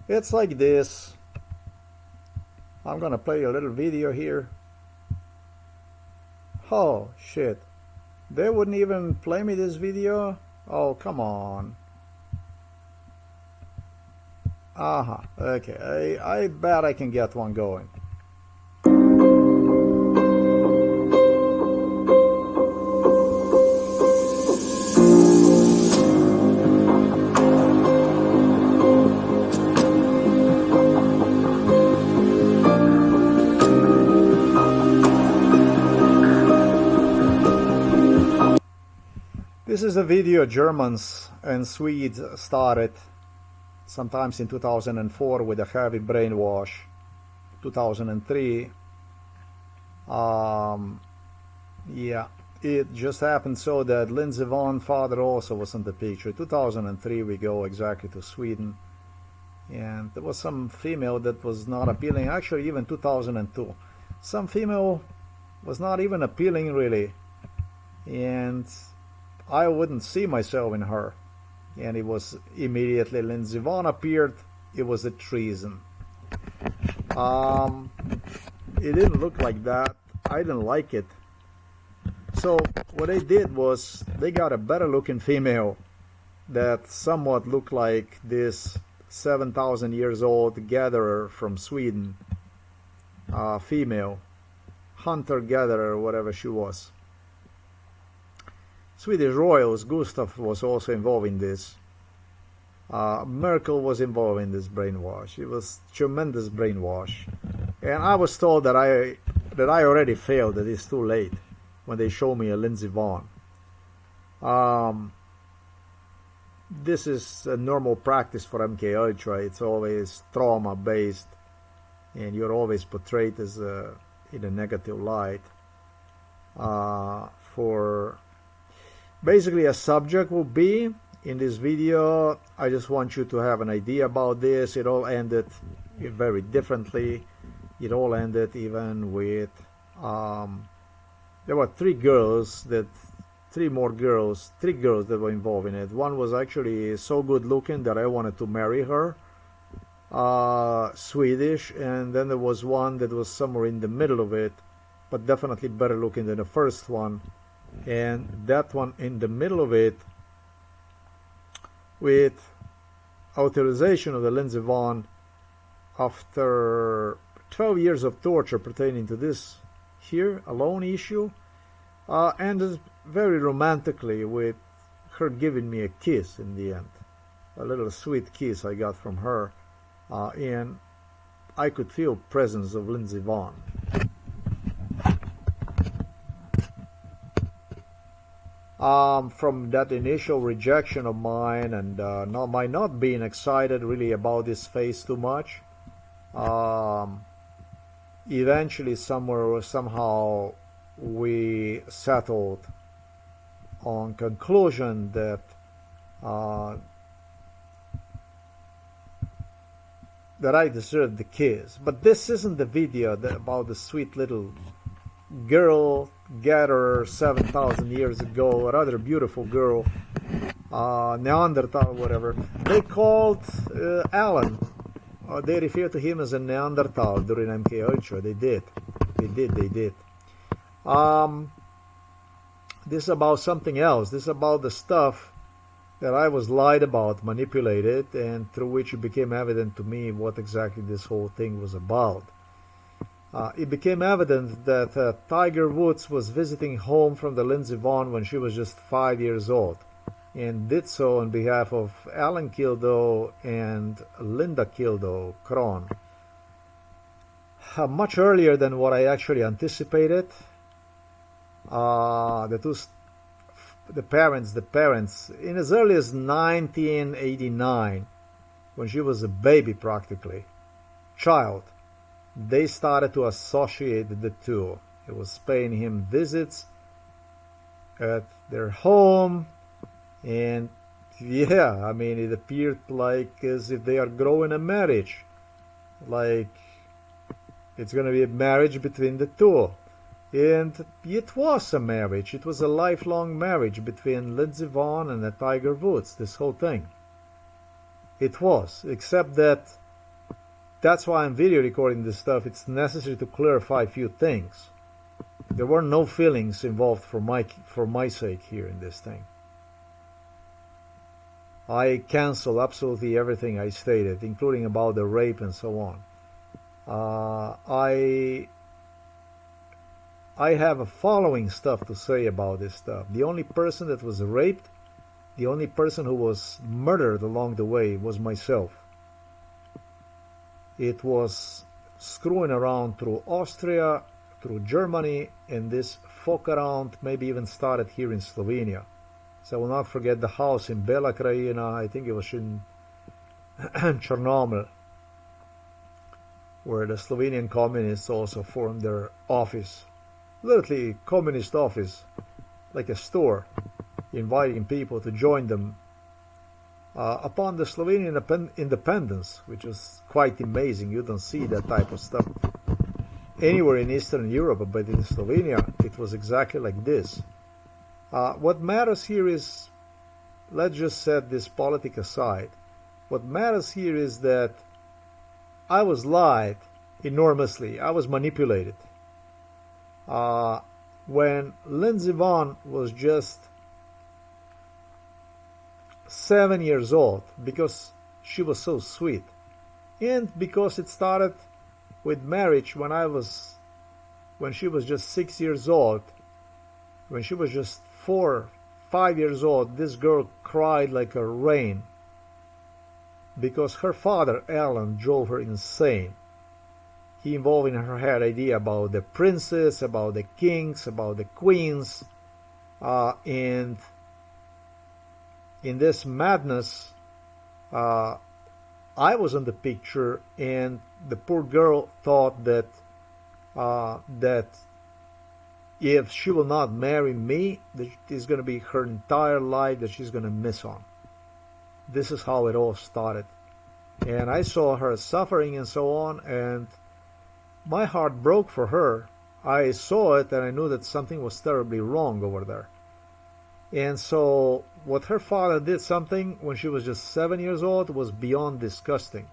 It's like this. I'm gonna play a little video here. Oh shit, they wouldn't even play me this video? Oh, come on. Okay, I bet I can get one going. This is a video Germans and Swedes started sometimes in 2004 with a heavy brainwash. 2003. Yeah, it just happened so that Lindsey Vonn father also was in the picture. 2003 we go exactly to Sweden, and there was some female that was not appealing. Actually, even 2002, some female was not even appealing really, and I wouldn't see myself in her. And it was immediately Lindsey Vonn appeared. It was a treason. It didn't look like that. I didn't like it. So what they did was they got a better looking female that somewhat looked like this 7,000 years old gatherer from Sweden, female, hunter-gatherer, whatever she was. Swedish royals, GUSTAF was also involved in this. Merkel was involved in this brainwash. It was tremendous brainwash. And I was told that I already failed, that it's too late when they show me a Lindsey Vonn. This is a normal practice for MK Ultra. It's always trauma based, and you're always portrayed as in a negative light. For basically, a subject will be in this video. I just want you to have an idea about this. It all ended very differently. It all ended even with there were three girls that were involved in it. One was actually so good looking that I wanted to marry her, Swedish, and then there was one that was somewhere in the middle of it, but definitely better looking than the first one. And that one in the middle of it, with authorization of the Lindsey Vonn, after 12 years of torture pertaining to this here alone issue, ended very romantically with her giving me a kiss in the end, a little sweet kiss I got from her, and I could feel presence of Lindsey Vonn. From that initial rejection of mine, and my not being excited really about this phase too much, eventually somehow we settled on conclusion that that I deserved the kiss. But this isn't the video about the sweet little girl gatherer 7,000 years ago, a rather beautiful girl, Neanderthal, whatever. They called Alan, they refer to him as a Neanderthal during MK Ultra. They did. This is about something else. This is about the stuff that I was lied about, manipulated, and through which it became evident to me what exactly this whole thing was about. It became evident that Tiger Woods was visiting home from the Lindsey Vonn when she was just 5 years old, and did so on behalf of Alan Kildow and Linda Kildow, Kron. Much earlier than what I actually anticipated. The parents, in as early as 1989, when she was a baby practically, child, they started to associate the two. It was paying him visits at their home, and yeah, I mean, it appeared like as if they are growing a marriage, like it's going to be a marriage between the two. And it was a marriage. It was a lifelong marriage between Lindsey Vonn and Tiger Woods, this whole thing. It was, except that that's why I'm video recording this stuff. It's necessary to clarify a few things. There were no feelings involved for my sake here in this thing. I cancel absolutely everything I stated, including about the rape and so on. I have a following stuff to say about this stuff. The only person that was raped, the only person who was murdered along the way was myself. It was screwing around through Austria, through Germany, and this fuck around maybe even started here in Slovenia. So I will not forget the house in Bela Krajina, I think it was in Chernomel, where the Slovenian communists also formed their office. Literally communist office, like a store, inviting people to join them upon the Slovenian independence, which was quite amazing. You don't see that type of stuff anywhere in Eastern Europe, but in Slovenia it was exactly like this. What matters here is, let's just set this politics aside. What matters here is that I was lied enormously. I was manipulated. When Lindsey Vonn was just 7 years old, because she was so sweet, and because it started with marriage when she was just 6 years old, when she was just 4, 5 years old, this girl cried like a rain because her father, Alan, drove her insane. He involved in her head idea about the princes, about the kings, about the queens, and in this madness, I was in the picture, and the poor girl thought that if she will not marry me, that it's going to be her entire life that she's going to miss on. This is how it all started. And I saw her suffering and so on, and my heart broke for her. I saw it, and I knew that something was terribly wrong over there. And so what her father did something when she was just 7 years old was beyond disgusting.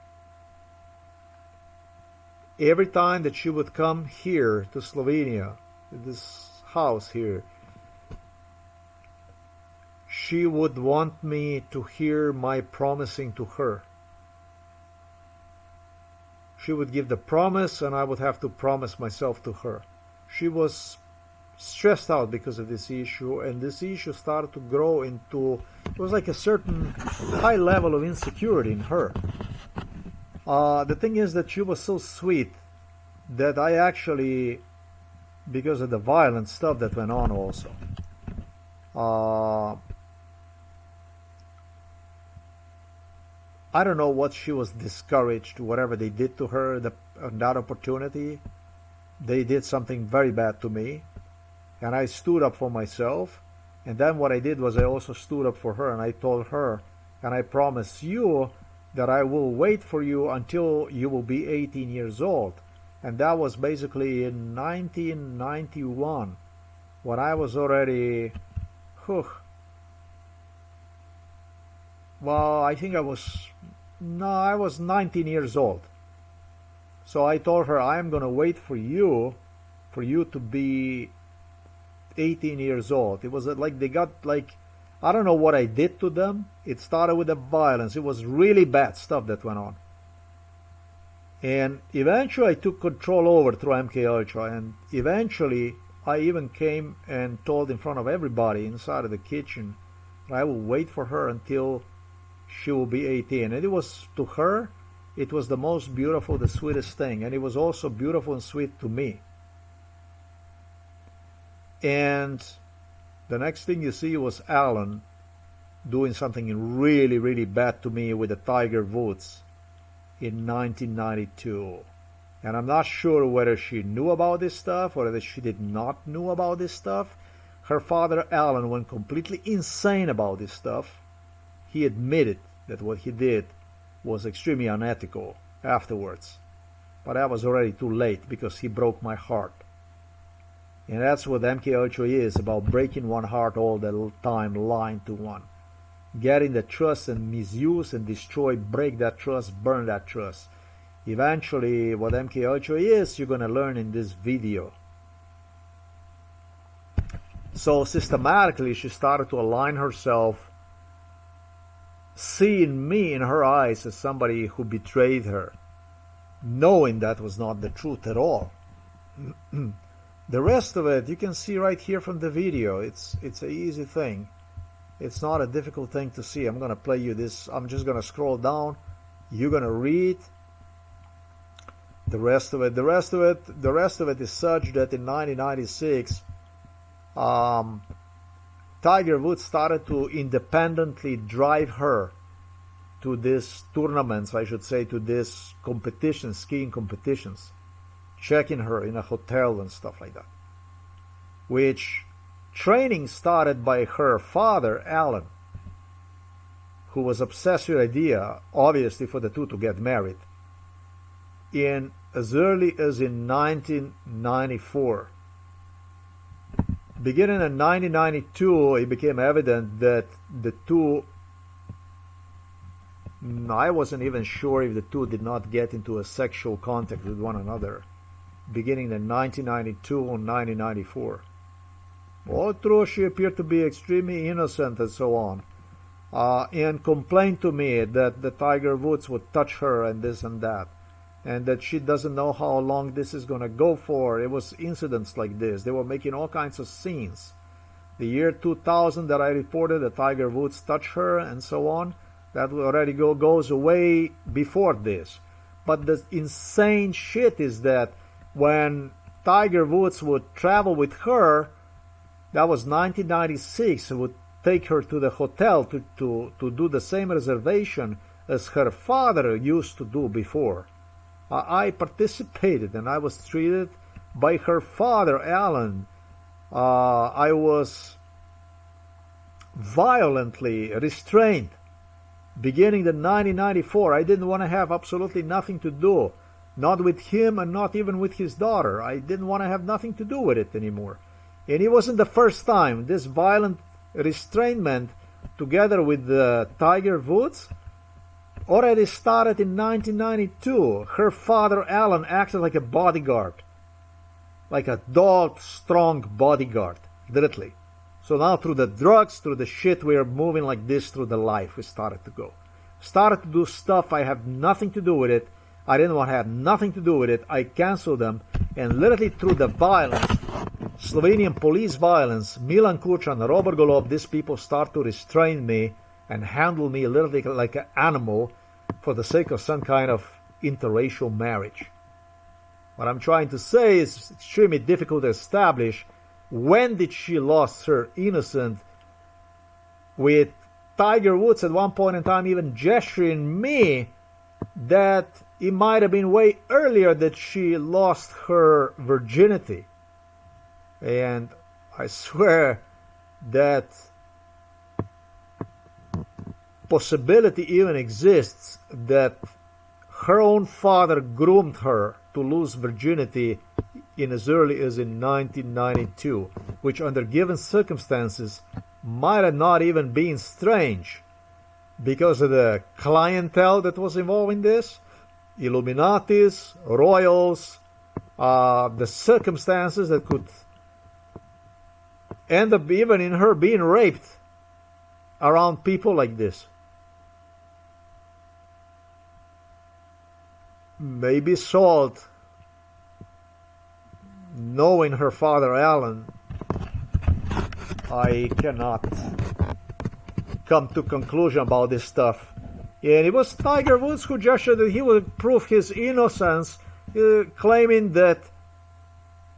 Every time that she would come here to Slovenia, this house here, she would want me to hear my promising to her. She would give the promise, and I would have to promise myself to her. She was stressed out because of this issue, and this issue started to grow into, it was like a certain high level of insecurity in her. The thing is that she was so sweet that I actually, because of the violent stuff that went on also, I don't know what she was discouraged, whatever they did to her, on that opportunity. They did something very bad to me, and I stood up for myself. And then what I did was I also stood up for her, and I told her, and I promise you that I will wait for you until you will be 18 years old. And that was basically in 1991, when I was already, well, I think I was 19 years old. So I told her, I'm going to wait for you to be 18 years old. It was like they got like, I don't know what I did to them. It started with the violence. It was really bad stuff that went on. And eventually I took control over through MK Ultra, and eventually I even came and told in front of everybody inside of the kitchen that I will wait for her until she will be 18. And it was, to her, it was the most beautiful, the sweetest thing. And it was also beautiful and sweet to me. And the next thing you see was Alan doing something really, really bad to me with the Tiger Woods in 1992. And I'm not sure whether she knew about this stuff or whether she did not know about this stuff. Her father, Alan, went completely insane about this stuff. He admitted that what he did was extremely unethical afterwards. But that was already too late because he broke my heart. And that's what MK Ultra is, about breaking one heart all the time, lying to one. Getting the trust and misuse and destroy, break that trust, burn that trust. Eventually, what MK Ultra is, you're going to learn in this video. So systematically, she started to align herself, seeing me in her eyes as somebody who betrayed her, knowing that was not the truth at all. The rest of it, you can see right here from the video. It's an easy thing. It's not a difficult thing to see. I'm going to play you this. I'm just going to scroll down. You're going to read the rest of it. The rest of it is such that in 1996, Tiger Woods started to independently drive her to these tournaments, I should say, to these competitions, skiing competitions, checking her in a hotel and stuff like that. Which training started by her father, Alan, who was obsessed with the idea, obviously, for the two to get married, in as early as in 1994. Beginning in 1992, it became evident that the two, I wasn't even sure if the two did not get into a sexual contact with one another, beginning in 1992 and 1994. All through, she appeared to be extremely innocent and so on, and complained to me that the Tiger Woods would touch her and this and that, and that she doesn't know how long this is going to go for. It was incidents like this. They were making all kinds of scenes. The year 2000 that I reported that Tiger Woods touched her and so on, that already goes away before this. But the insane shit is that when Tiger Woods would travel with her, that was 1996, would take her to the hotel to do the same reservation as her father used to do before. I participated and I was treated by her father, Alan. I was violently restrained. Beginning in 1994, I didn't want to have absolutely nothing to do, not with him and not even with his daughter. I didn't want to have nothing to do with it anymore. And it wasn't the first time. This violent restrainment, together with Tiger Woods, already started in 1992. Her father, Alan, acted like a bodyguard, like a dog-strong bodyguard, literally. So now through the drugs, through the shit, we are moving like this through the life. We started to go. Started to do stuff. I have nothing to do with it. I didn't want to have nothing to do with it. I canceled them. And literally through the violence, Slovenian police violence, Milan Kučan, Robert Golob, these people start to restrain me and handle me literally like an animal for the sake of some kind of interracial marriage. What I'm trying to say is extremely difficult to establish when did she lost her innocence, with Tiger Woods at one point in time even gesturing me that it might have been way earlier that she lost her virginity. And I swear that possibility even exists that her own father groomed her to lose virginity in as early as in 1992, which under given circumstances might have not even been strange because of the clientele that was involved in this, Illuminatis, royals, the circumstances that could end up even in her being raped around people like this. Maybe Salt, knowing her father Alan, I cannot come to conclusion about this stuff. And it was Tiger Woods who gestured that he would prove his innocence, claiming that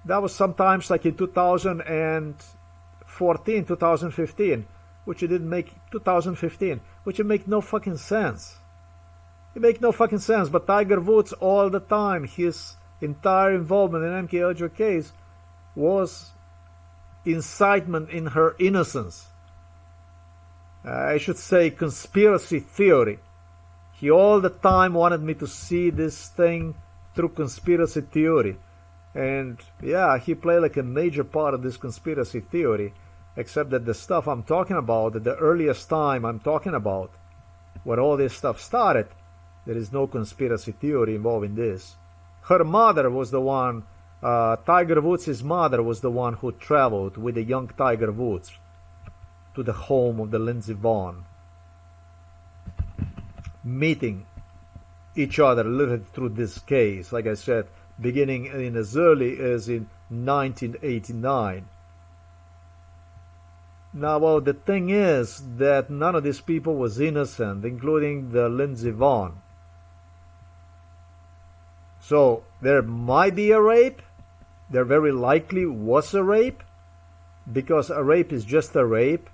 was sometimes like in 2014, 2015, which it didn't make 2015, which it make no fucking sense. It make no fucking sense. But Tiger Woods all the time, his entire involvement in MK Ultra case was incitement in her innocence. I should say conspiracy theory. He all the time wanted me to see this thing through conspiracy theory. And yeah, he played like a major part of this conspiracy theory, except that the stuff I'm talking about, at the earliest time I'm talking about, when all this stuff started, There is no conspiracy theory involving this. Her mother was the one, Tiger Woods' mother was the one who traveled with the young Tiger Woods to the home of the Lindsey Vonn, meeting each other literally through this case, like I said, beginning in as early as in 1989. Now, well, the thing is that none of these people was innocent, including the Lindsey Vonn. So there might be a rape. There very likely was a rape, because a rape is just a rape.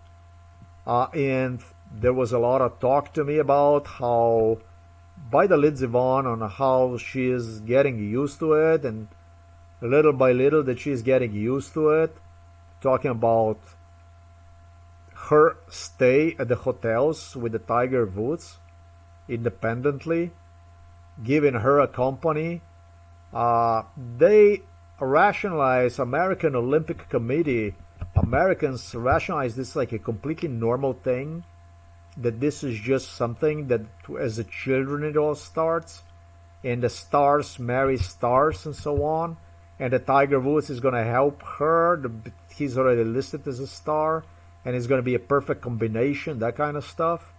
And there was a lot of talk to me about how, by the Lindsey Vonn, on how she is getting used to it, and little by little that she is getting used to it. Talking about her stay at the hotels with the Tiger Woods independently, giving her a company. They rationalize, American Olympic Committee, Americans rationalize this like a completely normal thing, that this is just something that as a children it all starts, and the stars marry stars and so on, and the Tiger Woods is going to help her, he's already listed as a star, and it's going to be a perfect combination, that kind of stuff.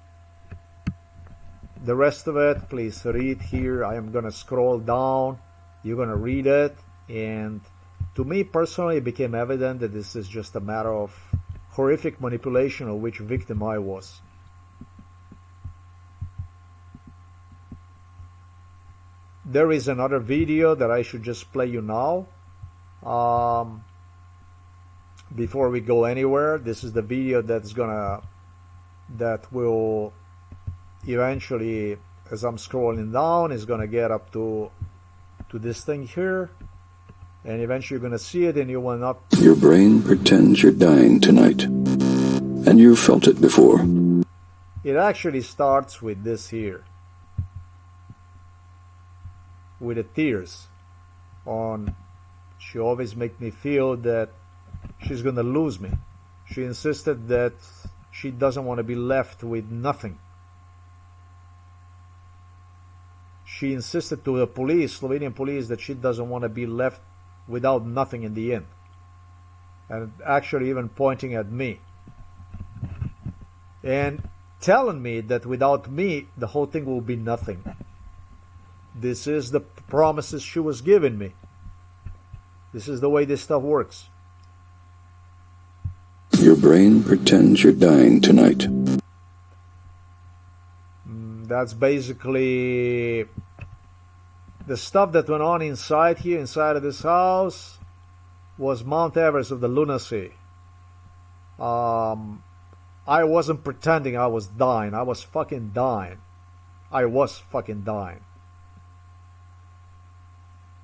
The rest of it, please read here. I am going to scroll down. You're going to read it. And to me personally, it became evident that this is just a matter of horrific manipulation of which victim I was. There is another video that I should just play you now. Before we go anywhere, this is the video that will eventually, as I'm scrolling down, is gonna get up to this thing here, and eventually you're gonna see it, and you will not. Your brain pretends you're dying tonight, and you've felt it before. It actually starts with this here, with the tears on. She always make me feel that she's gonna lose me. She insisted that she doesn't want to be left with nothing. She insisted to the police, Slovenian police, that she doesn't want to be left without nothing in the end. And actually even pointing at me. And telling me that without me, the whole thing will be nothing. This is the promises she was giving me. This is the way this stuff works. Your brain pretends you're dying tonight. That's basically the stuff that went on inside here, inside of this house, was Mount Everest of the lunacy. I wasn't pretending I was dying. I was fucking dying. I was fucking dying.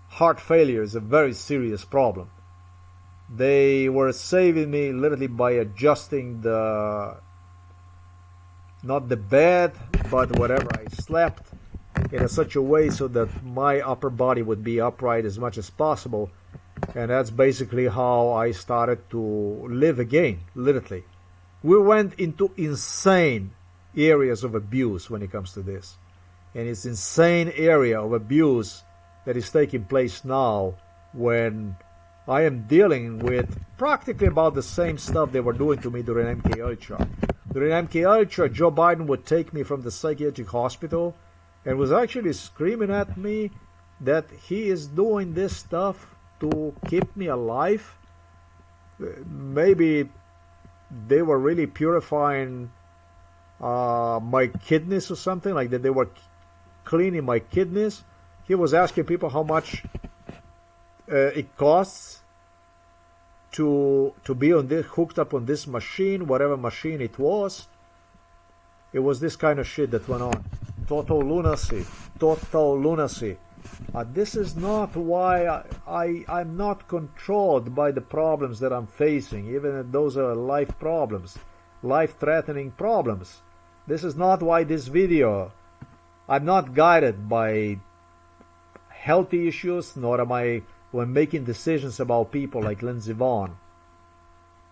Heart failure is a very serious problem. They were saving me literally by adjusting not the bed, but whatever I slept in such a way so that my upper body would be upright as much as possible. And that's basically how I started to live again, literally. We went into insane areas of abuse when it comes to this. And it's insane area of abuse that is taking place now when I am dealing with practically about the same stuff they were doing to me during MK Ultra. During MK Ultra, Joe Biden would take me from the psychiatric hospital and was actually screaming at me that he is doing this stuff to keep me alive. Maybe they were really purifying my kidneys or something, like that they were cleaning my kidneys. He was asking people how much it costs to be on this, hooked up on this machine, whatever machine it was. It was this kind of shit that went on. Total lunacy. Total lunacy. This is not why I'm not controlled by the problems that I'm facing, even if those are life problems, life-threatening problems. This is not why this video. I'm not guided by healthy issues, nor am I when making decisions about people like Lindsey Vonn,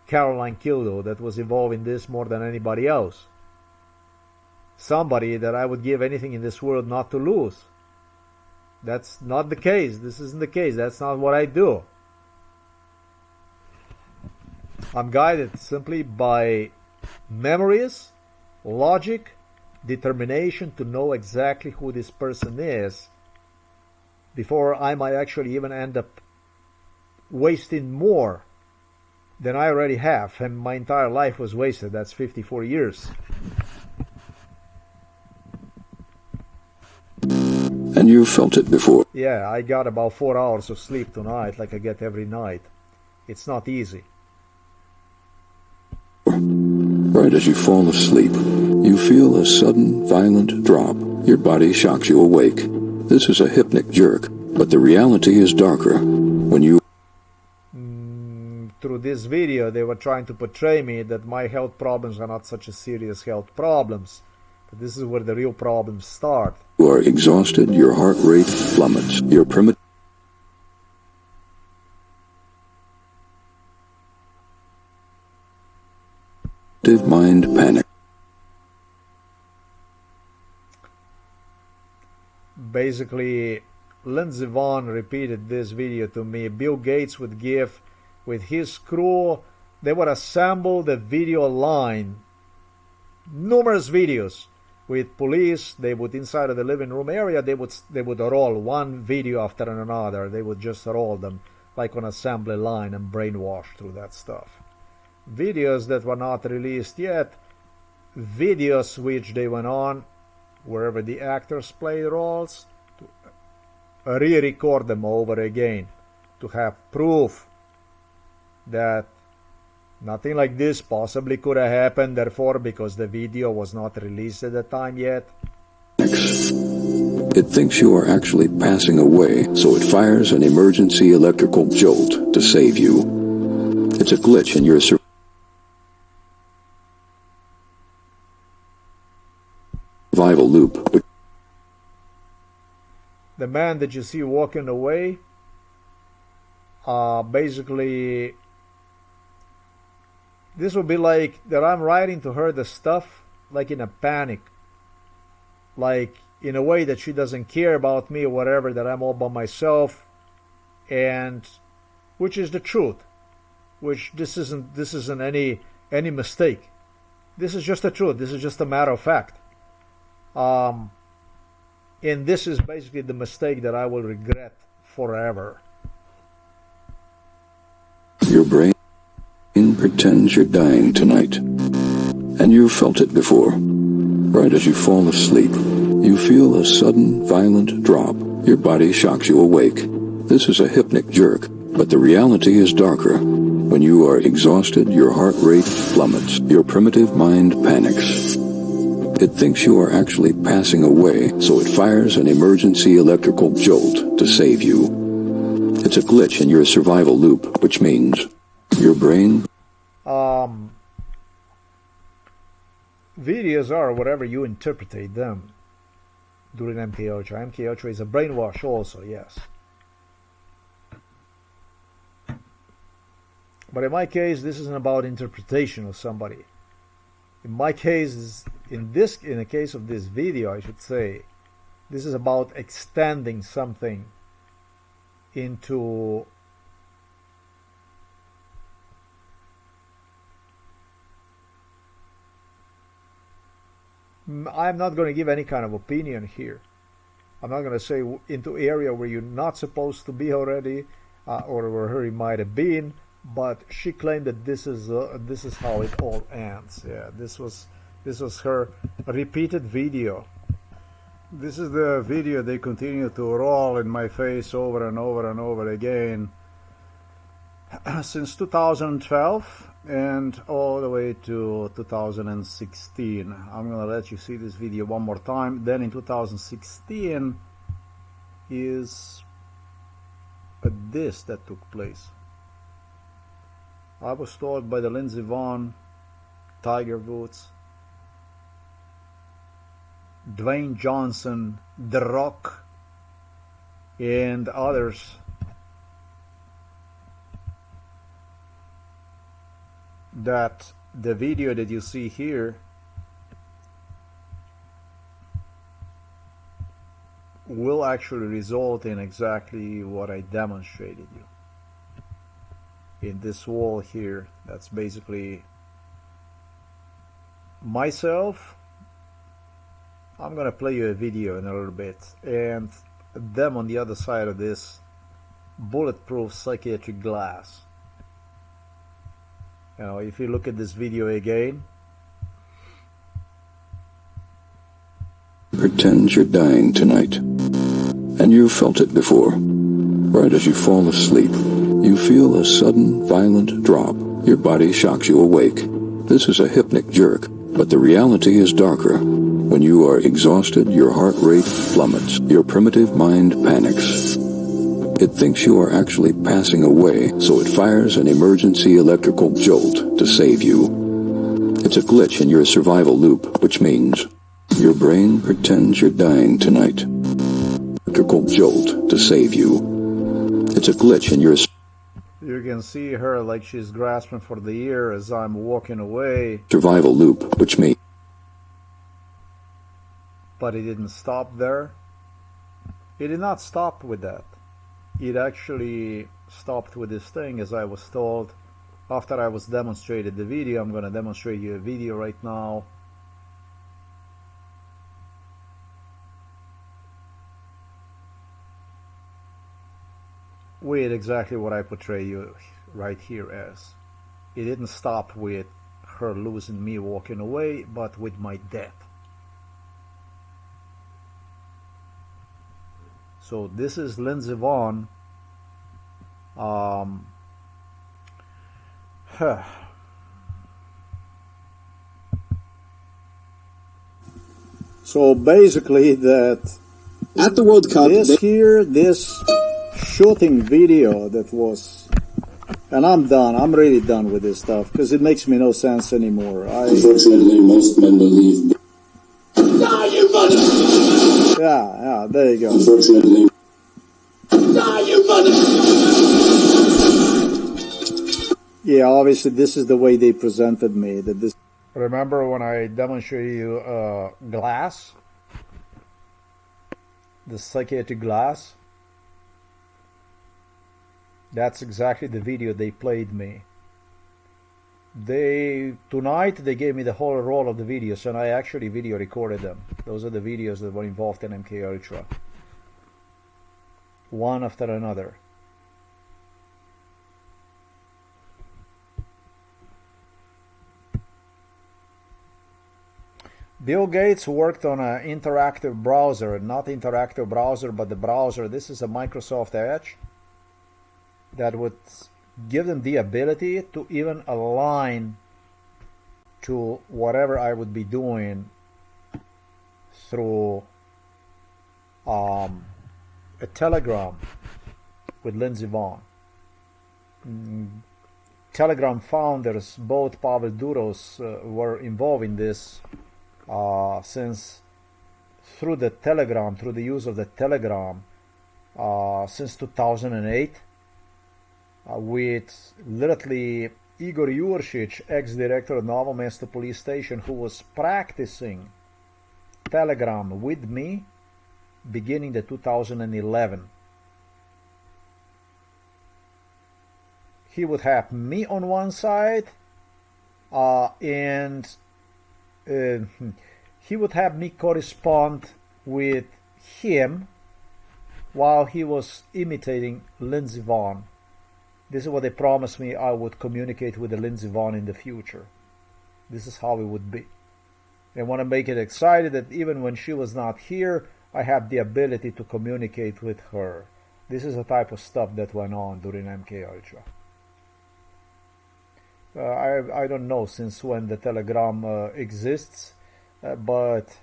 Caroline Kildow, that was involved in this more than anybody else. somebody that I would give anything in this world not to lose. That's not the case. This isn't the case. That's not what I do. I'm guided simply by memories, logic, determination to know exactly who this person is before I might actually even end up wasting more than I already have. And my entire life was wasted. That's 54 years. And you felt it before. Yeah, I got about 4 hours of sleep tonight, like I get every night. It's not easy. Right as you fall asleep, you feel a sudden, violent drop. Your body shocks you awake. This is a hypnic jerk, but the reality is darker. When you... Through this video, they were trying to portray me that my health problems are not such a serious health problems. But this is where the real problems start. You are exhausted, your heart rate plummets, your primitive mind panic. Basically, Lindsey Vonn repeated this video to me. Bill Gates would give with his crew, they would assemble the video line, numerous videos with police. They would, inside of the living room area, they would roll one video after another. They would just roll them like on assembly line and brainwash through that stuff. Videos that were not released yet, videos which they went on wherever the actors play roles to re-record them over again to have proof that nothing like this possibly could have happened, therefore, because the video was not released at the time yet. It thinks you are actually passing away, so it fires an emergency electrical jolt to save you. It's a glitch in your survival loop. The man that you see walking away, basically, this would be like that I'm writing to her the stuff like in a panic, like in a way that she doesn't care about me or whatever, that I'm all by myself, and which is the truth, which this isn't any mistake. This is just the truth. This is just a matter of fact. And this is basically the mistake that I will regret forever. Your brain pretends you're dying tonight, and you've felt it before. Right as you fall asleep, you feel a sudden, violent drop. Your body shocks you awake. This is a hypnic jerk, but the reality is darker. When you are exhausted, your heart rate plummets. Your primitive mind panics. It thinks you are actually passing away, so it fires an emergency electrical jolt to save you. It's a glitch in your survival loop, which means your brain... Videos are whatever you interpretate them during MK Ultra. MK Ultra is a brainwash also, yes. But in my case, this isn't about interpretation of somebody. In my case, in the case of this video, I should say, this is about extending something into I'm not going to give any kind of opinion here. I'm not going to say into area where you're not supposed to be already, or where he might have been. But she claimed that this is how it all ends. Yeah, this was her repeated video. This is the video they continue to roll in my face over and over and over again since 2012 and all the way to 2016. I'm gonna let you see this video one more time. Then in 2016 is this that took place. I was told by the Lindsey Vonn, Tiger Woods, Dwayne Johnson, The Rock, and others that the video that you see here will actually result in exactly what I demonstrated you. In this wall here, that's basically myself. I'm gonna play you a video in a little bit, and them on the other side of this bulletproof psychiatric glass. You know, if you look at this video again, pretend you're dying tonight, and you've felt it before. Right as you fall asleep, you feel a sudden, violent drop. Your body shocks you awake. This is a hypnic jerk, but the reality is darker. When you are exhausted, your heart rate plummets. Your primitive mind panics. It thinks you are actually passing away, so it fires an emergency electrical jolt to save you. It's a glitch in your survival loop, which means your brain pretends you're dying tonight. Electrical jolt to save you. It's a glitch in your... You can see her like she's grasping for the ear as I'm walking away. Survival loop, which means... But it didn't stop there. It did not stop with that. It actually stopped with this thing, as I was told. After I was demonstrated the video, I'm going to demonstrate you a video right now. With exactly what I portray you right here as. It didn't stop with her losing me walking away, but with my death. So this is Lindsey Vonn. So basically that at the World Cup, this shooting video that was, and I'm done. I'm really done with this stuff because it makes me no sense anymore. Unfortunately, most men believe. Die, you mother! Yeah, there you go. Unfortunately, die, you mother! Yeah, obviously this is the way they presented me. That this. Remember when I demonstrated you glass, the psychiatric glass? That's exactly the video they played me. Tonight they gave me the whole roll of the videos, and I actually video recorded them. Those are the videos that were involved in MK Ultra. One after another. Bill Gates worked on an interactive browser, not interactive browser, but the browser. This is a Microsoft Edge that would give them the ability to even align to whatever I would be doing through a Telegram with Lindsey Vonn. Telegram founders, both Pavel Duros, were involved in this since through the use of the Telegram since 2008. With literally Igor Juršić, ex-director of Novo Mesto police station, who was practicing Telegram with me beginning the 2011. He would have me on one side and he would have me correspond with him while he was imitating Lindsey Vonn. This is what they promised me I would communicate with the Lindsey Vonn in the future. This is how it would be. They want to make it excited that even when she was not here, I have the ability to communicate with her. This is the type of stuff that went on during MK Ultra. I don't know since when the Telegram exists, but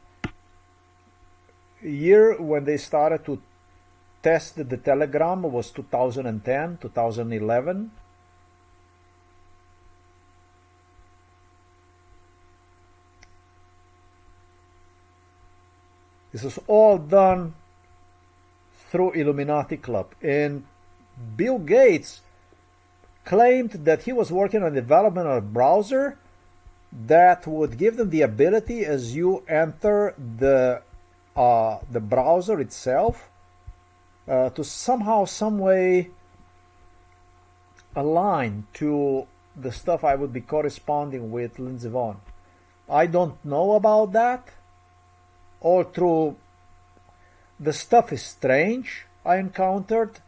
year when they started to test the Telegram was 2010, 2011. This was all done through Illuminati Club, and Bill Gates claimed that he was working on the development of a browser that would give them the ability, as you enter the the browser itself to somehow, some way align to the stuff I would be corresponding with Lindsey Vonn. I don't know about that. All through the stuff is strange I encountered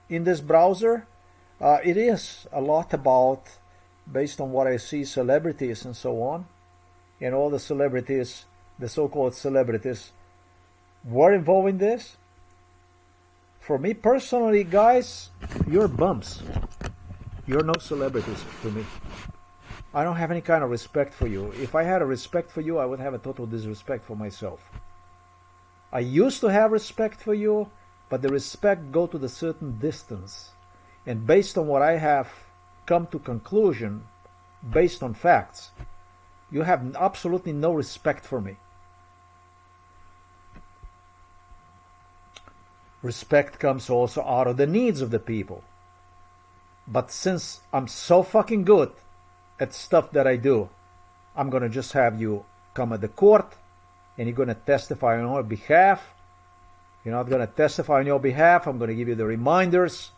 in this browser. It is a lot about, based on what I see, celebrities and so on. And all the celebrities, the so-called celebrities, were involved in this. For me personally, guys, you're bumps. You're no celebrities to me. I don't have any kind of respect for you. If I had a respect for you, I would have a total disrespect for myself. I used to have respect for you, but the respect go to the certain distance. And based on what I have come to conclusion, based on facts, you have absolutely no respect for me. Respect comes also out of the needs of the people. But since I'm so fucking good at stuff that I do, I'm going to just have you come at the court and you're going to testify on your behalf. You're not going to testify on your behalf. I'm going to give you the reminders.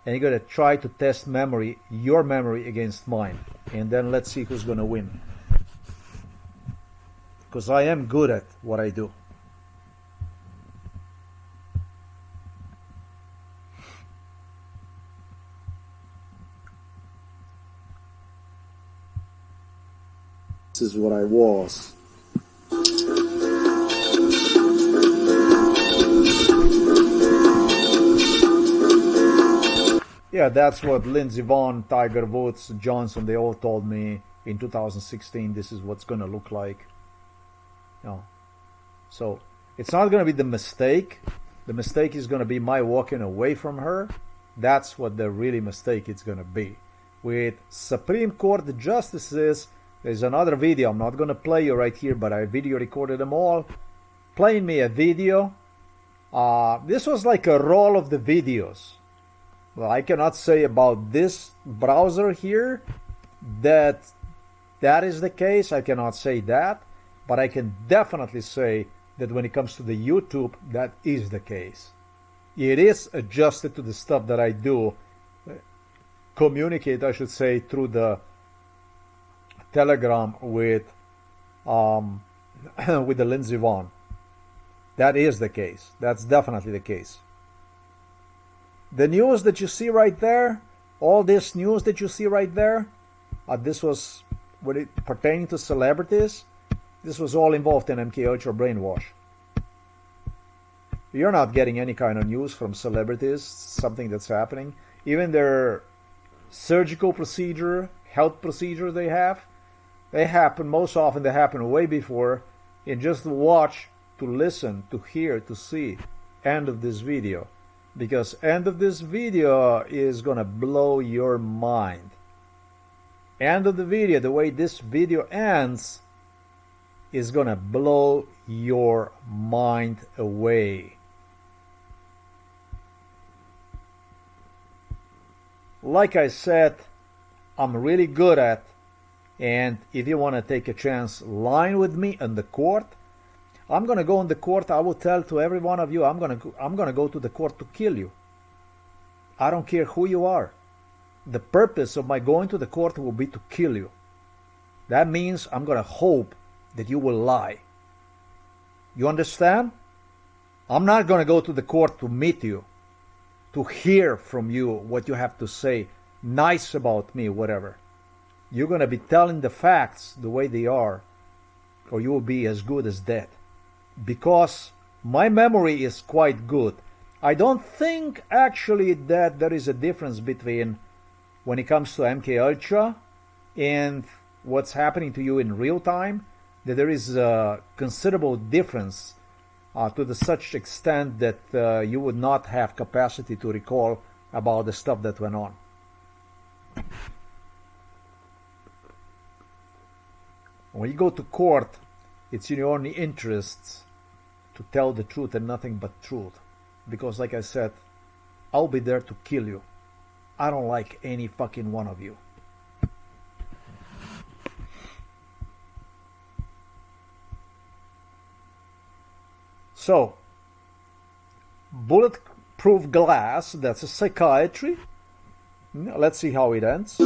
And you're going to try to test memory, your memory against mine. And then let's see who's going to win. Because I am good at what I do. This is what I was. Yeah, that's what Lindsey Vonn, Tiger Woods, Johnson, they all told me in 2016. This is what's going to look like. No. So it's not going to be the mistake. The mistake is going to be my walking away from her. That's what the really mistake is going to be. With Supreme Court justices, there's another video. I'm not going to play you right here, but I video recorded them all. Playing me a video. This was like a roll of the videos. Well, I cannot say about this browser here that is the case. I cannot say that. But I can definitely say that when it comes to the YouTube, that is the case. It is adjusted to the stuff that I do. Communicate, I should say, through the Telegram with the Lindsey Vonn. That is the case. That's definitely the case. The news that you see right there, all this news that you see right there, this was pertaining to celebrities. This was all involved in MK Ultra brainwash. You're not getting any kind of news from celebrities, something that's happening. Even their surgical procedure, health procedure they happen, most often they happen way before. And just to watch, to listen, to hear, to see, end of this video. Because end of this video is gonna blow your mind. End of the video, the way this video ends, is gonna blow your mind away. Like I said, I'm really good at, and if you want to take a chance lying with me in the court, I'm gonna go in the court. I will tell to every one of you, I'm gonna go to the court to kill you. I don't care who you are. The purpose of my going to the court will be to kill you. That means I'm gonna hope that you will lie. You understand? I'm not gonna go to the court to meet you, to hear from you what you have to say, nice about me, whatever. You're gonna be telling the facts the way they are, or you will be as good as dead. Because my memory is quite good. I don't think actually that there is a difference between when it comes to MK Ultra and what's happening to you in real time, that there is a considerable difference to the such extent that you would not have capacity to recall about the stuff that went on. When you go to court, it's in your own interests to tell the truth and nothing but truth. Because like I said, I'll be there to kill you. I don't like any fucking one of you. So, bulletproof glass, that's a psychiatry. Let's see how it ends.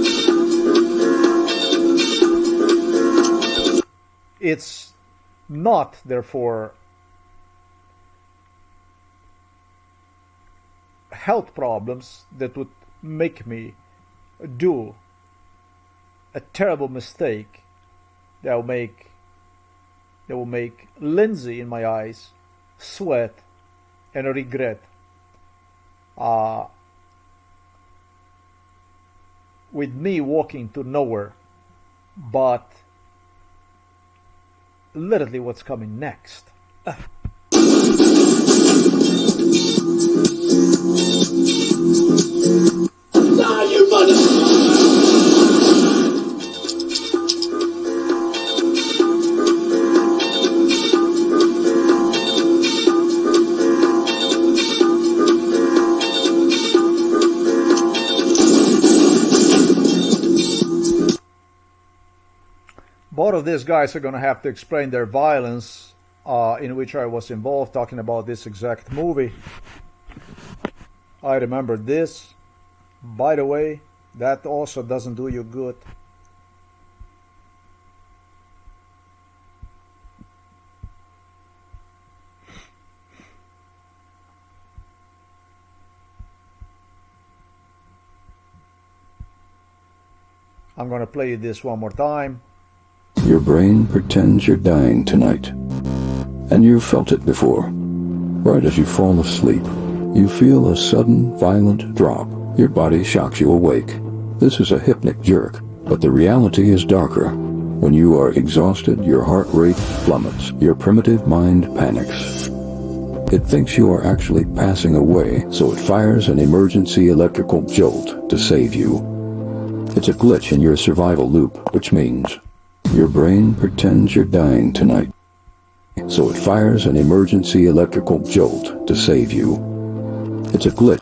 It's not, therefore, health problems that would make me do a terrible mistake that will make Lindsey, in my eyes, sweat and regret with me walking to nowhere, but literally what's coming next. Nah, you mother. Both of these guys are going to have to explain their violence in which I was involved, talking about this exact movie. I remember this. By the way, that also doesn't do you good. I'm going to play you this one more time. Your brain pretends you're dying tonight. And you've felt it before. Right as you fall asleep, you feel a sudden, violent drop. Your body shocks you awake. This is a hypnic jerk, but the reality is darker. When you are exhausted, your heart rate plummets. Your primitive mind panics. It thinks you are actually passing away, so it fires an emergency electrical jolt to save you. It's a glitch in your survival loop, which means your brain pretends you're dying tonight. So it fires an emergency electrical jolt to save you. It's a glitch.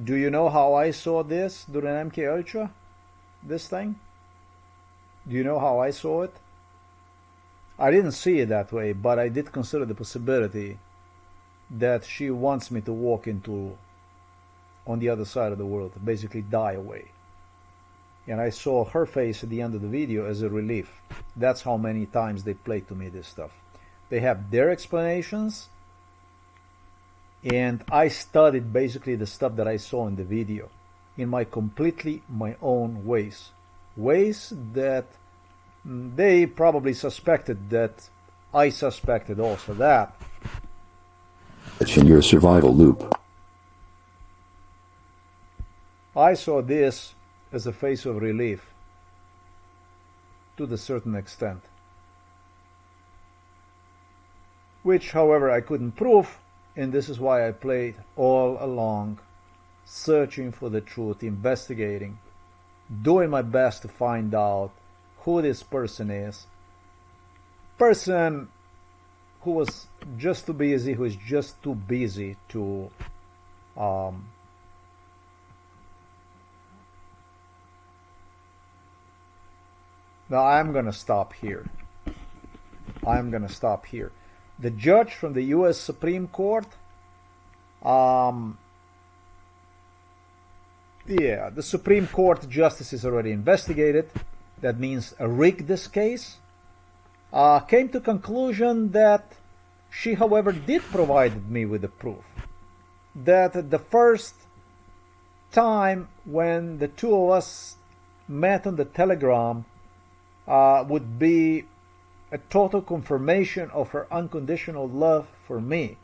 Do you know how I saw this during MK Ultra? This thing? Do you know how I saw it? I didn't see it that way, but I did consider the possibility that she wants me to walk on the other side of the world, basically die away. And I saw her face at the end of the video as a relief. That's how many times they played to me this stuff. They have their explanations, and I studied basically the stuff that I saw in the video in my own ways. Ways that they probably suspected that I suspected also that. It's in your survival loop. I saw this as a face of relief to the certain extent, which, however, I couldn't prove, and this is why I played all along, searching for the truth, investigating, doing my best to find out who this person is. Person who is just too busy to Now I'm going to stop here. The judge from the U.S. Supreme Court, the Supreme Court justices already investigated. That means rigged this case. Came to conclusion that she, however, did provide me with the proof that the first time when the two of us met on the telegram would be a total confirmation of her unconditional love for me,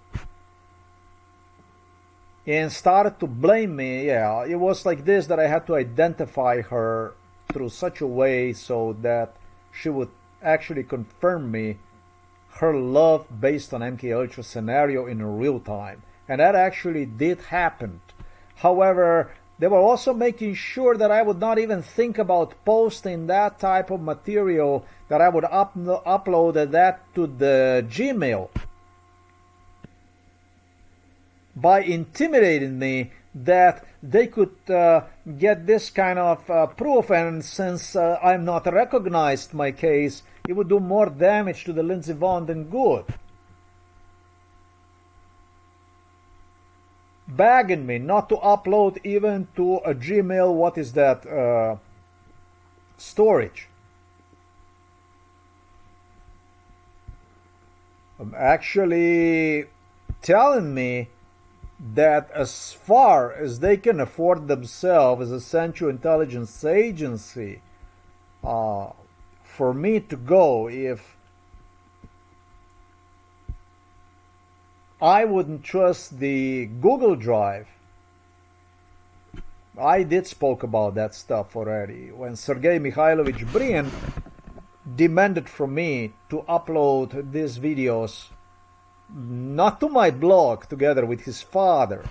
and started to blame me. Yeah, it was like this, that I had to identify her through such a way so that she would actually confirm me her love based on MK Ultra scenario in real time, and that actually did happen. However, they were also making sure that I would not even think about posting that type of material, that I would upload that to the Gmail, by intimidating me that they could get this kind of proof, and since I'm not recognized my case, it would do more damage to the Lindsey Vonn than good. begging me not to upload even to a Gmail, what is that, storage. Actually telling me that as far as they can afford themselves as a Central Intelligence Agency, for me to go, if I wouldn't trust the Google Drive. I did spoke about that stuff already when Sergei Mikhailovich Brin demanded from me to upload these videos not to my blog together with his father.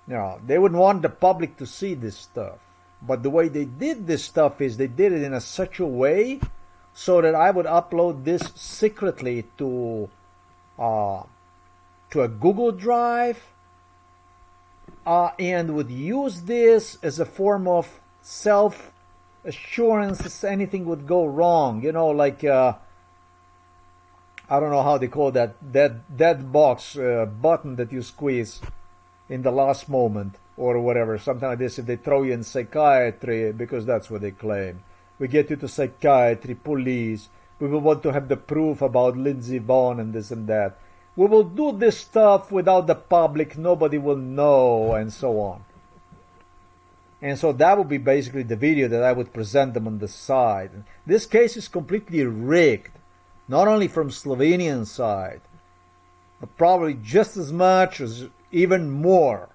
No, they wouldn't want the public to see this stuff. But the way they did this stuff is they did it in such a way so that I would upload this secretly to a Google Drive and would use this as a form of self-assurance if anything would go wrong. You know, like, I don't know how they call that box button that you squeeze in the last moment or whatever, something like this, if they throw you in psychiatry, because that's what they claim. We get you to psychiatry, police, we will want to have the proof about Lindsey, Vonn, and this and that. We will do this stuff without the public, nobody will know, and so on. And so that would be basically the video that I would present them on the side. This case is completely rigged, not only from Slovenian side, but probably just as much as even more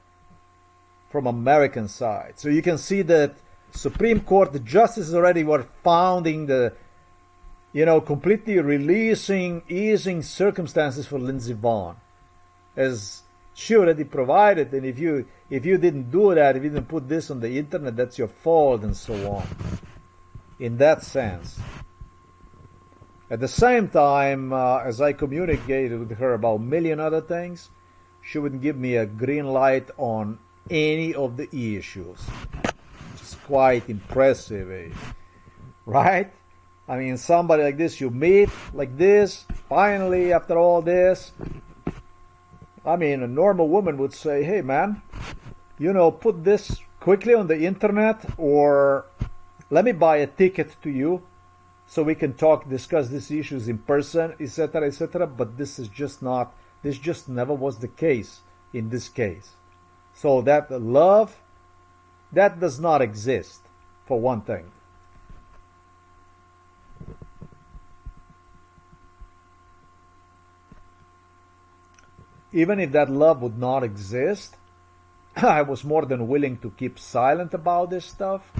from American side. So you can see that Supreme Court, the justices already were founding the, completely releasing, easing circumstances for Lindsey Vonn, as she already provided. And if you didn't do that, if you didn't put this on the internet, that's your fault, and so on. In that sense. At the same time, as I communicated with her about a million other things, she wouldn't give me a green light on any of the issues. Which is quite impressive, right? I mean, somebody like this you meet, like this, finally, after all this. I mean, a normal woman would say, hey, man, put this quickly on the internet, or let me buy a ticket to you so we can discuss these issues in person, etc., etc. But this just never was the case in this case. So that love, that does not exist, for one thing. Even if that love would not exist, I was more than willing to keep silent about this stuff.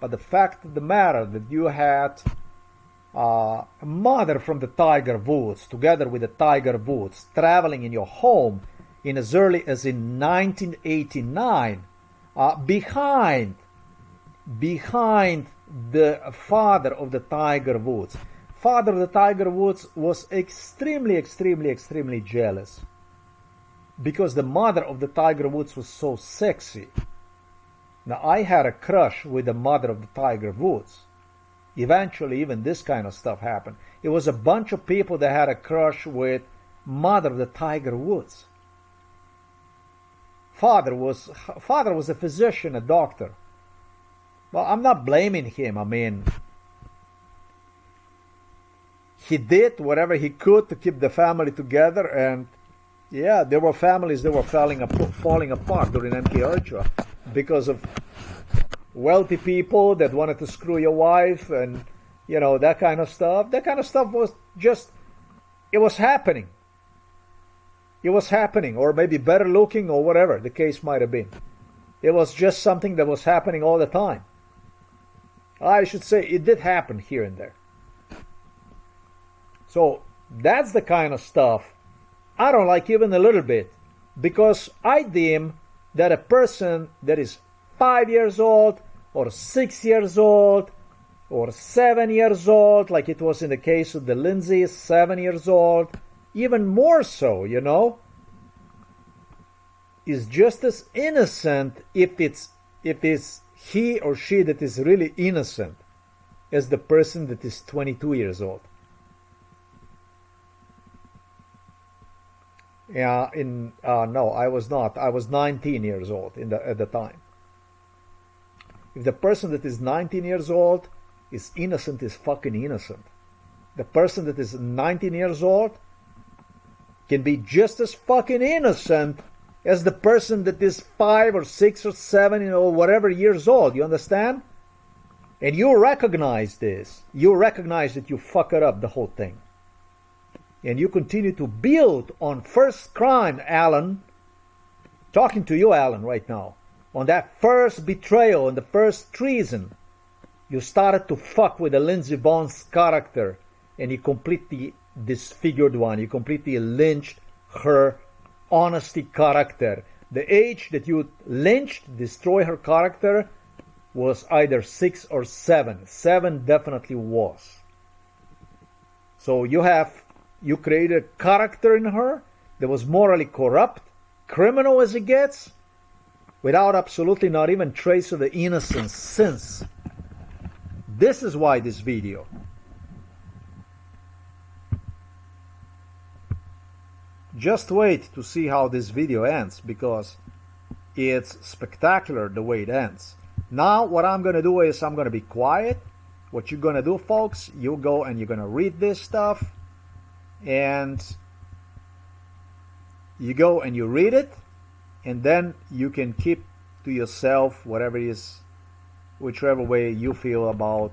But the fact of the matter that you had a mother from the Tiger Woods, together with the Tiger Woods, traveling in your home in as early as in 1989, behind the father of the Tiger Woods. Father of the Tiger Woods was extremely, extremely, extremely jealous, because the mother of the Tiger Woods was so sexy. Now, I had a crush with the mother of the Tiger Woods. Eventually, even this kind of stuff happened. It was a bunch of people that had a crush with mother of the Tiger Woods. Father was a physician, a doctor. Well, I'm not blaming him. I mean, he did whatever he could to keep the family together, and yeah, there were families that were falling apart during MK Ultra because of wealthy people that wanted to screw your wife, and that kind of stuff. That kind of stuff was just, it was happening. It was happening, or maybe better looking, or whatever the case might have been. It was just something that was happening all the time. I should say it did happen here and there. So that's the kind of stuff I don't like even a little bit, because I deem that a person that is 5 years old, or 6 years old, or 7 years old, like it was in the case of the Lindsey, 7 years old, even more so, is just as innocent, if it's he or she that is really innocent, as the person that is 22 years old. No, I was not. I was 19 years old at the time. If the person that is 19 years old is innocent, is fucking innocent. The person that is 19 years old can be just as fucking innocent as the person that is 5 or 6 or 7, whatever years old. You understand? And you recognize this. You recognize that you fucked up the whole thing. And you continue to build on first crime, Alan. Talking to you, Alan, right now. On that first betrayal and the first treason. You started to fuck with the Lindsey Vonn's character. And you completely disfigured one. You completely lynched her honesty character. The age that you lynched, destroy her character, was either 6 or 7. 7 definitely was. So you created a character in her that was morally corrupt, criminal as it gets, without absolutely not even trace of the innocence since. This is why this video. Just wait to see how this video ends, because it's spectacular the way it ends. Now what I'm going to do is I'm going to be quiet. What you're going to do, folks, you go and you're going to read this stuff. And you go and you read it. And then you can keep to yourself whatever it is, whichever way you feel about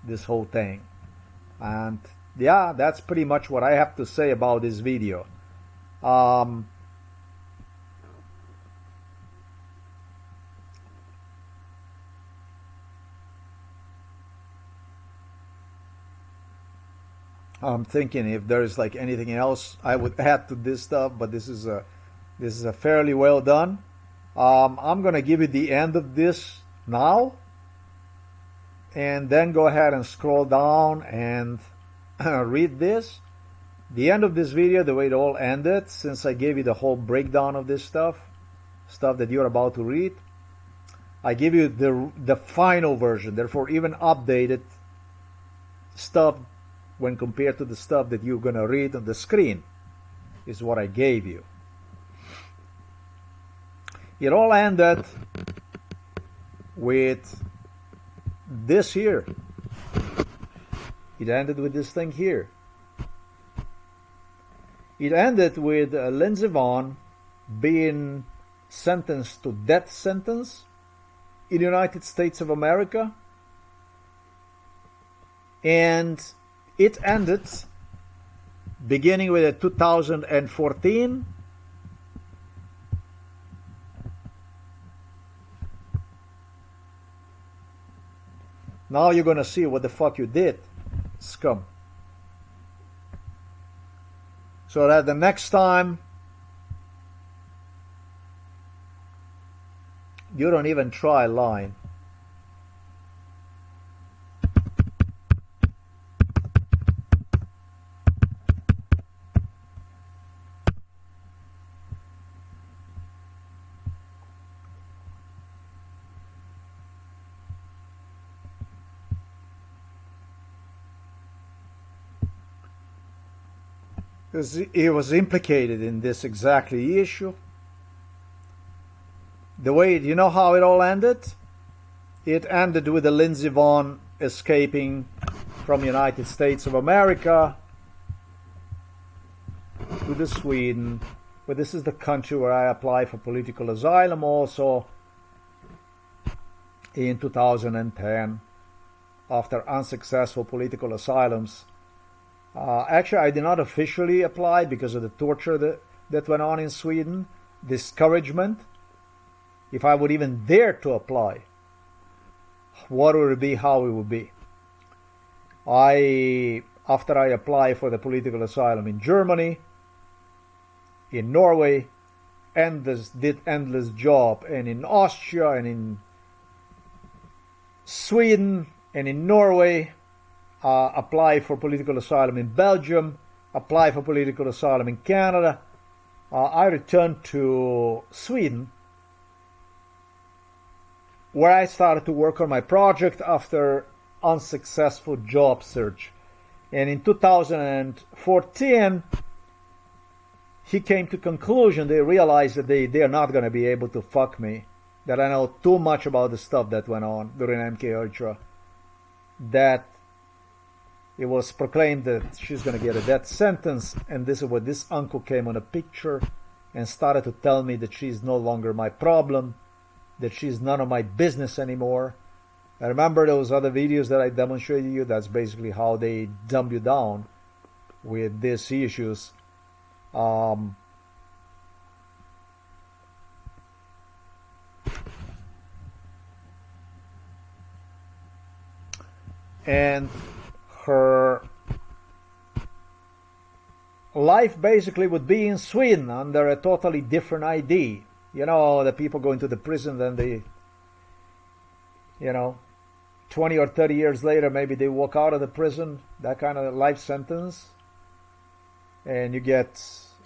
this whole thing. And yeah, that's pretty much what I have to say about this video. I'm thinking if there's like anything else I would add to this stuff, but this is a fairly well done. I'm gonna give you the end of this now, and then go ahead and scroll down and read this. The end of this video, the way it all ended, since I gave you the whole breakdown of this stuff that you're about to read, I give you the final version, therefore even updated stuff when compared to the stuff that you're going to read on the screen is what I gave you. It all ended with this here. It ended with this thing here. It ended with Lindsey Vonn being sentenced to death sentence in the United States of America. And it ended beginning with 2014. Now you're going to see what the fuck you did, scum. So that the next time you don't even try lying. Because he was implicated in this exactly issue. The way, you know how it all ended? It ended with the Lindsey Vonn escaping from the United States of America to the Sweden, but this is the country where I applied for political asylum also in 2010 after unsuccessful political asylums. Actually, I did not officially apply because of the torture that went on in Sweden, discouragement. If I would even dare to apply, what would it be, how it would be. After I applied for the political asylum in Germany, in Norway, did endless job, and in Austria, and in Sweden, and in Norway, apply for political asylum in Belgium, apply for political asylum in Canada. I returned to Sweden, where I started to work on my project after unsuccessful job search. And in 2014, he came to conclusion, they realized that they are not going to be able to fuck me, that I know too much about the stuff that went on during MK Ultra, that it was proclaimed that she's going to get a death sentence, and this is what this uncle came on a picture and started to tell me that she's no longer my problem, that she's none of my business anymore. I remember those other videos that I demonstrated you. That's basically how they dumb you down with these issues. And her life basically would be in Sweden under a totally different ID. You know, the people go into the prison, then they, 20 or 30 years later, maybe they walk out of the prison, that kind of life sentence, and you get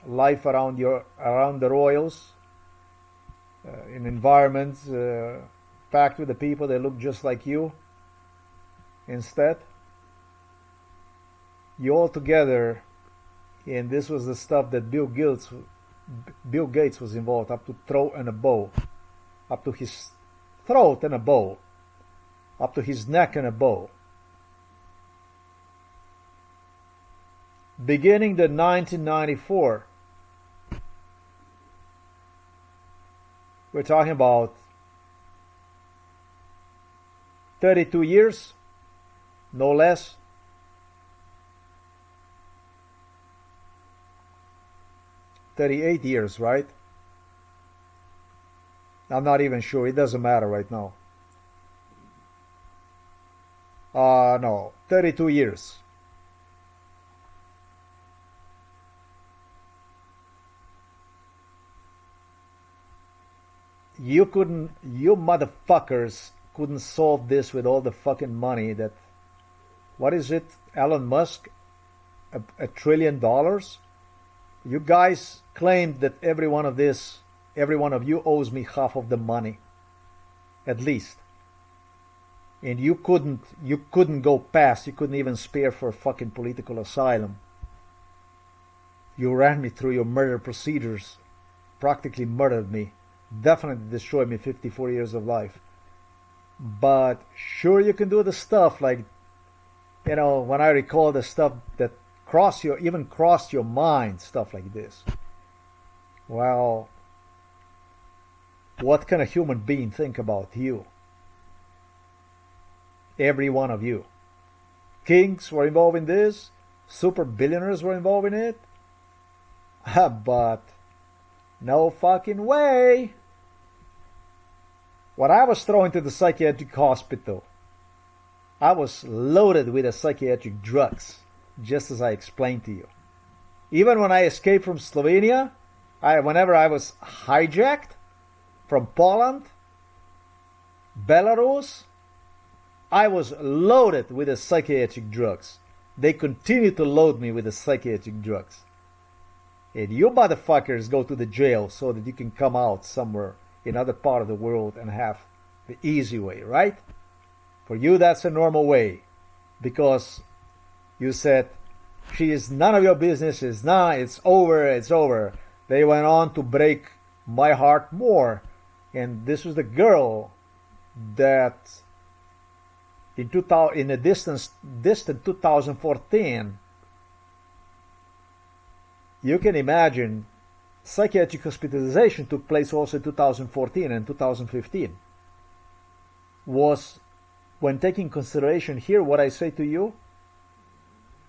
life around the royals, in environments packed with the people that look just like you. Instead, you all together, and this was the stuff that Bill Gates was involved, up to throat and a bow, up to his throat and a bow, up to his neck and a bow. Beginning the 1994, we're talking about 32 years, no less. $38 years, right? I'm not even sure. It doesn't matter right now. No, 32 years. You motherfuckers couldn't solve this with all the fucking money that, what is it, Elon Musk? $1 trillion? You guys claimed that every one of you owes me half of the money, at least. And you couldn't go past, you couldn't even spare for fucking political asylum. You ran me through your murder procedures, practically murdered me, definitely destroyed me 54 years of life. But sure, you can do the stuff like, when I recall the stuff that crossed your mind, stuff like this. Well, what can a human being think about you? Every one of you. Kings were involved in this. Super billionaires were involved in it. But no fucking way. When I was thrown to the psychiatric hospital, I was loaded with the psychiatric drugs, just as I explained to you. Even when I escaped from Slovenia, whenever I was hijacked from Poland, Belarus, I was loaded with the psychiatric drugs. They continue to load me with the psychiatric drugs. And you motherfuckers go to the jail so that you can come out somewhere in another part of the world and have the easy way, right? For you, that's a normal way. Because you said, she is none of your business, it's over. They went on to break my heart more. And this was the girl that in a distant 2014, you can imagine psychiatric hospitalization took place also in 2014 and 2015. Was, when taking consideration here what I say to you,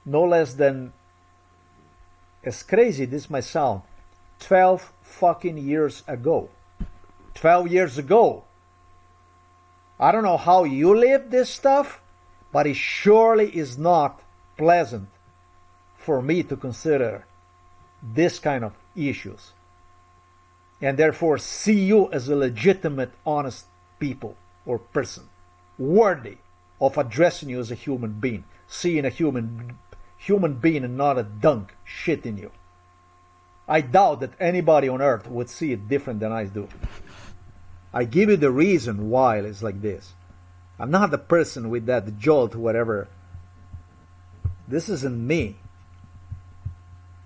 no less than, as crazy this might sound, 12 fucking years ago. 12 years ago. I don't know how you live this stuff, but it surely is not pleasant for me to consider this kind of issues. And therefore see you as a legitimate, honest people or person, worthy of addressing you as a human being, seeing a human being and not a dunk shitting you. I doubt that anybody on earth would see it different than I do. I give you the reason why it's like this. I'm not the person with that jolt, whatever. This isn't me.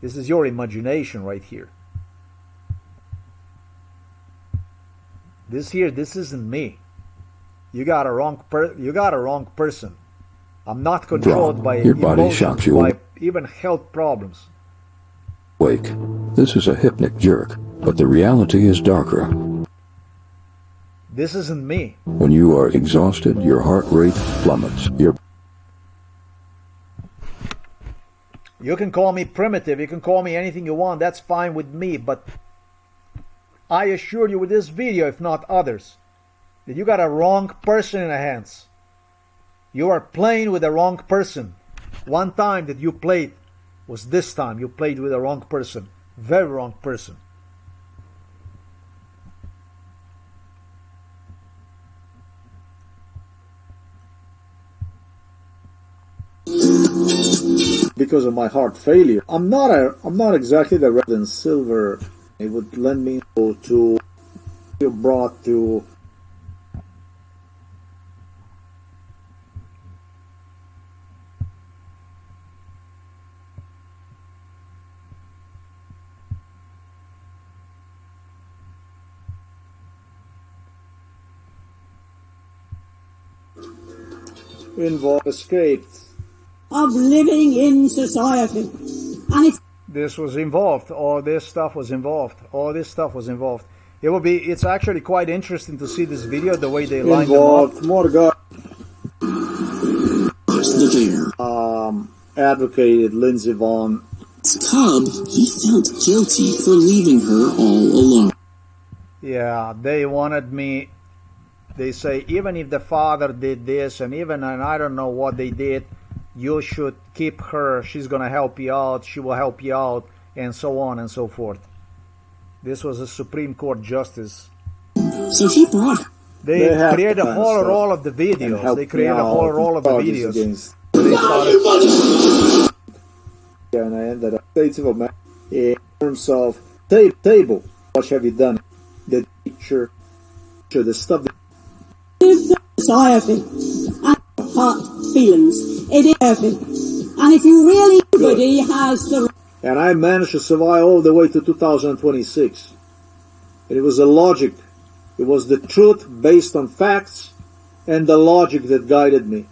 This is your imagination right here. This isn't me. You got a wrong person. I'm not controlled by your body shocks you, by even health problems. Wake. This is a hypnic jerk, but the reality is darker. This isn't me. When you are exhausted, your heart rate plummets. You can call me primitive, you can call me anything you want, that's fine with me, but I assure you with this video, if not others, that you got a wrong person in the hands. You are playing with the wrong person. One time that you played was this time. You played with the wrong person. Very wrong person. Because of my heart failure, I'm not exactly the red and silver. It would lend me to feel brought to involve escaped of living in society. And it's this was involved, all this stuff was involved, it's actually quite interesting to see this video, the way they lined them up. More God advocated Lindsey Vonn. Cub, he felt guilty for leaving her all alone. Yeah, they wanted me, they say, even if the father did this, and I don't know what they did, you should keep her, she's going to help you out, she will help you out, and so on and so forth. This was a Supreme Court justice. So he brought her. They created a whole roll of the videos. They created a whole roll of the videos. And I ended up States of America in terms of table. What have you done? The teacher, the stuff. society and heart feelings. It is perfect. And if you really, everybody has the... And I managed to survive all the way to 2026. And it was the logic. It was the truth based on facts and the logic that guided me.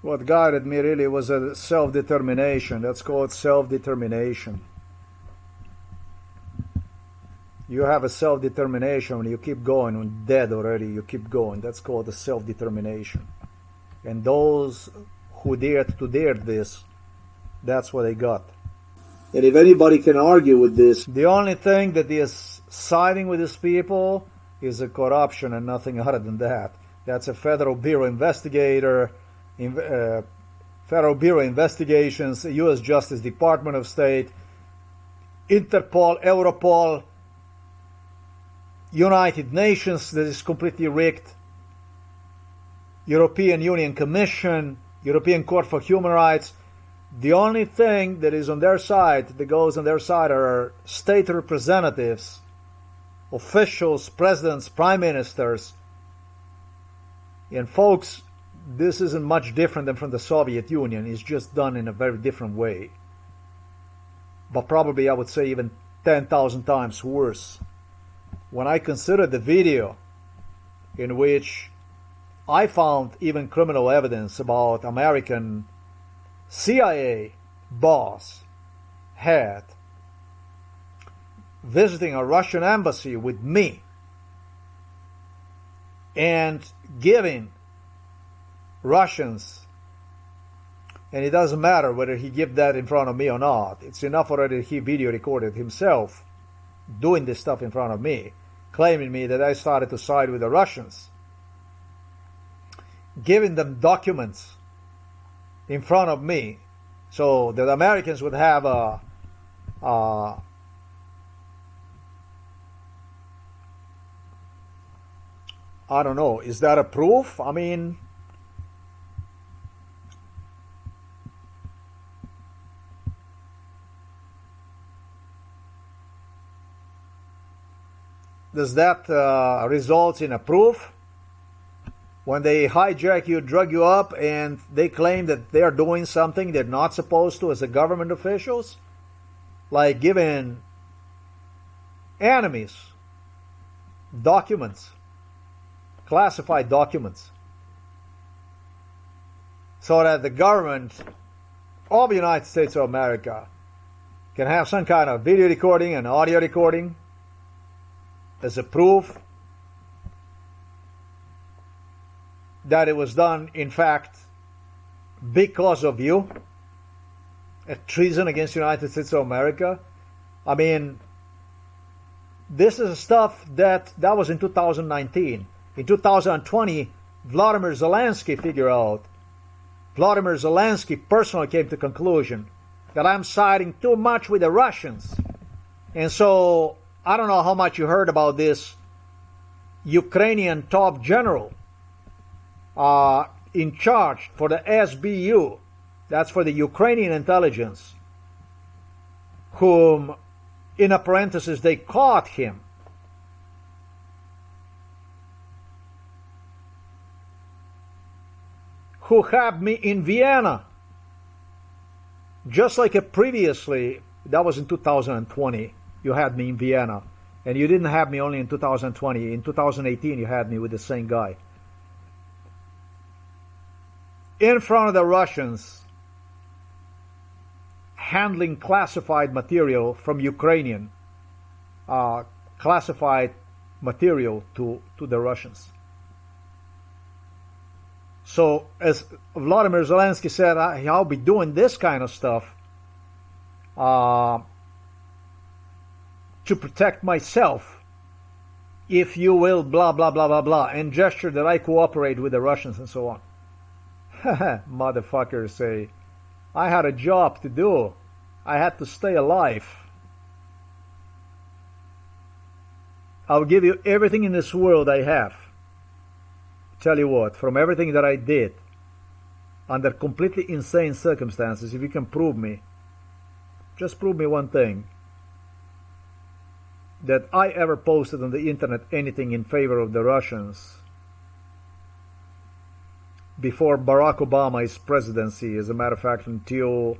What guided me really was a self-determination. That's called self-determination. You have a self-determination when you keep going, when dead already, you keep going. That's called a self-determination. And those who dared to dare this, that's what they got. And if anybody can argue with this, the only thing that is siding with these people is a corruption and nothing other than that. That's a Federal Bureau investigator, Federal Bureau Investigations, U.S. Justice Department of State, Interpol, Europol, United Nations that is completely rigged, European Union Commission, European Court for Human Rights. The only thing that is on their side, that goes on their side, are state representatives, officials, presidents, prime ministers. And folks, this isn't much different than from the Soviet Union. It's just done in a very different way. But probably I would say even 10,000 times worse. When I consider the video in which I found even criminal evidence about American CIA boss, head, visiting a Russian embassy with me and giving Russians, and it doesn't matter whether he gave that in front of me or not, it's enough already he video recorded himself doing this stuff in front of me, claiming me that I started to side with the Russians, giving them documents in front of me so that Americans would have a I don't know, is that a proof? I mean, does that result in a proof? When they hijack you, drug you up, and they claim that they're doing something they're not supposed to as a government officials? like giving enemies documents, classified documents, so that the government of the United States of America can have some kind of video recording and audio recording as a proof that it was done, in fact, because of you, a treason against the United States of America. I mean, this is stuff that was in 2019. In 2020, Vladimir Zelensky figured out, Vladimir Zelensky personally came to the conclusion that I'm siding too much with the Russians. And so, I don't know how much you heard about this Ukrainian top general in charge for the SBU, that's for the Ukrainian intelligence, whom, in a parenthesis, they caught him. Who had me in Vienna, just like previously, that was in 2020, you had me in Vienna, and you didn't have me only in 2020, in 2018 you had me with the same guy. In front of the Russians, handling classified material from Ukrainian, classified material to the Russians. So, as Vladimir Zelensky said, I'll be doing this kind of stuff to protect myself, if you will, blah, blah, blah, blah, blah, and gesture that I cooperate with the Russians and so on. Motherfuckers say, I had a job to do. I had to stay alive. I'll give you everything in this world I have. Tell you what, from everything that I did, under completely insane circumstances, if you can prove me, just prove me one thing, that I ever posted on the internet anything in favor of the Russians before Barack Obama's presidency. As a matter of fact, until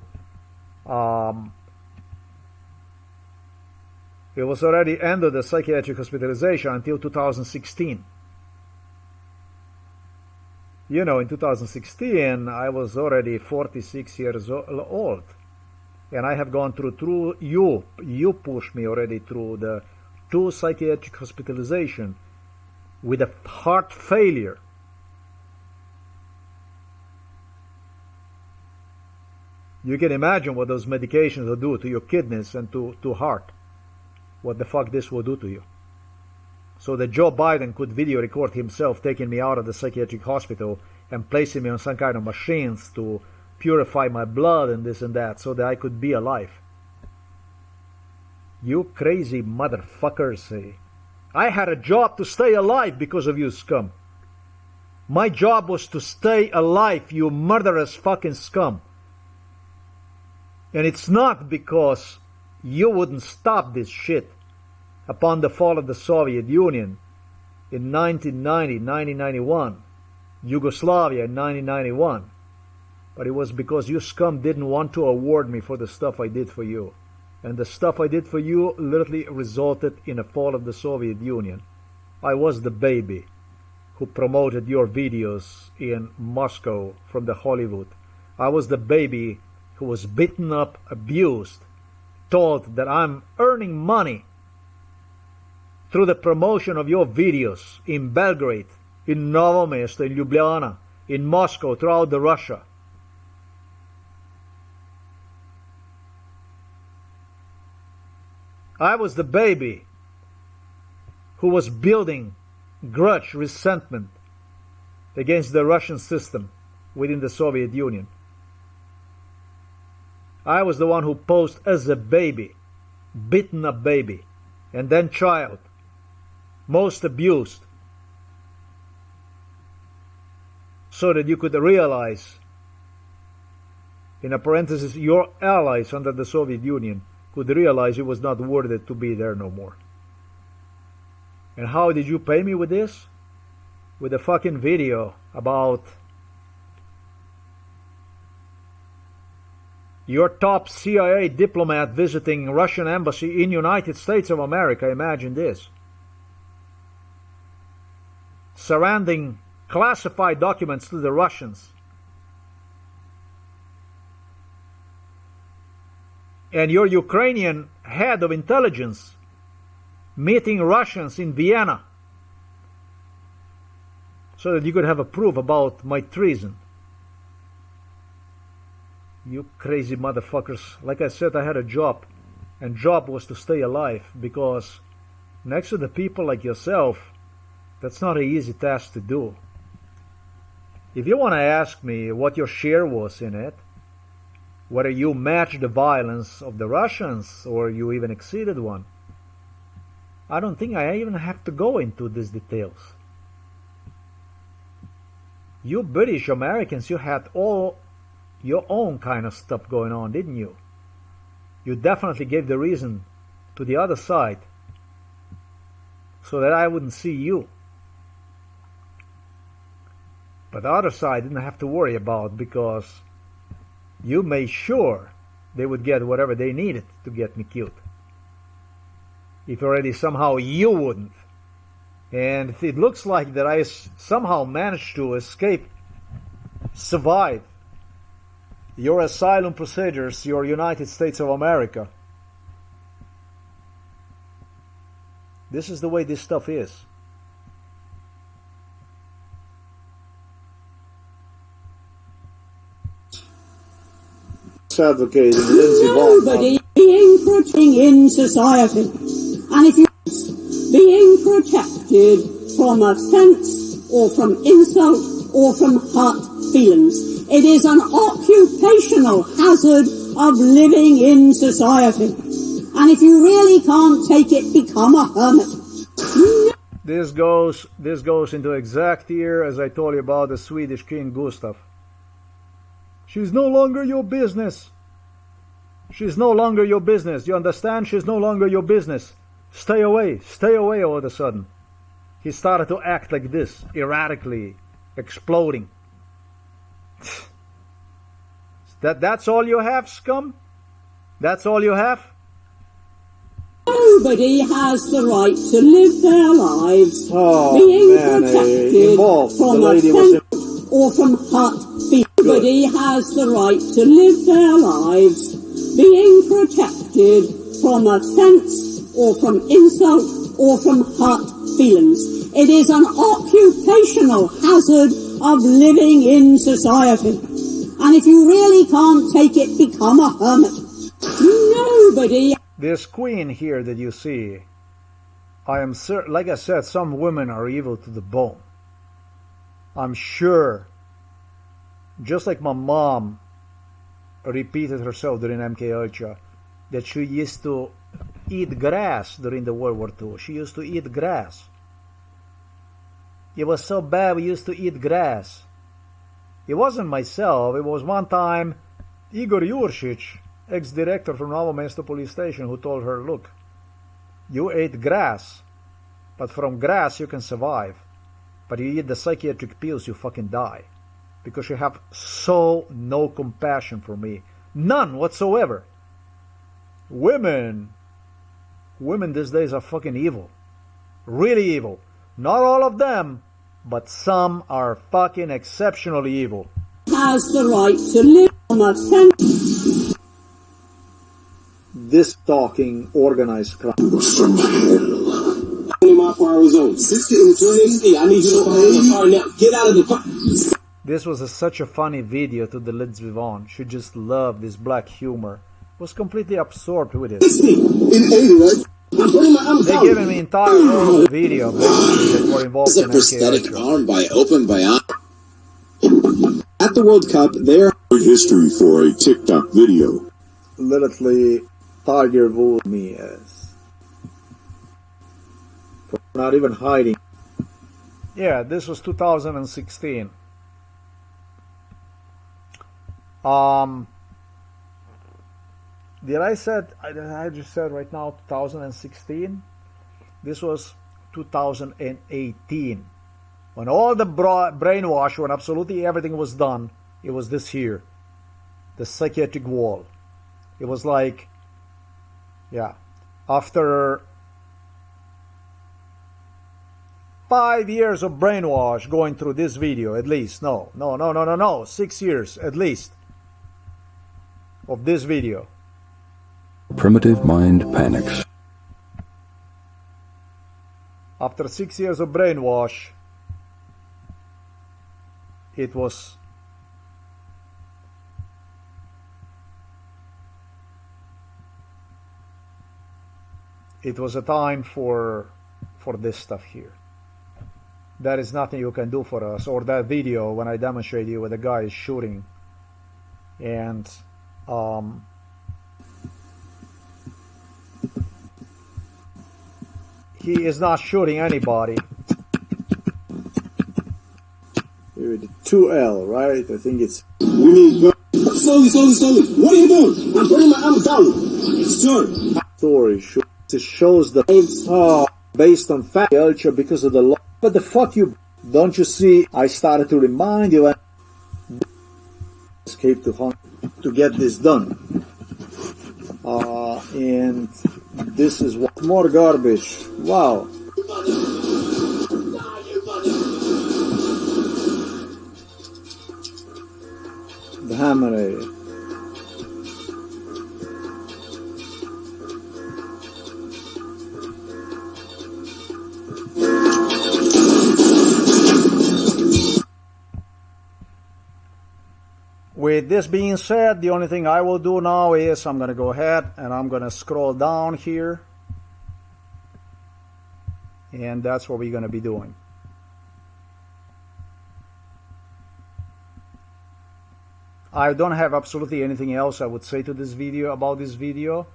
it was already ended the psychiatric hospitalization until 2016. You know, in 2016, I was already 46 years old. And I have gone through you pushed me already through the 2 psychiatric hospitalization with a heart failure. You can imagine what those medications will do to your kidneys and to heart. What the fuck this will do to you. So that Joe Biden could video record himself taking me out of the psychiatric hospital and placing me on some kind of machines to purify my blood and this and that so that I could be alive. You crazy motherfuckers. I had a job to stay alive because of you scum. My job was to stay alive, you murderous fucking scum. And it's not because you wouldn't stop this shit upon the fall of the Soviet Union in 1990, 1991, Yugoslavia in 1991. But it was because you scum didn't want to award me for the stuff I did for you. And the stuff I did for you literally resulted in a fall of the Soviet Union. I was the baby who promoted your videos in Moscow from the Hollywood. I was the baby who was beaten up, abused, told that I'm earning money through the promotion of your videos in Belgrade, in Novo Mesto, in Ljubljana, in Moscow, throughout the Russia. I was the baby who was building grudge, resentment against the Russian system within the Soviet Union. I was the one who posed as a baby, beaten up baby, and then child, most abused, so that you could realize, in a parenthesis, your allies under the Soviet Union could realize it was not worth it to be there no more. And how did you pay me with this? With a fucking video about Your top CIA diplomat visiting Russian embassy in United States of America, imagine this. Surrendering classified documents to the Russians. And your Ukrainian head of intelligence meeting Russians in Vienna so that you could have a proof about my treason. You crazy motherfuckers. Like I said, I had a job, and job was to stay alive, because next to the people like yourself, that's not an easy task to do. If you want to ask me what your share was in it, whether you matched the violence of the Russians or you even exceeded one, I don't think I even have to go into these details. You British Americans, you had all your own kind of stuff going on, didn't you? You definitely gave the reason to the other side so that I wouldn't see you. But the other side didn't have to worry about, because you made sure they would get whatever they needed to get me killed. If already somehow you wouldn't. And it looks like that I somehow managed to escape, survive your asylum procedures, your United States of America. This is the way this stuff is. Advocating Lindsey Vonn. Nobody being protected in society. And if you being protected from offence or from insult or from hurt feelings, it is an occupational hazard of living in society. And if you really can't take it, become a hermit. This goes into exact here as I told you about the Swedish King GUSTAF. She's no longer your business. She's no longer your business. You understand? She's no longer your business. Stay away all of a sudden. He started to act like this, erratically, exploding. That's all you have, scum? That's all you have? Nobody has the right to live their lives being protected from offence or from hurt feelings. Nobody has the right to live their lives being protected from offence or from insult or from hurt feelings. It is an occupational hazard of living in society. And if you really can't take it, become a hermit. Nobody... This queen here that you see, I am certain, like I said, some women are evil to the bone. I'm sure, just like my mom repeated herself during MK Ultra, that she used to eat grass during the World War II. She used to eat grass. It was so bad we used to eat grass. It wasn't myself. It was one time Igor Juršić, ex-director from Novo Mesto police station, who told her, look, you ate grass, but from grass you can survive. But you eat the psychiatric pills, you fucking die. Because you have so no compassion for me. None whatsoever. Women these days are fucking evil. Really evil. Not all of them, but some are fucking exceptionally evil. Has the right to live on a fence. This talking organized crime. From hell. 20 mile per hour zone. 60 in 60. I need you to open the car now. Get out of the car. This was such a funny video to the Lindsey Vonn. She just loved this black humor. Was completely absorbed with it. 60 in 80, right? They gave him the entire whole video that were involved It's a in prosthetic MK arm by Open Bionic. At the World Cup, there History for a TikTok video. Literally, Tiger fooled me as for not even hiding. Yeah, this was 2016. Did I said I just said right now 2016? This was 2018. When all the brainwash, when absolutely everything was done, it was this here, the psychiatric wall. It was like, yeah, after 5 years of brainwash going through this video, at least, no, 6 years at least of this video. Primitive mind panics. After 6 years of brainwash, it was a time for this stuff here. There is nothing you can do for us. Or that video when I demonstrate you where the guy is shooting, and he is not shooting anybody. With 2L, right? I think it's. We mean, slowly. What are you doing? I'm putting my arms down. Sir. Story. It shows the based on fact culture because of the law. But the fuck you, don't you see? I started to remind you and escape to Hong Kong to get this done. And this is what more garbage. Wow. The hammer. With this being said, the only thing I will do now is I'm going to go ahead and I'm going to scroll down here. And that's what we're going to be doing. I don't have absolutely anything else I would say to this video about this video.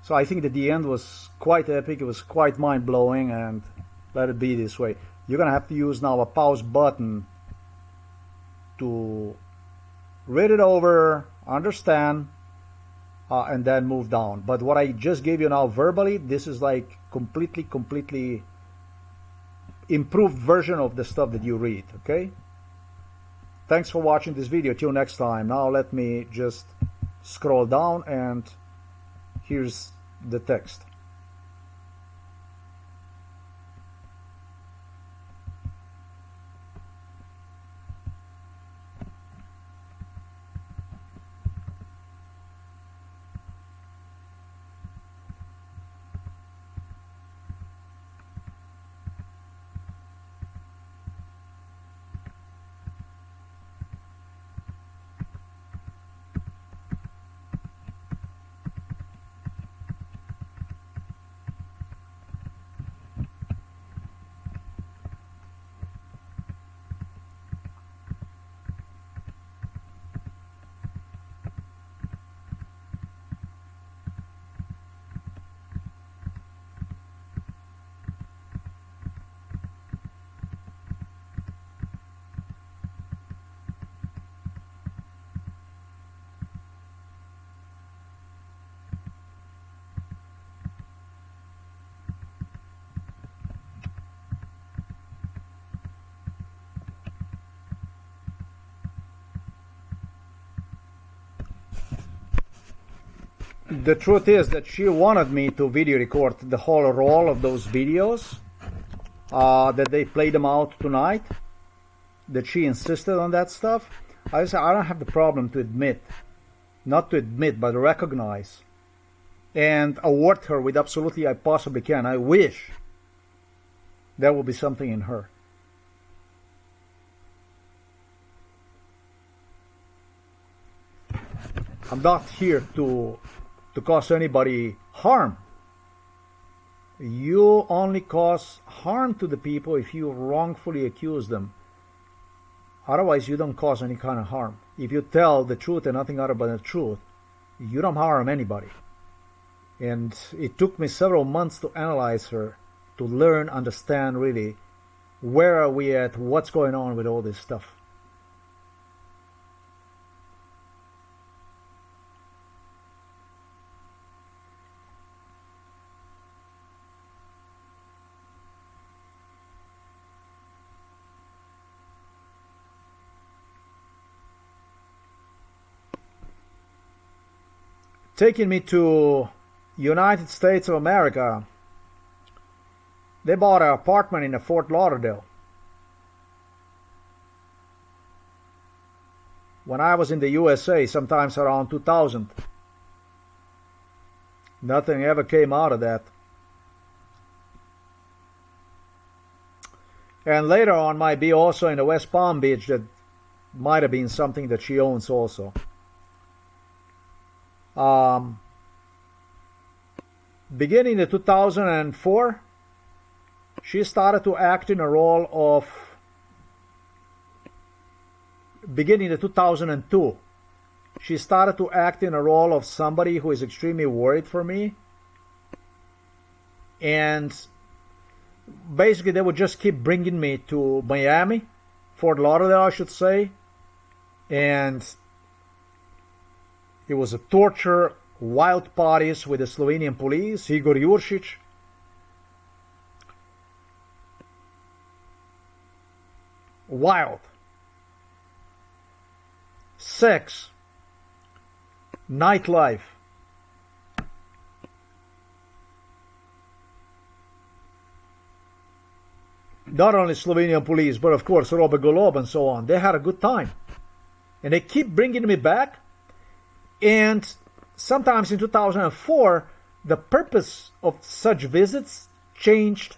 So I think that the end was quite epic. It was quite mind-blowing, and let it be this way. You're going to have to use now a pause button to read it over, understand, and then move down. But what I just gave you now verbally, this is like completely improved version of the stuff that you read, okay? Thanks for watching this video. Till next time. Now let me just scroll down, and here's the text. The truth is that she wanted me to video record the whole roll of those videos, that they played them out tonight, that she insisted on that stuff. I said, I don't have the problem to admit, not to admit, but recognize and award her with absolutely I possibly can. I wish there will be something in her. I'm not here to cause anybody harm. You only cause harm to the people if you wrongfully accuse them. Otherwise, you don't cause any kind of harm. If you tell the truth and nothing other but the truth, you don't harm anybody. And it took me several months to analyze her, to learn, understand really, where are we at, what's going on with all this stuff. taking me to United States of America. They bought an apartment in Fort Lauderdale. When I was in the USA, sometimes around 2000. Nothing ever came out of that. And later on might be also in the West Palm Beach. That might have been something that she owns also. Beginning in 2004, she started to act in a role of, beginning in 2002, she started to act in a role of somebody who is extremely worried for me. And basically they would just keep bringing me to Miami, Fort Lauderdale I should say, and it was a torture, wild parties with the Slovenian police, Igor Juršić. Wild. Sex. Nightlife. Not only Slovenian police, but of course Robert Golob and so on. They had a good time. And they keep bringing me back. And sometimes in 2004, the purpose of such visits changed.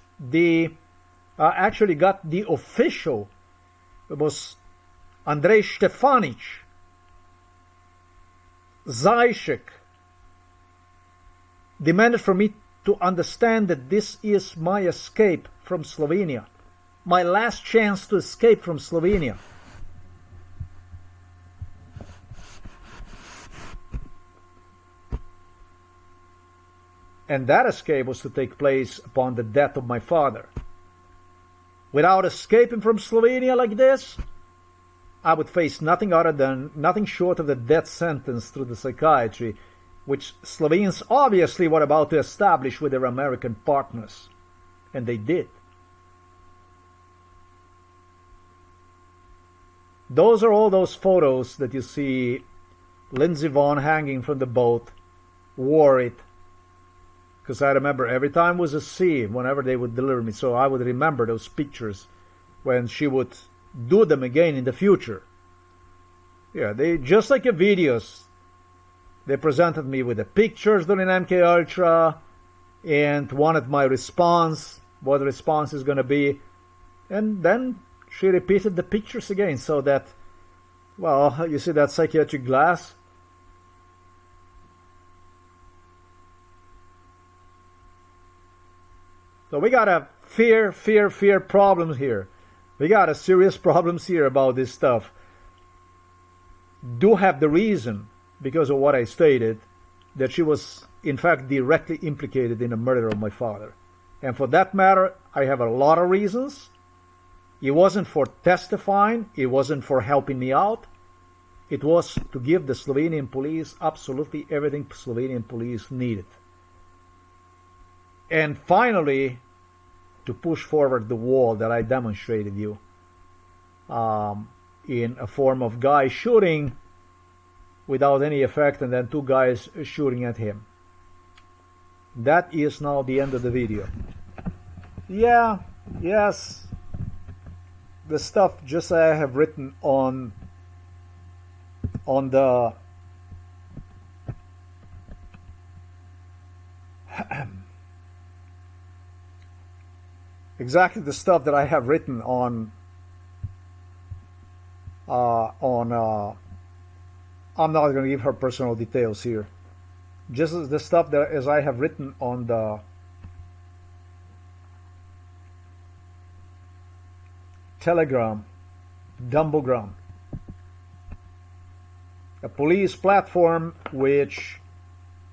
Actually got the official. It was Andrej Štefanić, Zajšek, demanded from me to understand that this is my escape from Slovenia. My last chance to escape from Slovenia. And that escape was to take place upon the death of my father. Without escaping from Slovenia like this, I would face nothing short of the death sentence through the psychiatry, which Slovenes obviously were about to establish with their American partners. And they did. Those are all those photos that you see Lindsey Vonn hanging from the boat, worried. Because I remember every time was a scene whenever they would deliver me. So I would remember those pictures when she would do them again in the future. Yeah, they just like the videos. They presented me with the pictures during MK Ultra and wanted my response, what the response is going to be. And then she repeated the pictures again so that, well, you see that psychiatric glass? So we got a fear problems here. We got a serious problems here about this stuff. Do have the reason, because of what I stated, that she was in fact directly implicated in the murder of my father. And for that matter, I have a lot of reasons. It wasn't for testifying. It wasn't for helping me out. It was to give the Slovenian police absolutely everything Slovenian police needed. And finally, to push forward the wall that I demonstrated you in a form of guys shooting without any effect and then two guys shooting at him. That is now the end of the video. Yeah, yes, the stuff just I have written on the exactly the stuff that I have written on I'm not going to give her personal details here. Just the stuff that as I have written on the Telegram, Dumbogram, a police platform which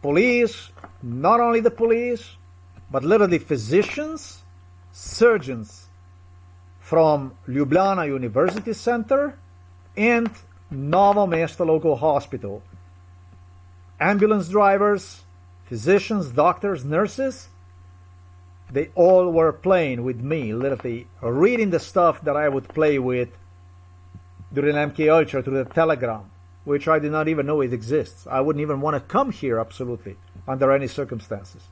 police, not only the police, but literally physicians, surgeons from Ljubljana University Center and Novo Mesto Local Hospital, ambulance drivers, physicians, doctors, nurses, they all were playing with me, literally reading the stuff that I would play with during MK Ultra through the Telegram. which I did not even know it exists. I wouldn't even want to come here, absolutely, under any circumstances.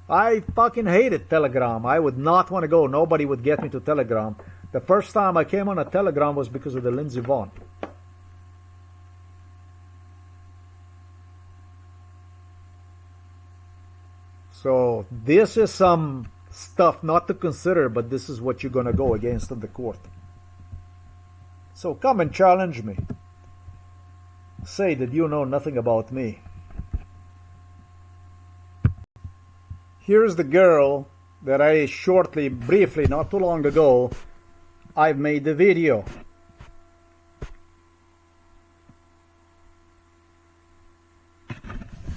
I fucking hated Telegram. I would not want to go. Nobody would get me to Telegram. The first time I came on a Telegram was because of the Lindsey Vonn. So this is some stuff not to consider, but this is what you're going to go against in the court. So come and challenge me. Say that you know nothing about me. Here's the girl that I shortly, briefly, not too long ago, I've made the video.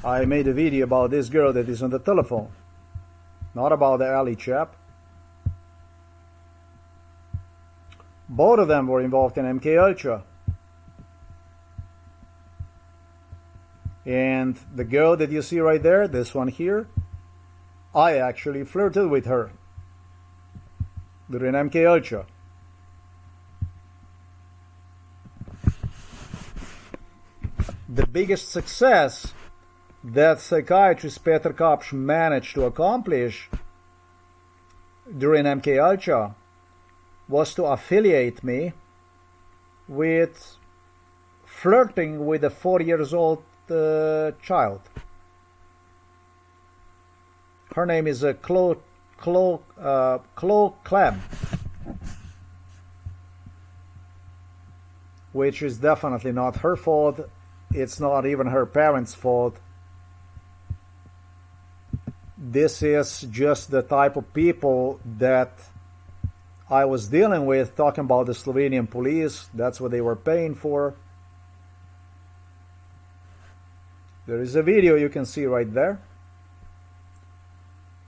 I made a video about this girl that is on the telephone. Not about the alley chap. Both of them were involved in MK Ultra. And the girl that you see right there, this one here, I actually flirted with her during MK Ultra. The biggest success that psychiatrist Peter Kopsch managed to accomplish during MK Ultra was to affiliate me with flirting with a 4-year-old child. Her name is Chloe Clem, which is definitely not her fault. It's not even her parents' fault. This is just the type of people that I was dealing with, talking about the Slovenian police. That's what they were paying for. There is a video you can see right there.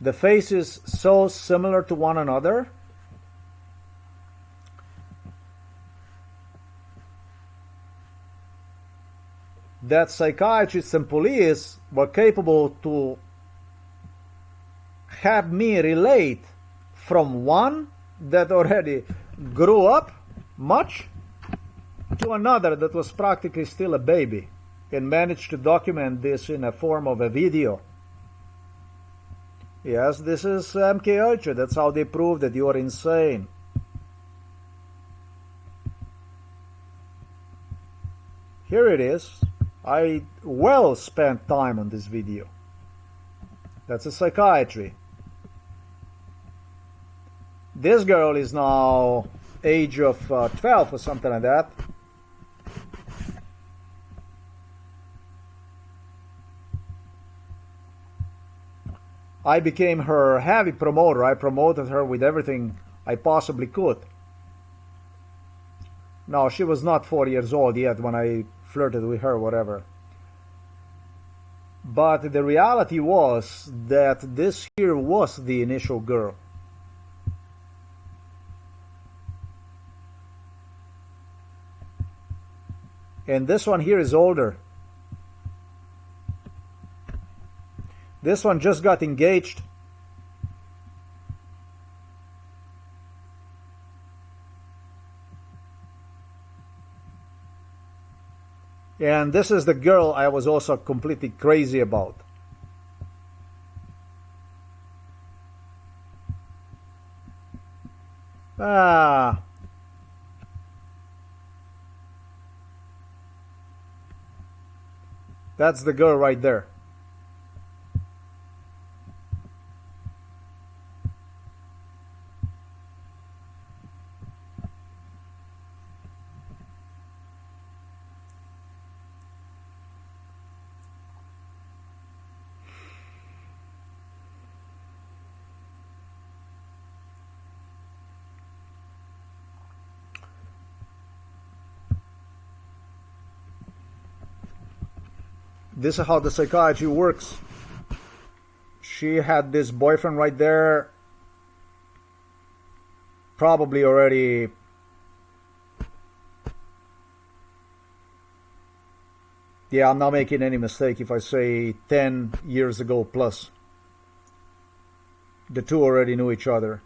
The faces so similar to one another. That psychiatrists and police were capable to have me relate from one that already grew up much to another that was practically still a baby, and managed to document this in a form of a video. Yes, this is MK Ultra. That's how they prove that you are insane. Here it is. I well spent time on this video. That's a psychiatry. This girl is now age of 12 or something like that. I became her heavy promoter. I promoted her with everything I possibly could. No, she was not 4 years old yet when I flirted with her, whatever. But the reality was that this here was the initial girl. And this one here is older. This one just got engaged. And this is the girl I was also completely crazy about. That's the girl right there. This is how the psychiatry works. She had this boyfriend right there, probably already yeah, I'm not making any mistake if I say 10 years ago plus. The two already knew each other.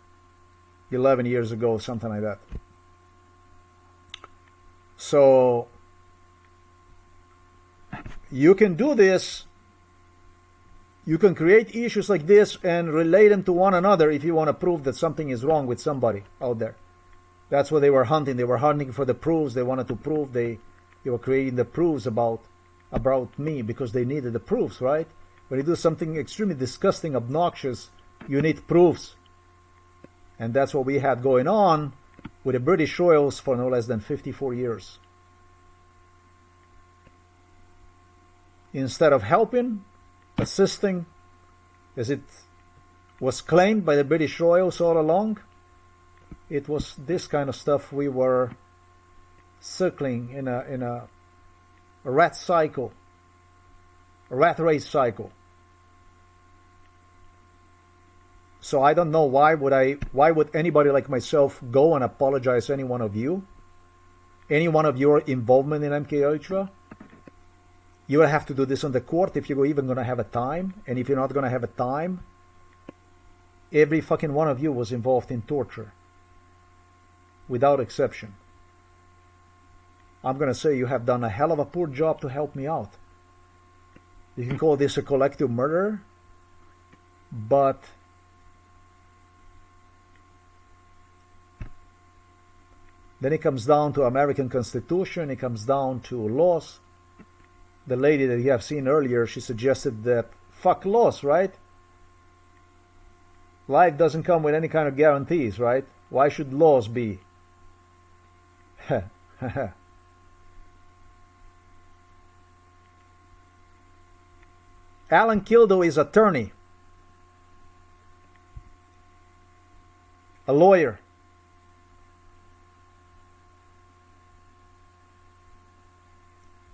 11 years ago, something like that. So you can do this. You can create issues like this and relate them to one another if you want to prove that something is wrong with somebody out there. That's what they were hunting. They were hunting for the proofs. They wanted to prove. They were creating the proofs about me because they needed the proofs, right? When you do something extremely disgusting, obnoxious, you need proofs. And that's what we had going on with the British Royals for no less than 54 years. Instead of helping, assisting, as it was claimed by the British Royals all along, it was this kind of stuff we were circling in a rat cycle, a rat race cycle. So I don't know why would anybody like myself go and apologize to any one of you, any one of your involvement in MK Ultra. You will have to do this on the court if you're even going to have a time. And if you're not going to have a time, every fucking one of you was involved in torture. Without exception. I'm going to say you have done a hell of a poor job to help me out. You can call this a collective murder, but then it comes down to American Constitution, it comes down to laws. The lady that you have seen earlier, she suggested that fuck laws, right? Life doesn't come with any kind of guarantees, right? Why should laws be? Alan Kildow is attorney, a lawyer.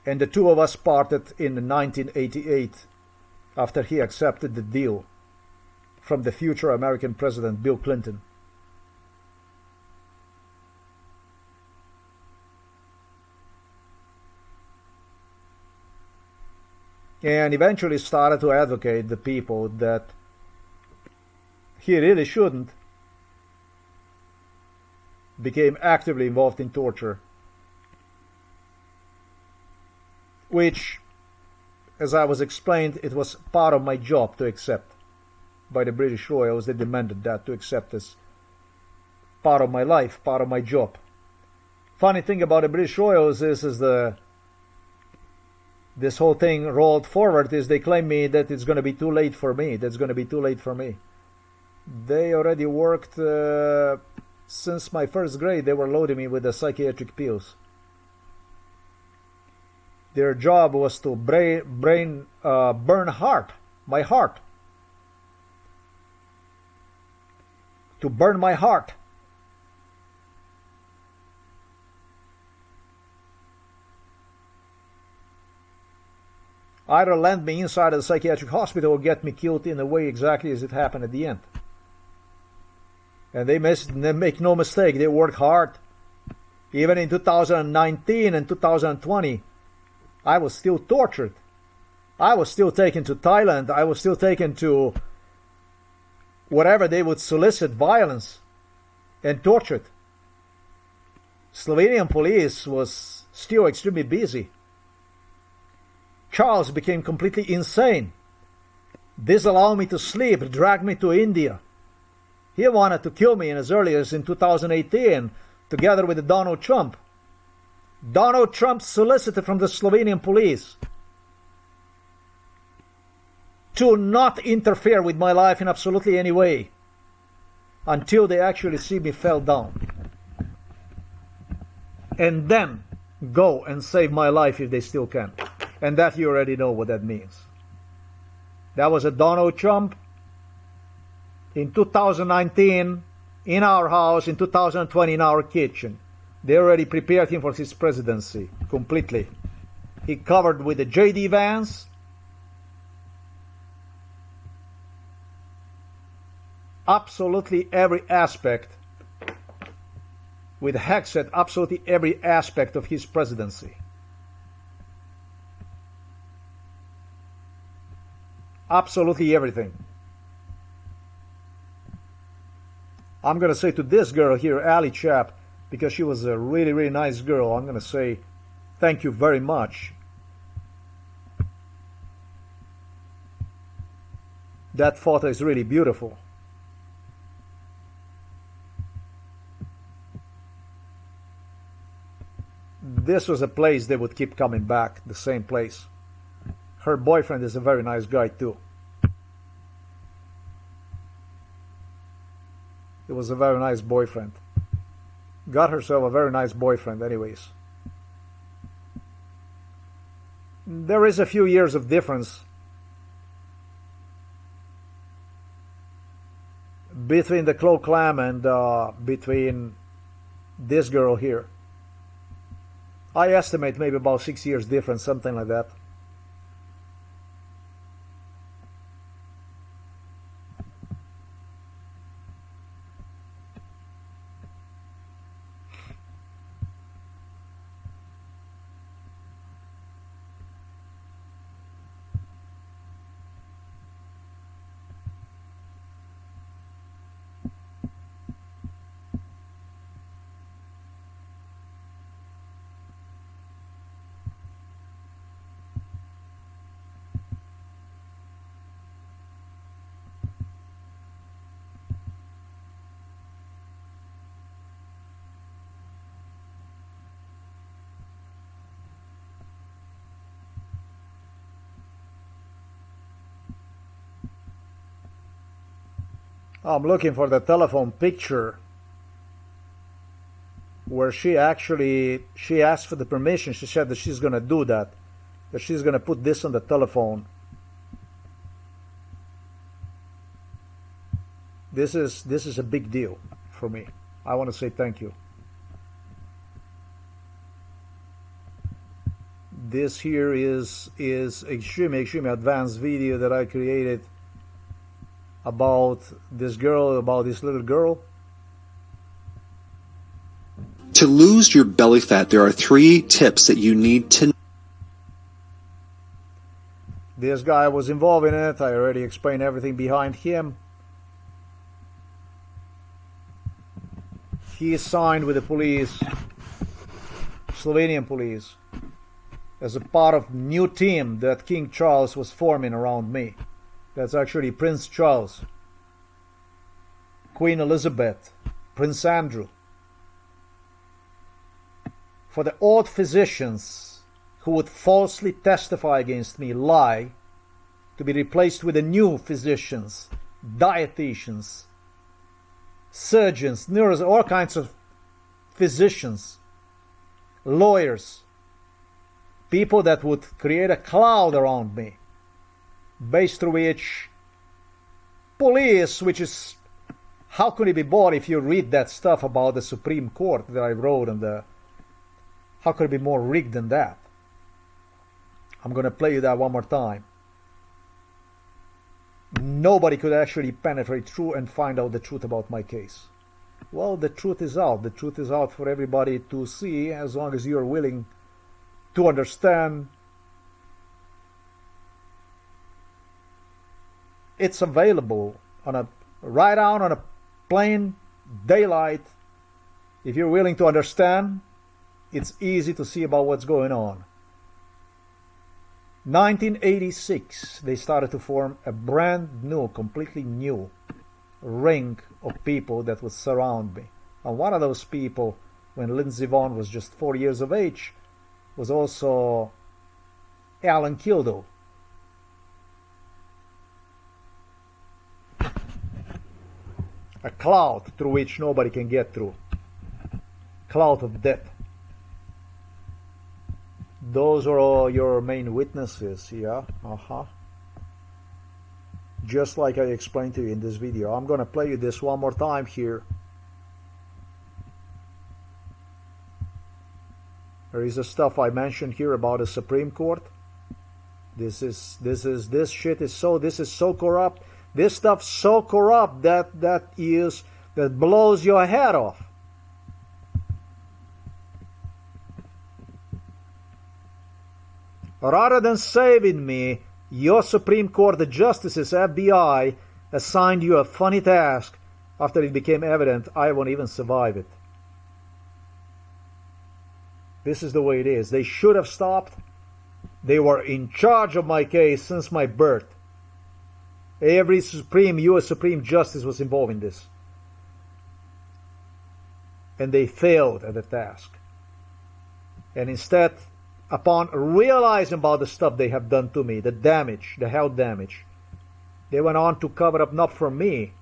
And the two of us parted in 1988 after he accepted the deal from the future American President Bill Clinton. And eventually started to advocate the people that he really shouldn't, became actively involved in torture, which, as I was explained, it was part of my job to accept by the British Royals. They demanded that to accept as part of my life, part of my job. Funny thing about the British Royals is this whole thing rolled forward is they claim me that it's going to be too late for me. That's going to be too late for me. They already worked since my first grade. They were loading me with the psychiatric pills. Their job was to burn my heart. To burn my heart. Either land me inside of the psychiatric hospital or get me killed in a way exactly as it happened at the end. And they make no mistake, they work hard. Even in 2019 and 2020, I was still tortured. I was still taken to Thailand. I was still taken to whatever they would solicit violence and tortured. Slovenian police was still extremely busy. Charles became completely insane. Disallowed me to sleep, dragged me to India. He wanted to kill me as early as in 2018, together with Donald Trump. Donald Trump solicited from the Slovenian police to not interfere with my life in absolutely any way until they actually see me fell down. And then go and save my life if they still can. And that you already know what that means. That was a Donald Trump in 2019 in our house, in 2020 in our kitchen. They already prepared him for his presidency completely. He covered with the JD Vance. Absolutely every aspect, with Hexet, absolutely every aspect of his presidency. Absolutely everything. I'm going to say to this girl here, Ali Chap, because she was a really, really nice girl, I'm going to say thank you very much. That photo is really beautiful. This was a place they would keep coming back, the same place. Her boyfriend is a very nice guy too. It was a very nice boyfriend. Got herself a very nice boyfriend anyways. There is a few years of difference between the Clo Clam and between this girl here. I estimate maybe about 6 years difference, something like that. I'm looking for the telephone picture where she asked for the permission. She said that she's going to do that she's going to put this on the telephone. This is a big deal for me. I want to say thank you. This here is extremely advanced video that I created about this girl, about this little girl. To lose your belly fat, there are 3 tips that you need to know. This guy was involved in it. I already explained everything behind him. He is signed with the police, Slovenian police, as a part of new team that King Charles was forming around me. That's actually Prince Charles, Queen Elizabeth, Prince Andrew. For the old physicians who would falsely testify against me, lie, to be replaced with the new physicians, dietitians, surgeons, neurologists, all kinds of physicians, lawyers, people that would create a cloud around me, based through which police, which is, how could it be bought if you read that stuff about the Supreme Court that I wrote, and how could it be more rigged than that? I'm going to play you that one more time. Nobody could actually penetrate through and find out the truth about my case. Well, the truth is out. The truth is out for everybody to see, as long as you're willing to understand. It's available right out on a plain daylight. If you're willing to understand, it's easy to see about what's going on. 1986, they started to form a brand new, completely new ring of people that would surround me. And one of those people, when Lindsey Vonn was just 4 years of age, was also Alan Kildow. A cloud through which nobody can get through. Cloud of death. Those are all your main witnesses, yeah? Just like I explained to you in this video. I'm gonna play you this one more time here. There is the stuff I mentioned here about the Supreme Court. This shit is so corrupt. This stuff's so corrupt that blows your head off. Rather than saving me, your Supreme Court, the justices, FBI, assigned you a funny task after it became evident I won't even survive it. This is the way it is. They should have stopped. They were in charge of my case since my birth. Every U.S. Supreme Justice was involved in this. And they failed at the task. And instead, upon realizing about the stuff they have done to me, the damage, the health damage, they went on to cover up not for me,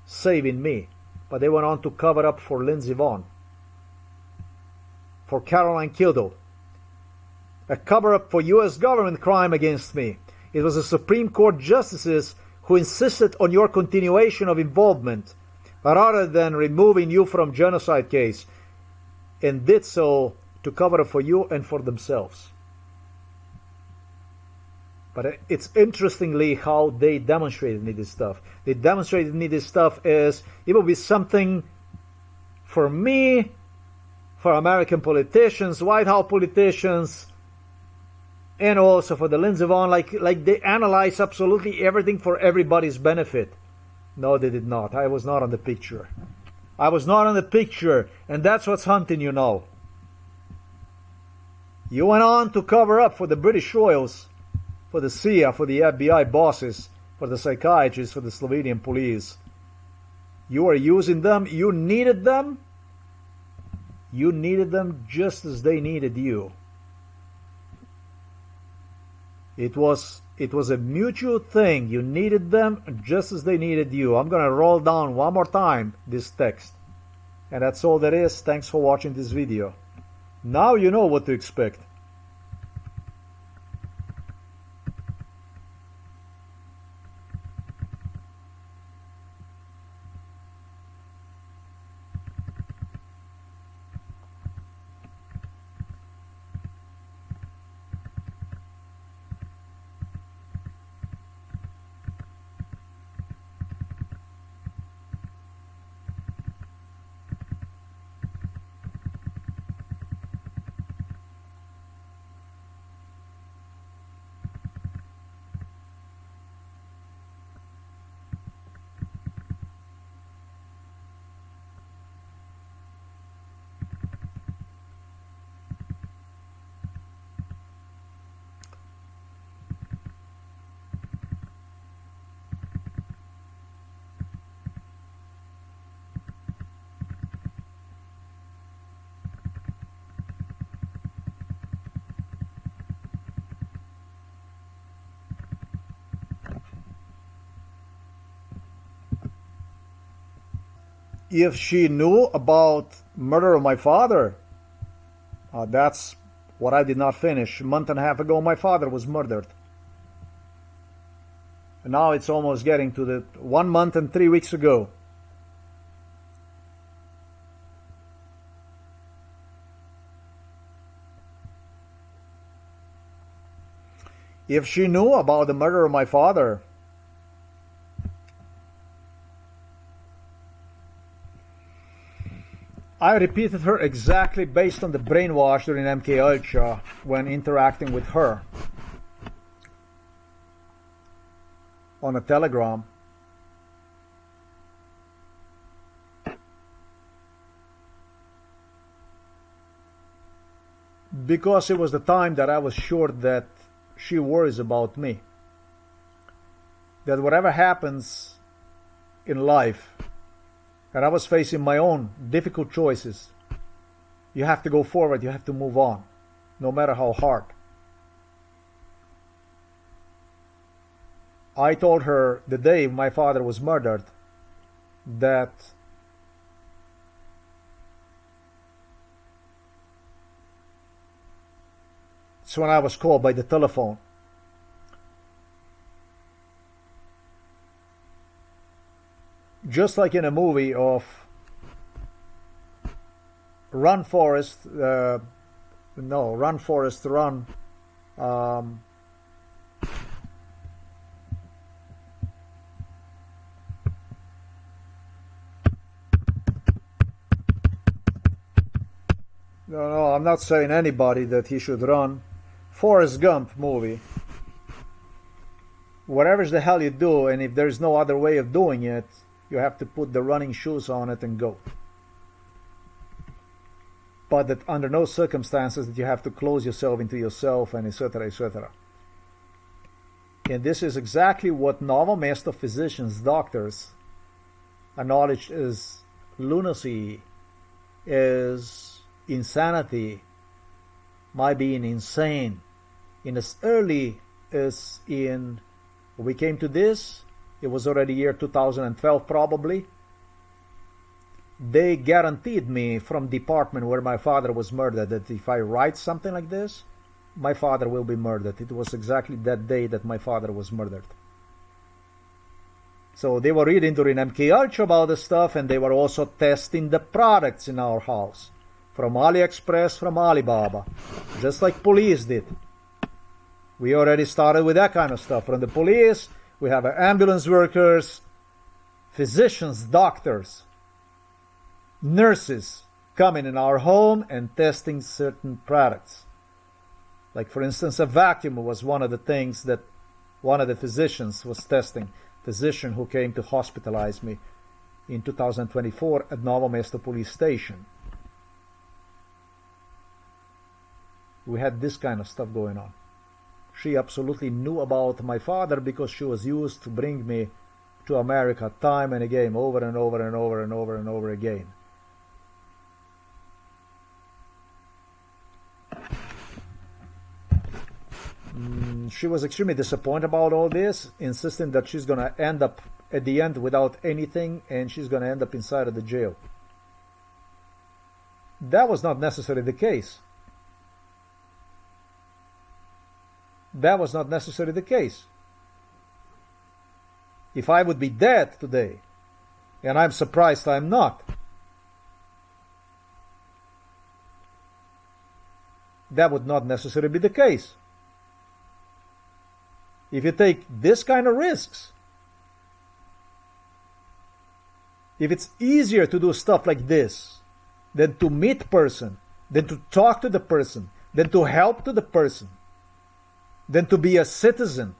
saving me, but they went on to cover up for Lindsey Vonn, for Caroline Kildow, a cover-up for U.S. government crime against me. It was the Supreme Court justices who insisted on your continuation of involvement rather than removing you from genocide case, and did so to cover up for you and for themselves. But it's interestingly how they demonstrated me this stuff. They demonstrated me this stuff as it will be something for me, for American politicians, White House politicians, and also for the Lindsey Vonn, like they analyze absolutely everything for everybody's benefit. No, they did not. I was not on the picture. I was not on the picture, and that's what's hunting you now. You went on to cover up for the British royals, for the CIA, for the FBI bosses, for the psychiatrists, for the Slovenian police. You were using them. You needed them. You needed them just as they needed you. It was a mutual thing. You needed them just as they needed you. I'm going to roll down one more time this text. And that's all there is. Thanks for watching this video. Now you know what to expect. If she knew about murder of my father, that's what I did not finish. A month and a half ago, my father was murdered. And now it's almost getting to the 1 month and 3 weeks ago. If she knew about the murder of my father, I repeated her exactly based on the brainwash during MK Ultra when interacting with her on a telegram. Because it was the time that I was sure that she worries about me. That whatever happens in life, and I was facing my own difficult choices. You have to go forward, you have to move on, no matter how hard. I told her the day my father was murdered that it's when I was called by the telephone. Just like in a movie of Run Forrest, Run Forrest, Run. No, I'm not saying anybody that he should run. Forrest Gump movie. Whatever the hell you do, and if there's no other way of doing it, you have to put the running shoes on it and go. But that under no circumstances that you have to close yourself into yourself and etc., etc. And this is exactly what novel master physicians, doctors, acknowledge as lunacy, as insanity, my being insane. In as early as in we came to this, it was already year 2012 probably. They guaranteed me from department where my father was murdered that if I write something like this, my father will be murdered. It was exactly that day that my father was murdered. So they were reading during MK Ultra about the stuff, and they were also testing the products in our house. From AliExpress, from Alibaba. Just like police did. We already started with that kind of stuff. From the police, we have ambulance workers, physicians, doctors, nurses coming in our home and testing certain products. Like, for instance, a vacuum was one of the things that one of the physicians was testing. Physician who came to hospitalize me in 2024 at Novo Mesto police station. We had this kind of stuff going on. She absolutely knew about my father because she was used to bring me to America time and again, over and over and over and over and over again. She was extremely disappointed about all this, insisting that she's going to end up at the end without anything, and she's going to end up inside of the jail. That was not necessarily the case. That was not necessarily the case. If I would be dead today, and I'm surprised I'm not, that would not necessarily be the case. If you take this kind of risks, if it's easier to do stuff like this than to meet person, than to talk to the person, than to help to the person, than to be a citizen,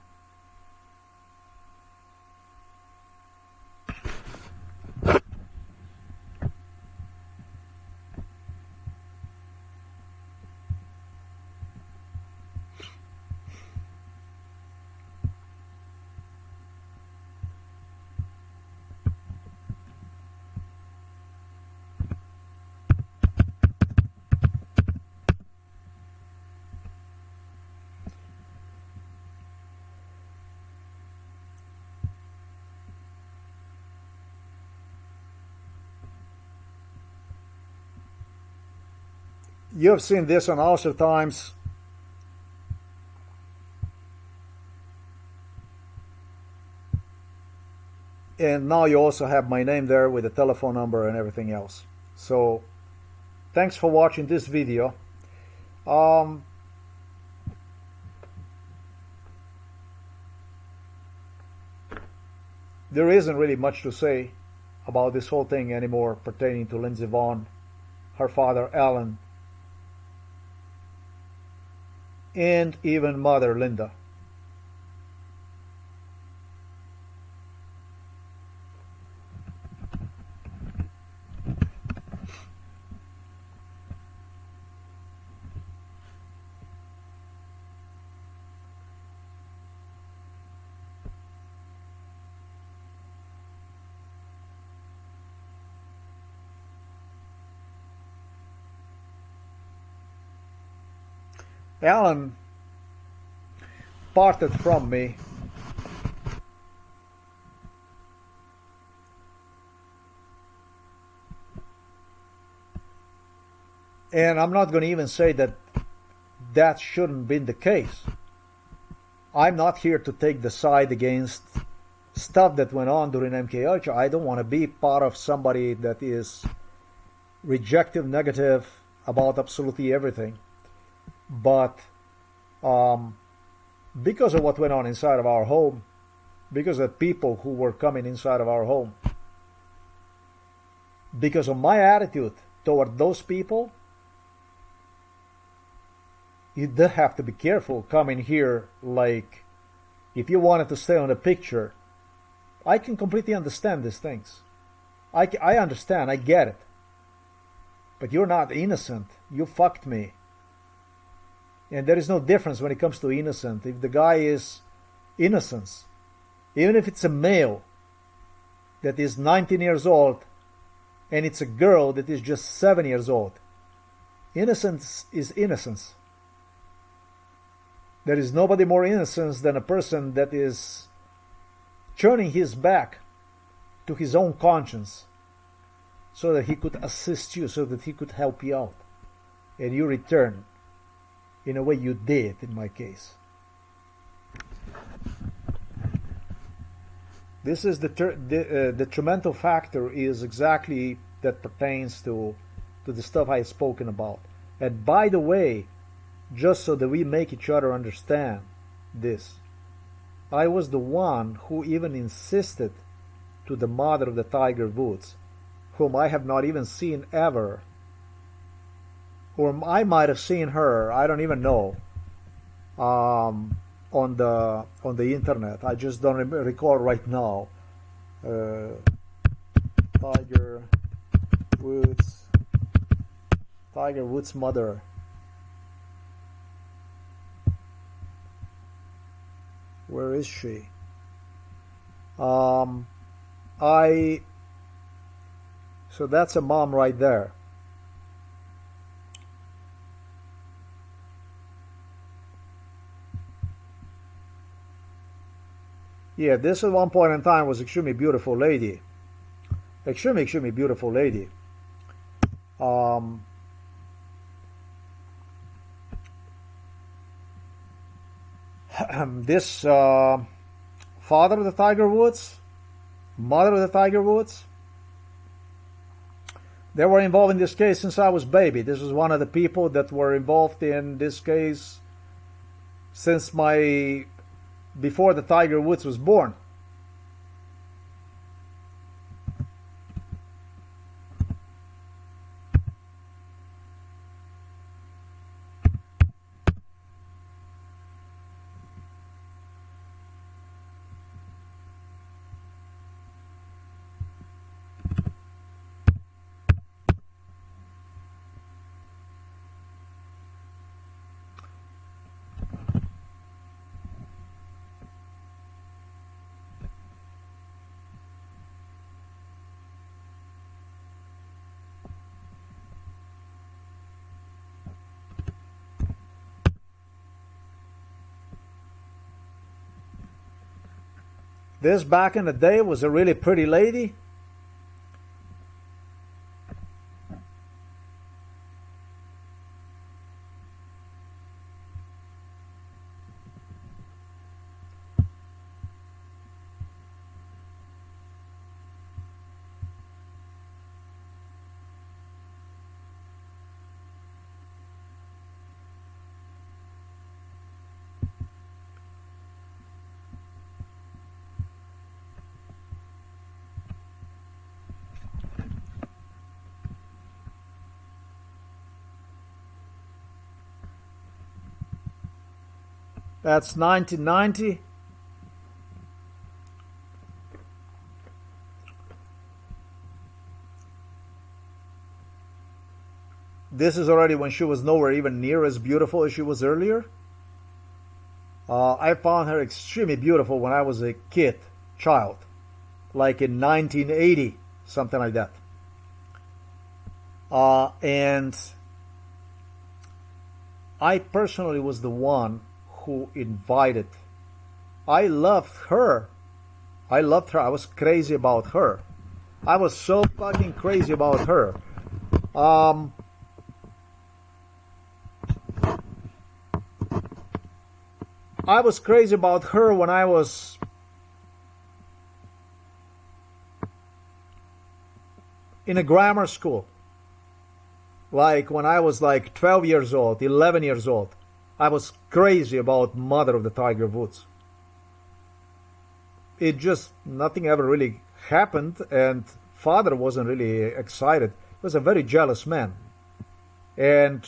you have seen this on Ulster Times. And now you also have my name there with the telephone number and everything else. So, thanks for watching this video. There isn't really much to say about this whole thing anymore pertaining to Lindsey Vonn, her father Alan, and even mother Linda. Alan parted from me and I'm not going to even say that that shouldn't be the case. I'm not here to take the side against stuff that went on during MK Ultra. I don't want to be part of somebody that is rejective, negative about absolutely everything. But because of what went on inside of our home, because of people who were coming inside of our home, because of my attitude toward those people, you do have to be careful coming here. Like, if you wanted to stay on the picture, I can completely understand these things. I understand, I get it. But you're not innocent. You fucked me. And there is no difference when it comes to innocent. If the guy is innocence. Even if it's a male that is 19 years old and it's a girl that is just 7 years old, innocence is innocence. There is nobody more innocent than a person that is turning his back to his own conscience so that he could assist you, so that he could help you out. And you return in a way you did in my case. This is the detrimental factor is exactly that pertains to the stuff I've spoken about. And by the way, just so that we make each other understand this, I was the one who even insisted to the mother of the Tiger Woods, whom I have not even seen ever, or I might have seen her, I don't even know, on the internet. I just don't recall right now. Tiger Woods' mother. Where is she? So that's a mom right there. Yeah, this at one point in time was extremely beautiful lady. Extremely beautiful lady. This father of the Tiger Woods, mother of the Tiger Woods, they were involved in this case since I was baby. This was one of the people that were involved in this case since before the Tiger Woods was born. This back in the day was a really pretty lady. That's 1990. This is already when she was nowhere even near as beautiful as she was earlier. I found her extremely beautiful when I was a child, like in 1980, something like that. And I personally was the one who invited. I loved her. I was crazy about her. I was so fucking crazy about her. I was crazy about her when I was in a grammar school. Like when I was like 12 years old, 11 years old. I was crazy about mother of the Tiger Woods. It just, nothing ever really happened, and father wasn't really excited. He was a very jealous man. And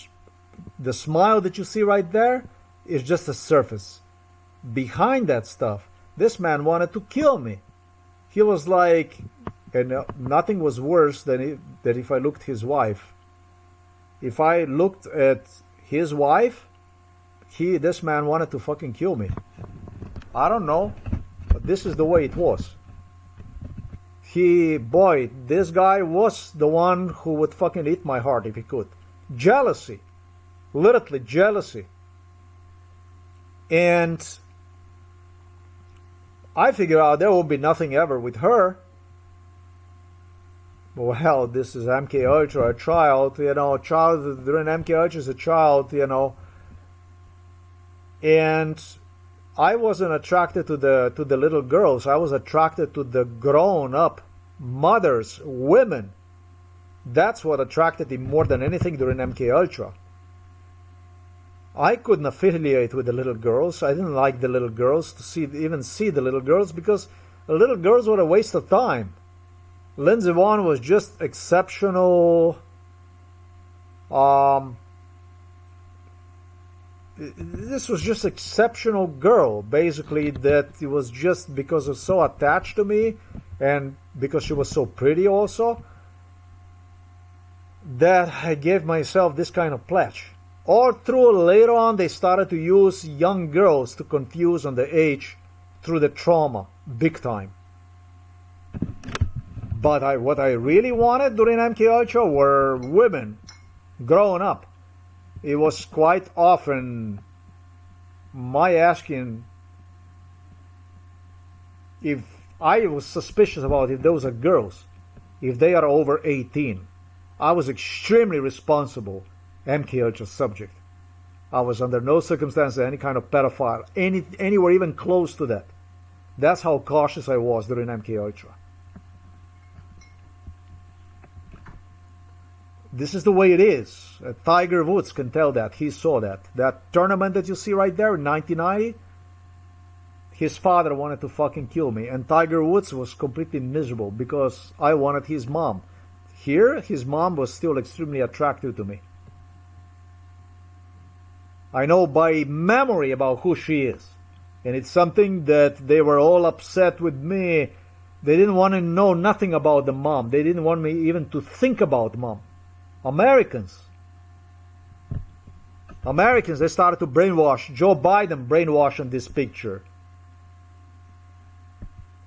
the smile that you see right there is just a surface. Behind that stuff, this man wanted to kill me. He was like, and nothing was worse than if I looked at his wife. If I looked at his wife, this man wanted to fucking kill me. I don't know, but this is the way it was. This guy was the one who would fucking eat my heart if he could. Jealousy. Literally jealousy. And I figured out there will be nothing ever with her. Well, this is MK Ultra, a child, a child during MK Ultra is a child, and I wasn't attracted to the little girls. I was attracted to the grown-up mothers, women. That's what attracted me more than anything during MK Ultra. I couldn't affiliate with the little girls. I didn't like the little girls even see the little girls, because the little girls were a waste of time. Lindsey Vonn was just exceptional. This was just exceptional girl, basically, that it was just because of so attached to me, and because she was so pretty also, that I gave myself this kind of pledge. All through later on, they started to use young girls to confuse on the age through the trauma, big time. But what I really wanted during MK Ultra were women, growing up. It was quite often my asking if I was suspicious about if those are girls, if they are over 18. I was extremely responsible MK Ultra subject. I was under no circumstances any kind of pedophile, anywhere even close to that. That's how cautious I was during MK Ultra. This is the way it is. Tiger Woods can tell that. He saw that. That tournament that you see right there in 1990, his father wanted to fucking kill me. And Tiger Woods was completely miserable because I wanted his mom. Here, his mom was still extremely attractive to me. I know by memory about who she is. And it's something that they were all upset with me. They didn't want to know nothing about the mom. They didn't want me even to think about mom. Americans, they started to brainwash. Joe Biden brainwashed on this picture.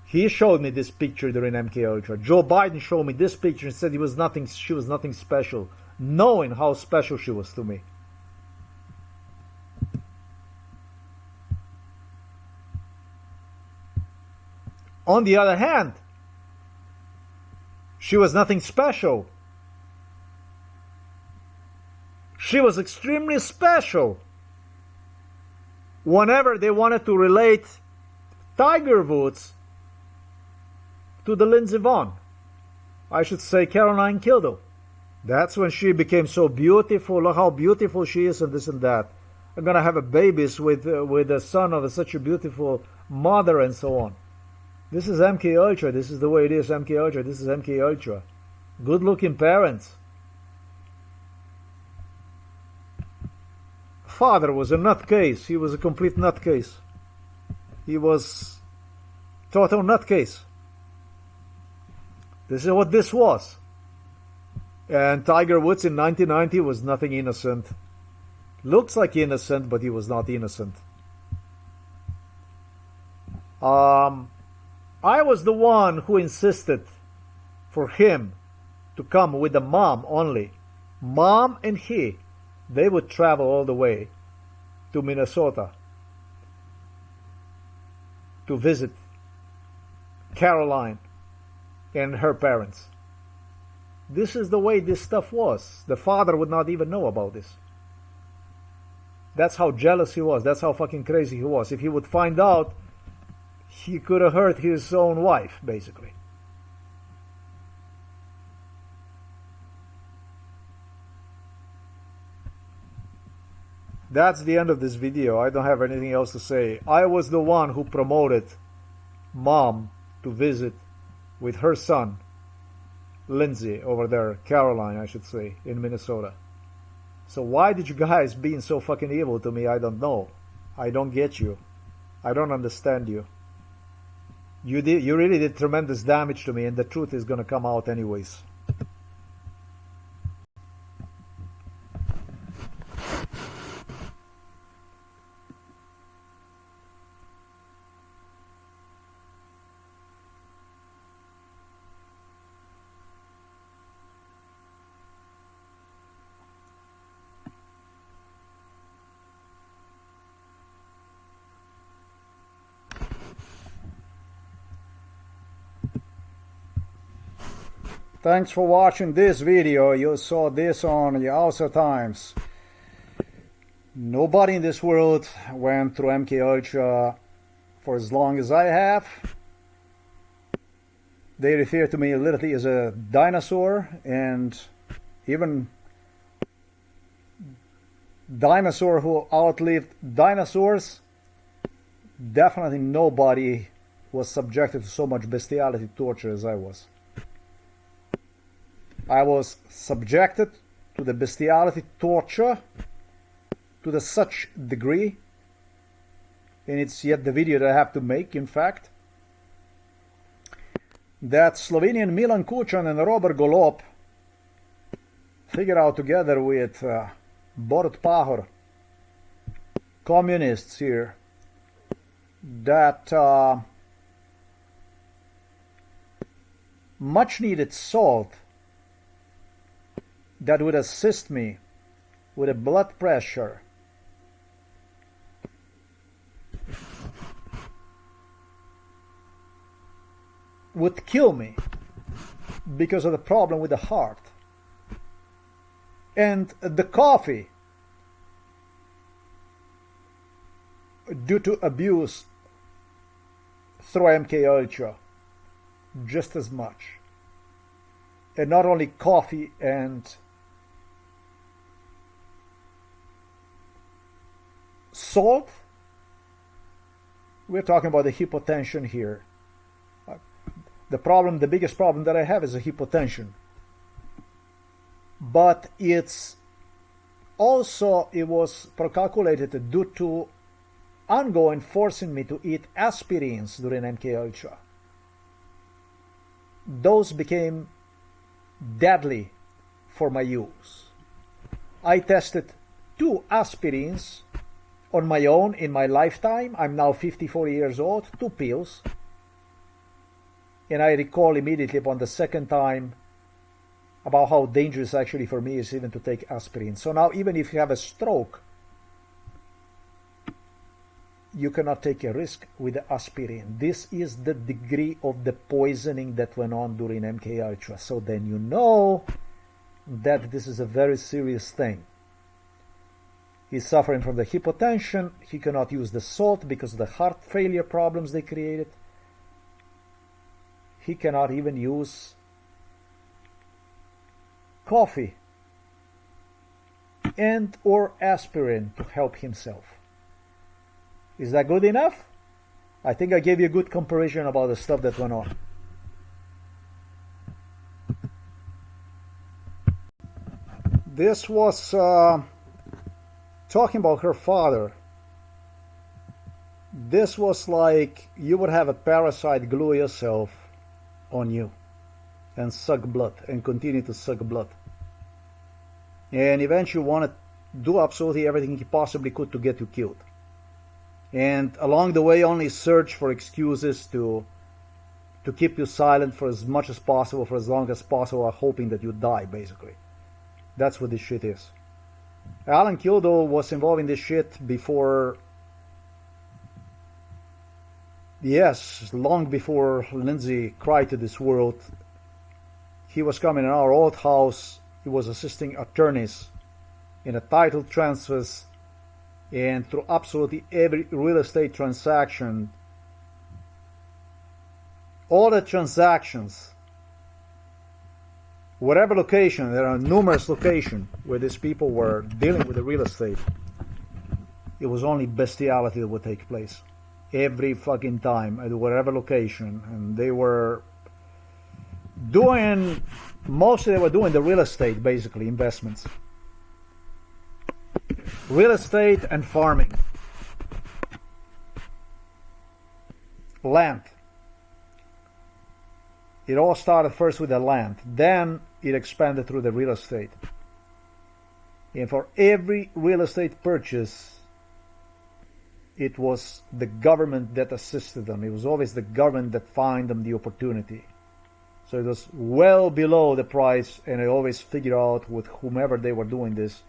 He showed me this picture during MK Ultra. Joe Biden showed me this picture and said she was nothing special, knowing how special she was to me. On the other hand, she was nothing special. She was extremely special. Whenever they wanted to relate Tiger Woods to the Lindsey Vonn, I should say Caroline Kildow. That's when she became so beautiful. Look how beautiful she is, and this and that. I'm gonna have a babies with the son of such a beautiful mother, and so on. This is MK Ultra. This is the way it is. MK Ultra. This is MK Ultra. Good-looking parents. Father was a nutcase. He was a complete nutcase. He was total nutcase. This is what this was. And Tiger Woods in 1990 was nothing innocent. Looks like innocent, but he was not innocent. I was the one who insisted for him to come with the mom only. Mom and he. They would travel all the way to Minnesota to visit Caroline and her parents. This is the way this stuff was. The father would not even know about this. That's how jealous he was. That's how fucking crazy he was. If he would find out, he could have hurt his own wife, basically. That's the end of this video. I don't have anything else to say. I was the one who promoted mom to visit with her son, Lindsey, over there, Caroline, I should say, in Minnesota. So why did you guys being so fucking evil to me? I don't know. I don't get you. I don't understand you. You really did tremendous damage to me, and the truth is gonna come out anyways. Thanks for watching this video. You saw this on the Außer Times. Nobody in this world went through MK Ultra for as long as I have. They refer to me literally as a dinosaur, and even dinosaur who outlived dinosaurs. Definitely nobody was subjected to so much bestiality torture as I was. I was subjected to the bestiality torture to the such degree, and it's yet the video that I have to make, in fact, that Slovenian Milan Kučan and Robert Golob figured out together with Borut Pahor, communists here, that much needed salt that would assist me with a blood pressure would kill me because of the problem with the heart. And the coffee, due to abuse through MK Ultra, just as much. And not only coffee and salt, we're talking about the hypotension here. The biggest problem that I have is a hypotension. But it was calculated due to ongoing forcing me to eat aspirins during MK Ultra. Those became deadly for my use. I tested 2 aspirins on my own in my lifetime. I'm now 54 years old, 2 pills. And I recall immediately upon the second time about how dangerous actually for me is even to take aspirin. So now even if you have a stroke, you cannot take a risk with the aspirin. This is the degree of the poisoning that went on during MK Ultra. So then you know that this is a very serious thing. He's suffering from the hypotension. He cannot use the salt because of the heart failure problems they created. He cannot even use coffee and or aspirin to help himself. Is that good enough? I think I gave you a good comparison about the stuff that went on. This was talking about her father. This was like you would have a parasite glue yourself on you and suck blood and continue to suck blood, and eventually want to do absolutely everything he possibly could to get you killed, and along the way only search for excuses to keep you silent for as much as possible, for as long as possible, hoping that you die. Basically, that's what this shit is. Alan Kildow was involved in this shit before, yes, long before Lindsey cried to this world. He was coming in our old house. He was assisting attorneys in a title transfers and through absolutely every real estate transaction. All the transactions, whatever location, there are numerous locations where these people were dealing with the real estate. It was only bestiality that would take place. Every fucking time at whatever location, and they were doing, mostly they were doing the real estate, basically investments, real estate and farming, land. It all started first with the land, then it expanded through the real estate, and for every real estate purchase it was the government that assisted them. It was always the government that found them the opportunity. So it was well below the price, and I always figured out with whomever they were doing this,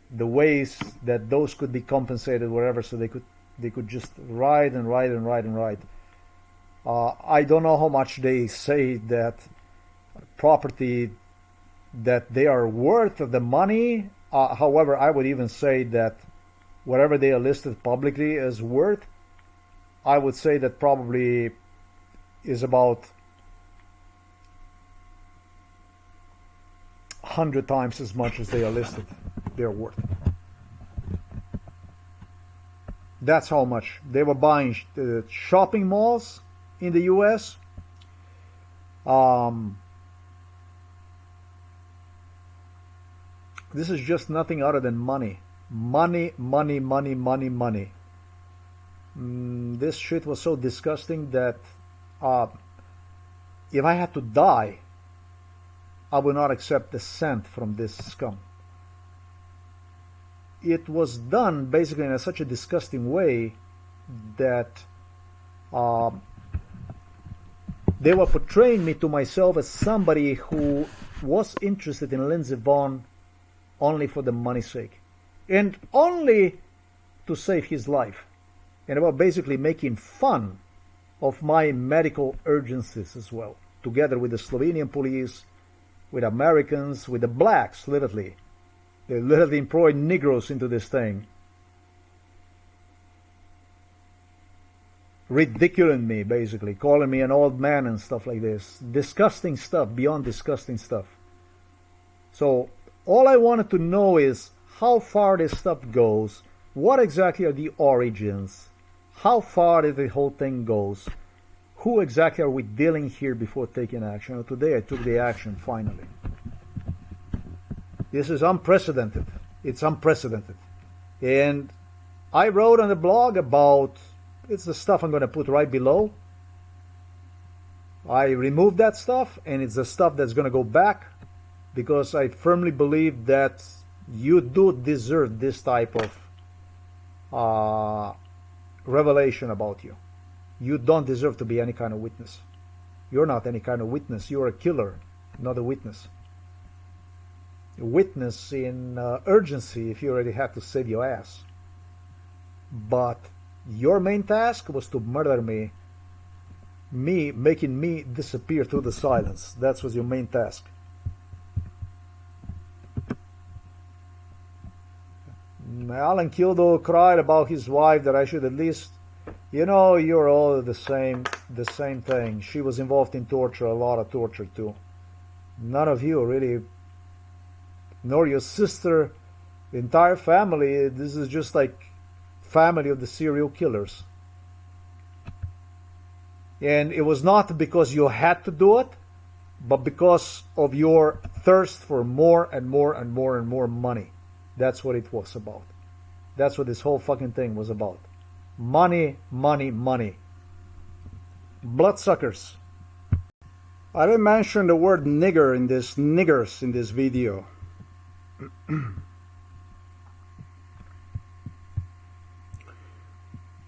the ways that those could be compensated, wherever, so they could just ride and ride and ride and ride. I don't know how much they say that property that they are worth the money. However, I would even say that whatever they are listed publicly as worth, I would say that probably is about 100 times as much as they are listed they're worth. That's how much they were buying shopping malls in the US. This is just nothing other than money. Money, money, money, money, money. This shit was so disgusting that if I had to die, I would not accept a cent from this scum. It was done basically in such a disgusting way that they were portraying me to myself as somebody who was interested in Lindsey Vonn only for the money's sake and only to save his life, and about basically making fun of my medical urgencies as well, together with the Slovenian police, with Americans, with the blacks. Literally, they literally employed Negroes into this thing, ridiculing me, basically calling me an old man and stuff like this. Disgusting stuff, beyond disgusting stuff. So all I wanted to know is how far this stuff goes, what exactly are the origins, how far did the whole thing goes, who exactly are we dealing here before taking action. Well, today I took the action, finally. This is unprecedented. It's unprecedented. And I wrote on the blog about, it's the stuff I'm going to put right below. I removed that stuff, and it's the stuff that's going to go back, because I firmly believe that you do deserve this type of revelation about you. You don't deserve to be any kind of witness. You're not any kind of witness. You're a killer, not a witness. A witness in urgency if you already had to save your ass. But your main task was to murder me, making me disappear through the silence. That was your main task. Alan Kildow cried about his wife that I should at least, you know, you're all the same thing. She was involved in torture, a lot of torture too. None of you really, nor your sister, the entire family. This is just like family of the serial killers. And it was not because you had to do it, but because of your thirst for more and more and more and more money. That's what it was about. That's what this whole fucking thing was about. Money, money, money. Bloodsuckers. I didn't mention the word niggers in this video.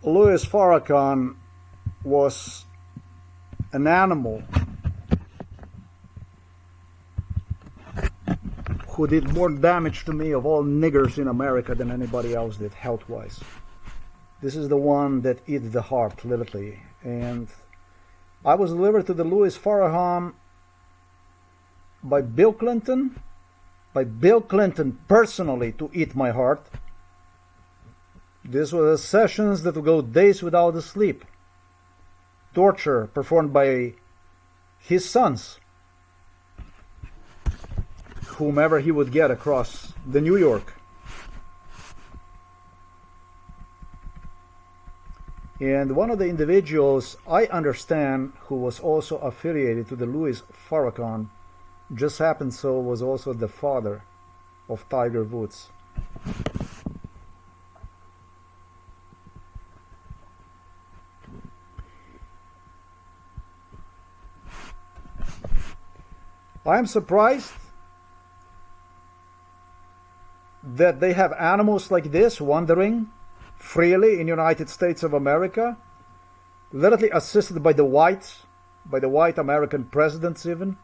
Louis Farrakhan was an animal who did more damage to me of all niggers in America than anybody else did health-wise. This is the one that eats the heart, literally. And I was delivered to the Louis Farrakhan by Bill Clinton personally to eat my heart. This was sessions that would go days without sleep. Torture performed by his sons, whomever he would get across the New York. And one of the individuals I understand who was also affiliated to the Louis Farrakhan just happened so was also the father of Tiger Woods. I am surprised that they have animals like this wandering freely in the United States of America, literally assisted by the white American presidents even.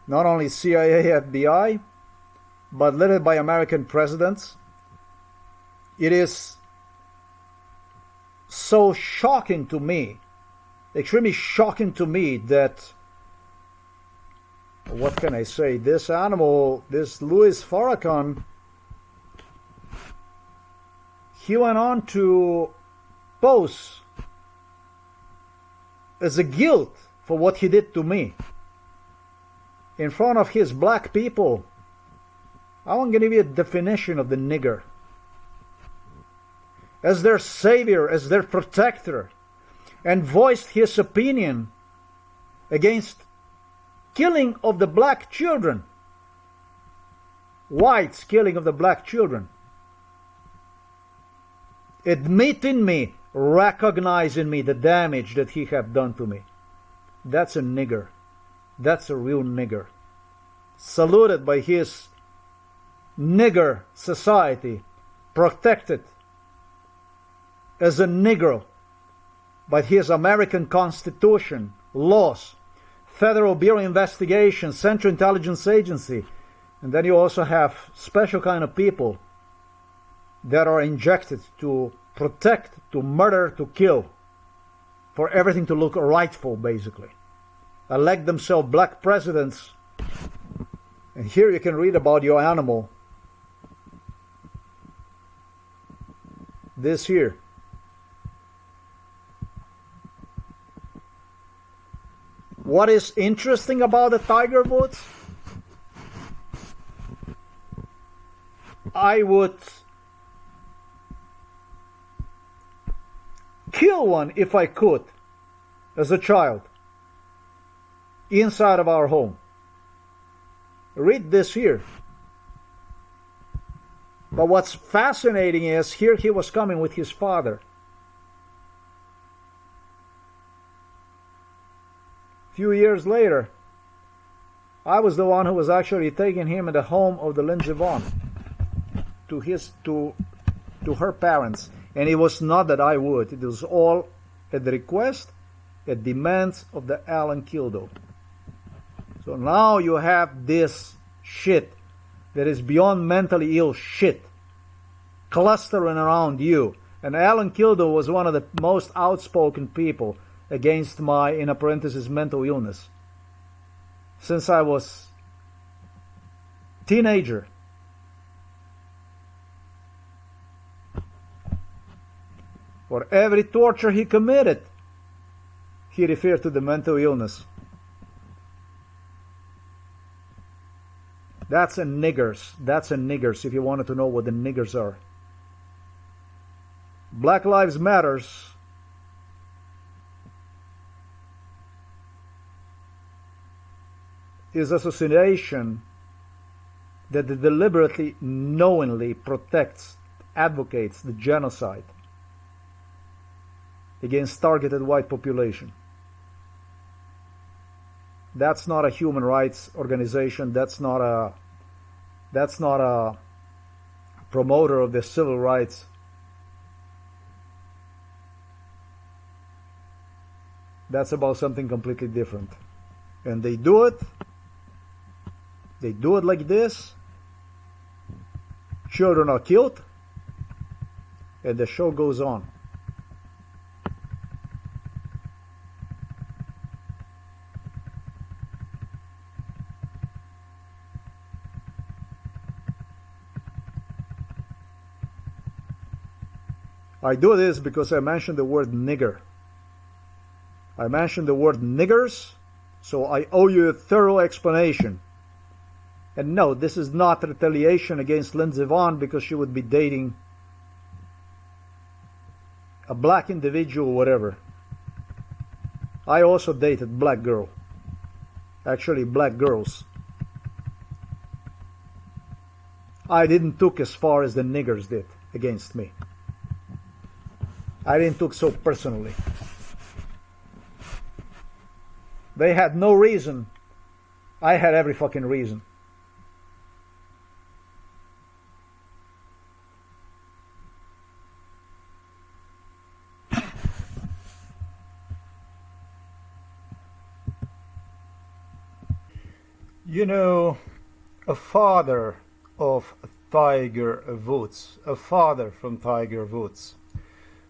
Not only CIA, FBI, but literally by American presidents. It is so shocking to me, extremely shocking to me, that what can I say? This animal, this Louis Farrakhan, he went on to pose as a guilt for what he did to me in front of his black people. I want to give you a definition of the nigger. As their savior, as their protector, and voiced his opinion against killing of the black children, whites killing of the black children, admitting me, recognizing me, the damage that he had done to me. That's a nigger. That's a real nigger. Saluted by his nigger society, protected as a Negro by his American Constitution, laws, Federal Bureau of Investigation, Central Intelligence Agency, and then you also have special kind of people that are injected to protect, to murder, to kill, for everything to look rightful, basically. Elect themselves black presidents, and here you can read about your animal. This here. What is interesting about the tiger woods? I would kill one if I could, as a child, inside of our home. Read this here. But what's fascinating is, here he was coming with his father. A few years later, I was the one who was actually taking him at the home of the Lindsey Vonn to her parents. And it was not that I would. It was all at the request, at demands of the Alan Kildow. So now you have this shit that is beyond mentally ill shit clustering around you. And Alan Kildow was one of the most outspoken people against my, in a parenthesis, mental illness since I was teenager. For every torture he committed, he referred to the mental illness. That's a niggers. That's a niggers, if you wanted to know what the niggers are. Black Lives Matters is association that deliberately, knowingly protects, advocates the genocide against targeted white population. That's not a human rights organization. That's not a promoter of the civil rights. That's about something completely different. And they do it like this. Children are killed, and the show goes on. I do this because I mentioned the word nigger. I mentioned the word niggers, so I owe you a thorough explanation. And no, this is not retaliation against Lindsey Vonn because she would be dating a black individual or whatever. I also dated black girl. Actually, black girls. I didn't took as far as the niggers did against me. I didn't took so personally. They had no reason. I had every fucking reason. You know, a father of Tiger Woods, a father from Tiger Woods.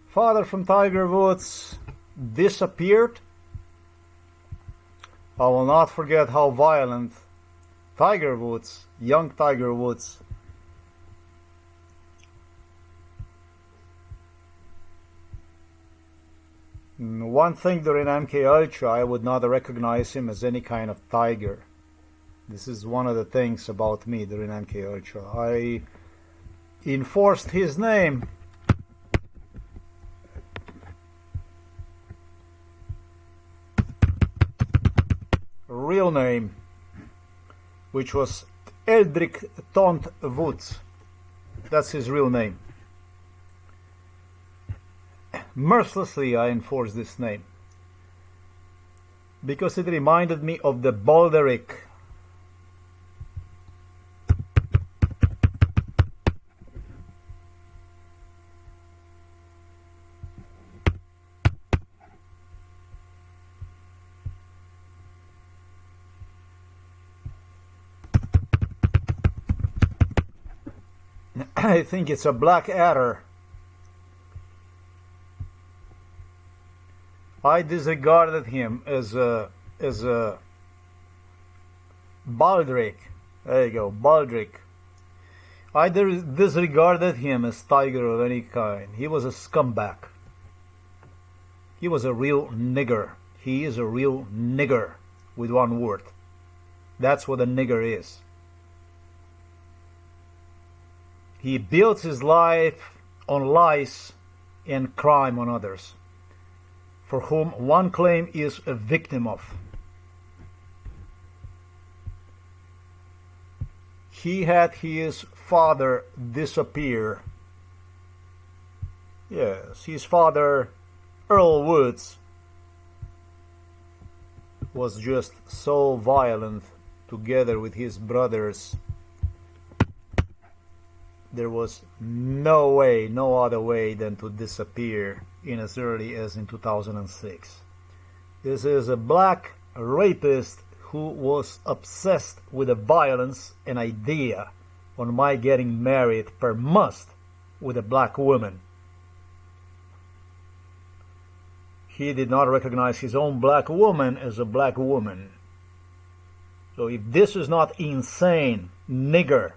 Father from Tiger Woods disappeared. I will not forget how violent Tiger Woods, young Tiger Woods. One thing during MK Ultra, I would not recognize him as any kind of tiger. This is one of the things about me during MK Ultra. I enforced his name. Real name, which was Eldrick Tont Woods. That's his real name. Mercilessly I enforced this name because it reminded me of the Balderic. I think it's a black adder. I disregarded him as a baldric. There you go, baldric. I disregarded him as tiger of any kind. He was a scumbag. He was a real nigger. He is a real nigger with one word. That's what a nigger is. He builds his life on lies and crime on others, for whom one claim is a victim of. He had his father disappear. Yes, his father, Earl Woods, was just so violent together with his brothers. There was no way, no other way than to disappear in as early as in 2006. This is a black rapist who was obsessed with the violence and idea on my getting married per must with a black woman. He did not recognize his own black woman as a black woman. So if this is not insane nigger,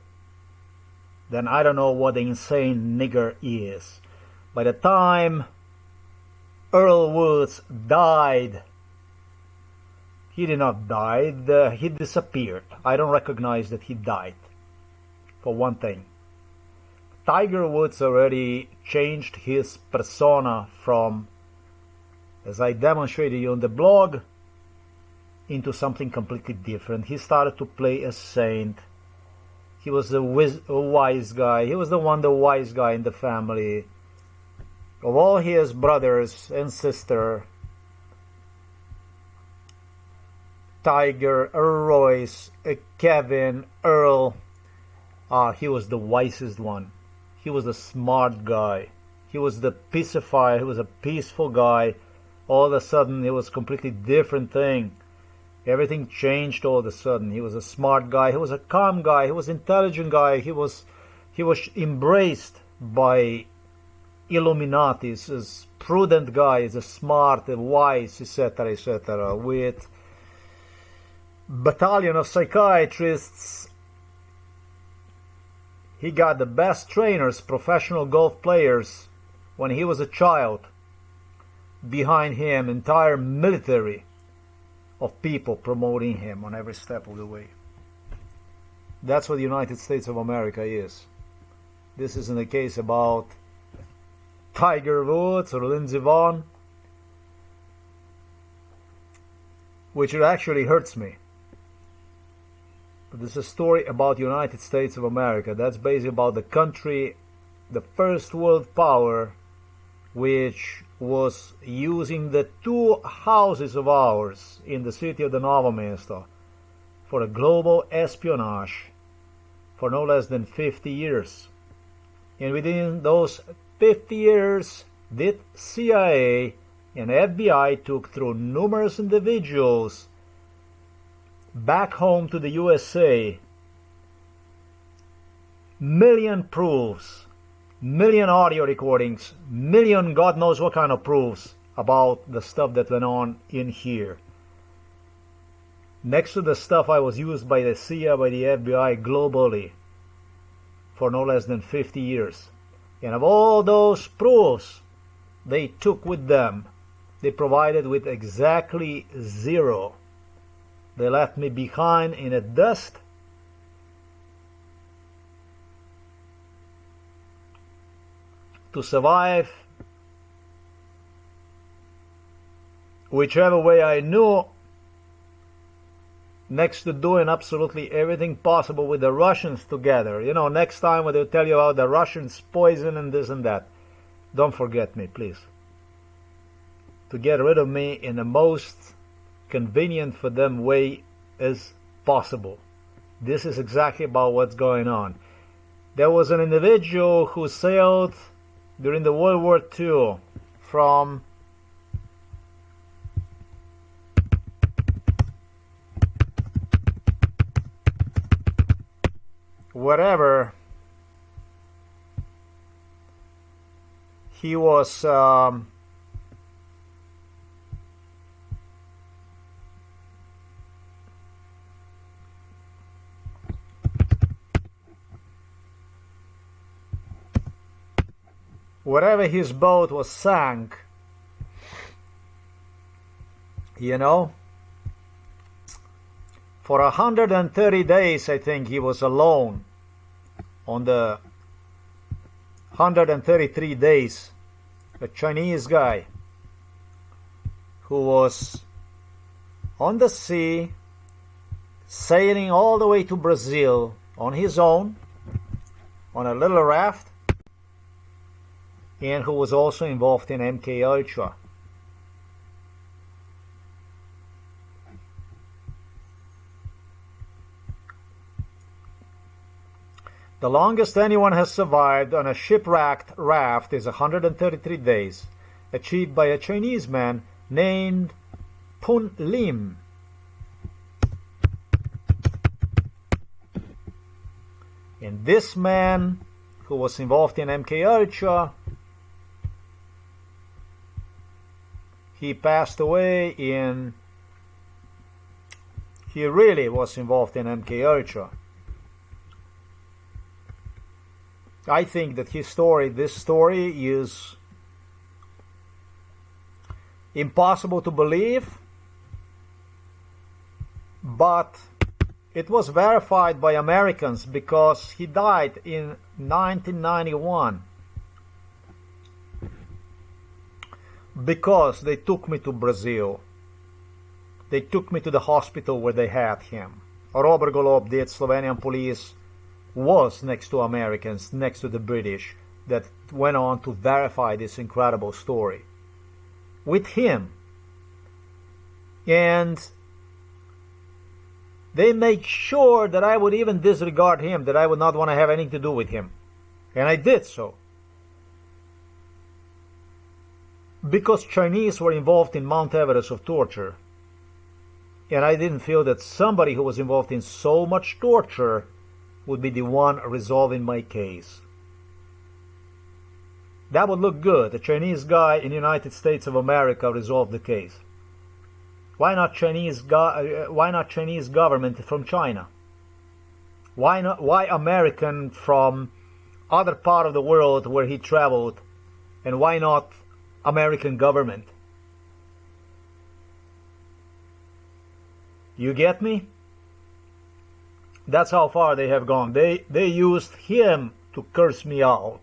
then I don't know what the insane nigger is. By the time Earl Woods died, he did not die, he disappeared. I don't recognize that he died, for one thing. Tiger Woods already changed his persona from, as I demonstrated you on the blog, into something completely different. He started to play a saint. He was a wise guy. He was the wise guy in the family. Of all his brothers and sister, Tiger, Royce, Kevin, Earl, he was the wisest one. He was the smart guy. He was the pacifier. He was a peaceful guy. All of a sudden, it was a completely different thing. Everything changed all of a sudden. He was a smart guy. He was a calm guy. He was an intelligent guy. He was embraced by Illuminatis as prudent guy, as a smart, wise, etc., etc. With battalion of psychiatrists, he got the best trainers, professional golf players, when he was a child. Behind him, entire military of people promoting him on every step of the way. That's what the United States of America is. This isn't a case about Tiger Woods or Lindsey Vonn, which it actually hurts me. But this is a story about the United States of America. That's basically about the country, the first world power, which was using the two houses of ours in the city of the Novo Mesto for a global espionage for no less than 50 years. And within those 50 years, the CIA and FBI took through numerous individuals back home to the USA, million proofs, million audio recordings, million God knows what kind of proofs about the stuff that went on in here. Next to the stuff I was used by the CIA, by the FBI globally for no less than 50 years. And of all those proofs they took with them, they provided with exactly zero. They left me behind in the dust. To survive whichever way I knew, next to doing absolutely everything possible with the Russians together. You know, next time when they tell you about the Russians poison and this and that, don't forget me, please. To get rid of me in the most convenient for them way as possible. This is exactly about what's going on. There was an individual who sailed during the World War II from wherever he was wherever his boat was sank, you know, for 130 days, I think he was alone on the 133 days. A Chinese guy who was on the sea, sailing all the way to Brazil on his own, on a little raft, and who was also involved in MK Ultra. The longest anyone has survived on a shipwrecked raft is 133 days, achieved by a Chinese man named Pun Lim. And this man, who was involved in MK Ultra, he passed away he really was involved in MK Ultra. I think that this story is impossible to believe, but it was verified by Americans because he died in 1991. Because they took me to Brazil. They took me to the hospital where they had him. Robert Golob did. Slovenian police was next to Americans, next to the British, that went on to verify this incredible story with him. And they made sure that I would even disregard him, that I would not want to have anything to do with him. And I did so. Because Chinese were involved in Mount Everest of torture. And I didn't feel that somebody who was involved in so much torture would be the one resolving my case. That would look good. A Chinese guy in the United States of America resolved the case. Why not Chinese government from China? Why American from other part of the world where he traveled? And why not American government? You get me? That's how far they have gone. They used him to curse me out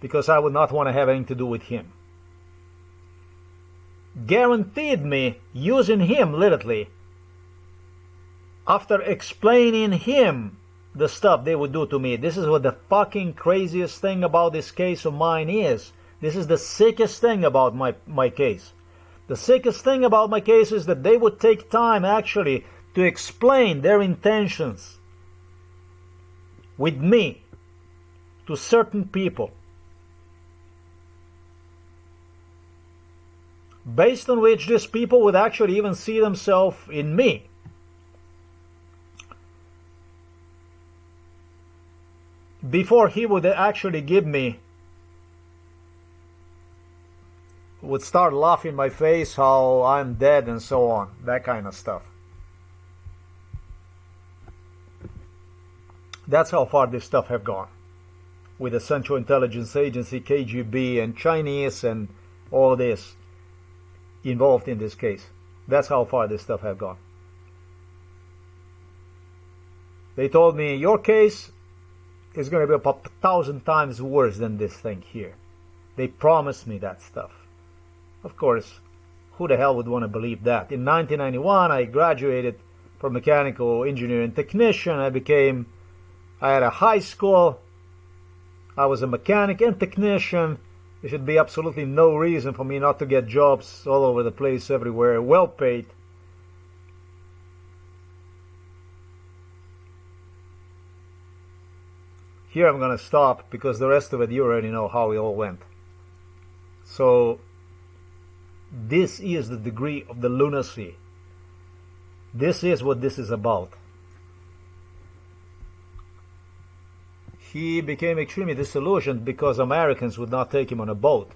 because I would not want to have anything to do with him. Guaranteed me using him literally after explaining him the stuff they would do to me. This is what the fucking craziest thing about this case of mine is. This is the sickest thing about my case. The sickest thing about my case is that they would take time actually to explain their intentions with me to certain people, based on which these people would actually even see themselves in me. Before he would actually give me, would start laughing in my face how I'm dead and so on, that kind of stuff. That's how far this stuff have gone. With the Central Intelligence Agency, KGB, and Chinese, and all this involved in this case. That's how far this stuff have gone. They told me, your case is going to be about 1,000 times worse than this thing here. They promised me that stuff. Of course, who the hell would want to believe that? In 1991, I graduated from mechanical engineering technician. I had a high school. I was a mechanic and technician. There should be absolutely no reason for me not to get jobs all over the place, everywhere, well paid. Here I'm going to stop because the rest of it you already know how it all went. So this is the degree of the lunacy. This is what this is about. He became extremely disillusioned because Americans would not take him on a boat.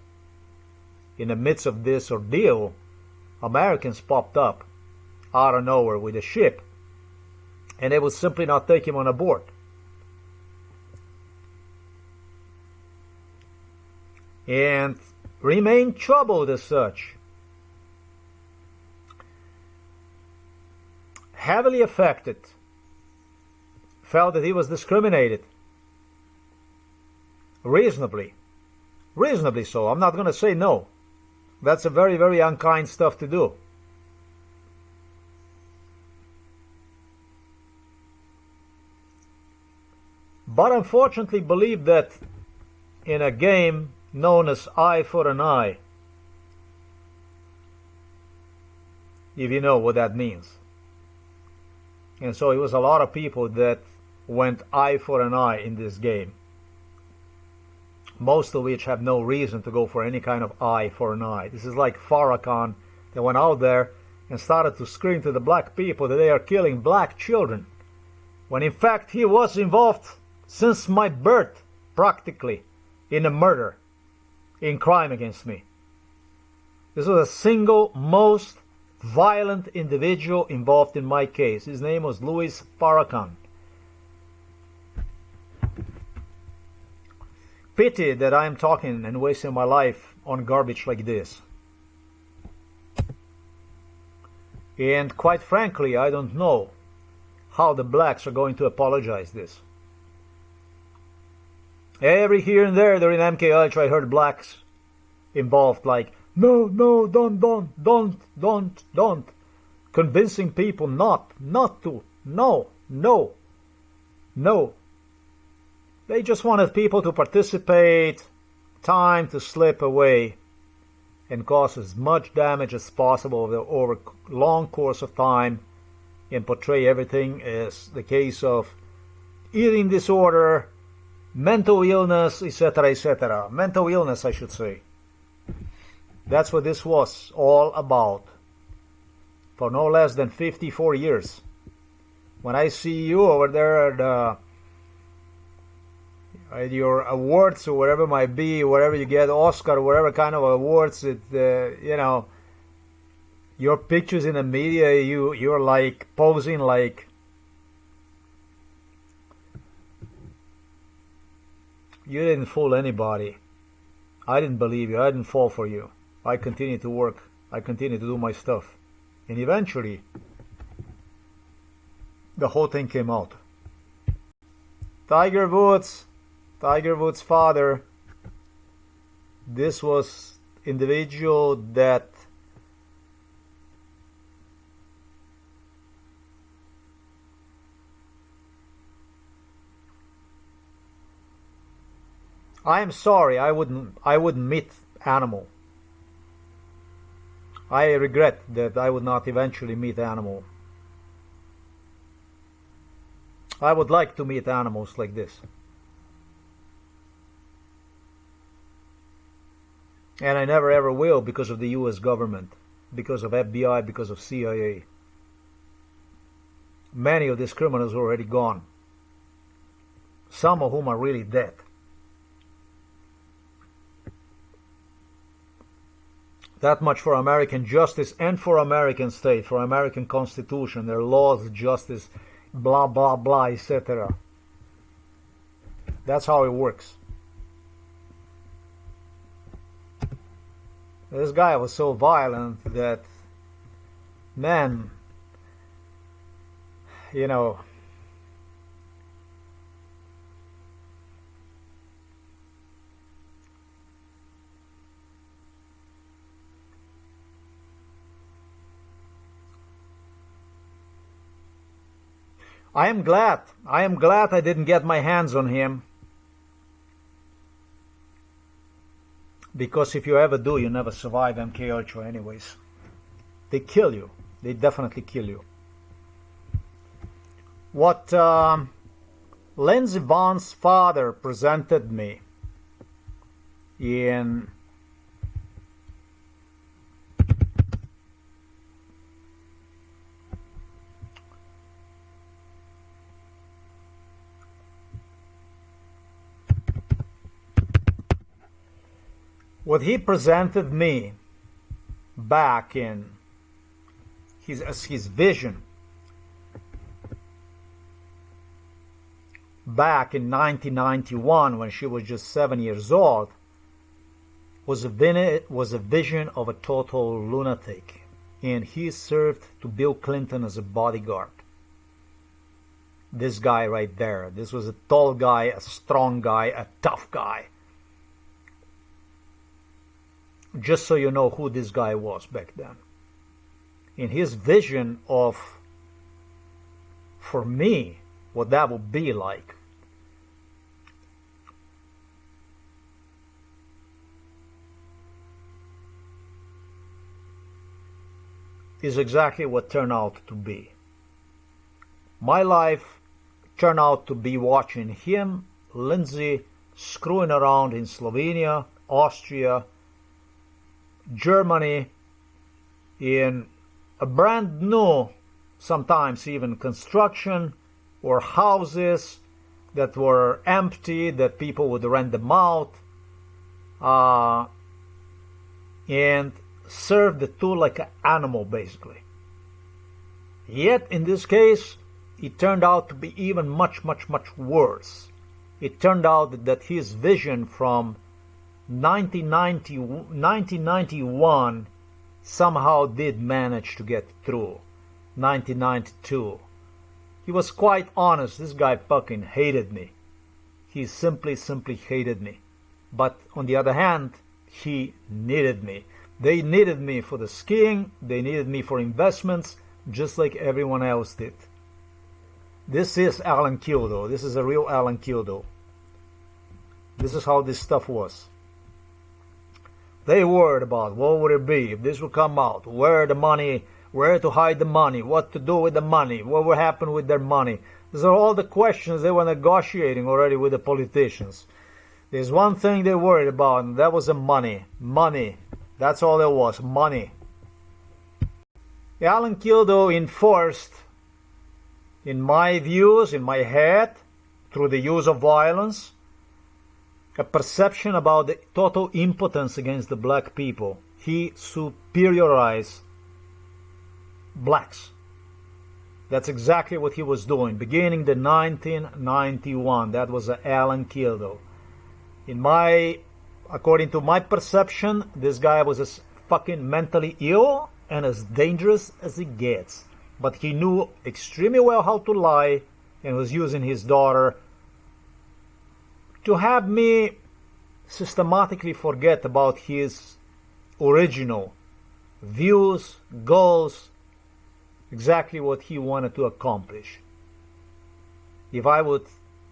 In the midst of this ordeal, Americans popped up out of nowhere with a ship, and they would simply not take him on a board. And remained troubled as such. Heavily affected. Felt that he was discriminated. Reasonably so. I'm not going to say no. That's a very, very unkind stuff to do. But unfortunately believed that in a game known as eye for an eye, if you know what that means. And so it was a lot of people that went eye for an eye in this game. Most of which have no reason to go for any kind of eye for an eye. This is like Farrakhan that went out there and started to scream to the black people that they are killing black children, when in fact he was involved since my birth, practically, in a murder, in crime against me. This was the single most violent individual involved in my case. His name was Louis Farrakhan. Pity that I am talking and wasting my life on garbage like this. And quite frankly, I don't know how the blacks are going to apologize this. Every here and there during MK Ultra, I heard blacks involved like, no, don't. Convincing people not to. No. They just wanted people to participate, time to slip away, and cause as much damage as possible over a long course of time, and portray everything as the case of eating disorder, mental illness, etc., etc. Mental illness, I should say. That's what this was all about for no less than 54 years. When I see you over there at your awards or whatever it might be, wherever you get Oscar, whatever kind of awards, your pictures in the media, you're like posing like you didn't fool anybody. I didn't believe you. I didn't fall for you. I continued to work. I continued to do my stuff. And eventually, the whole thing came out. Tiger Woods' father, this was individual that I am sorry, I wouldn't meet animal. I regret that I would not eventually meet animal. I would like to meet animals like this. And I never ever will because of the US government, because of FBI, because of CIA. Many of these criminals are already gone. Some of whom are really dead. That much for American justice and for American state, for American constitution, their laws, justice, blah, blah, blah, etc. That's how it works. This guy was so violent that, man, you know, I am glad I didn't get my hands on him. Because if you ever do, you never survive MK Ultra anyways. They kill you. They definitely kill you. What Lindsey Vonn's father presented me in what he presented me back in his vision back in 1991 when she was just 7 years old was a vision of a total lunatic, and he served to Bill Clinton as a bodyguard. This guy right there, this was a tall guy, a strong guy, a tough guy. Just so you know who this guy was back then. In his vision of, for me, what that would be like. Is exactly what turned out to be. My life turned out to be watching him, Lindsey, screwing around in Slovenia, Austria, Germany, in a brand new, sometimes even construction, or houses that were empty, that people would rent them out, and serve the tool like an animal, basically. Yet, in this case, it turned out to be even much, much, much worse. It turned out that his vision from 1991 somehow did manage to get through. 1992. He was quite honest. This guy fucking hated me. He simply hated me. But on the other hand, he needed me. They needed me for the skiing. They needed me for investments, just like everyone else did. This is Alan Kildow. This is a real Alan Kildow. This is how this stuff was. They worried about what would it be if this would come out, where the money, where to hide the money, what to do with the money, what would happen with their money. These are all the questions they were negotiating already with the politicians. There's one thing they worried about, and that was the money. Money. That's all there was, money. Alan Kildow enforced, in my views, in my head, through the use of violence, a perception about the total impotence against the black people. He superiorized blacks. That's exactly what he was doing, beginning the 1991. That was Alan Kildow. According to my perception, this guy was as fucking mentally ill and as dangerous as it gets. But he knew extremely well how to lie and was using his daughter to have me systematically forget about his original views, goals, exactly what he wanted to accomplish. If I would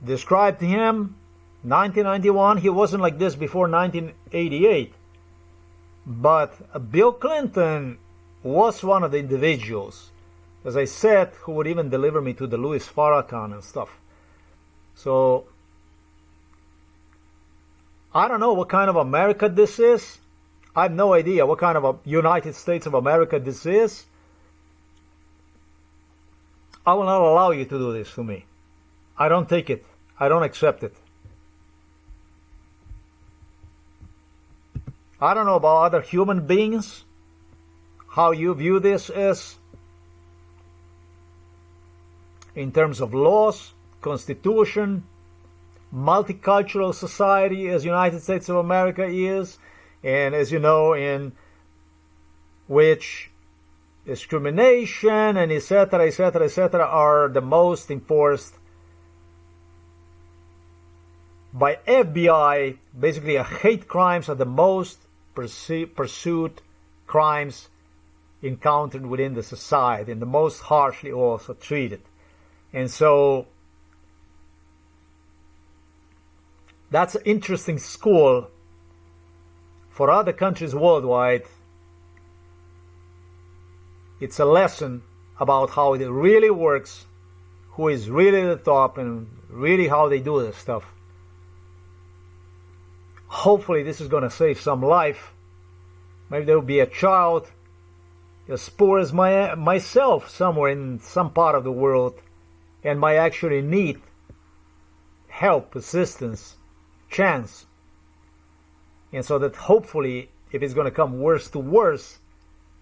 describe to him 1991, he wasn't like this before 1988. But Bill Clinton was one of the individuals, as I said, who would even deliver me to the Louis Farrakhan and stuff. So I don't know what kind of America this is. I have no idea what kind of a United States of America this is. I will not allow you to do this to me. I don't take it. I don't accept it. I don't know about other human beings, how you view this as in terms of laws, constitution, multicultural society as United States of America is, and as you know, in which discrimination and etc., etc., etc. are the most enforced by FBI. Basically, hate crimes are the most pursued crimes encountered within the society, and the most harshly also treated. And so that's an interesting school for other countries worldwide. It's a lesson about how it really works, who is really at the top, and really how they do this stuff. Hopefully this is going to save some life. Maybe there will be a child as poor as myself somewhere in some part of the world and might actually need help, assistance, chance. And so that hopefully, if it's going to come worse to worse,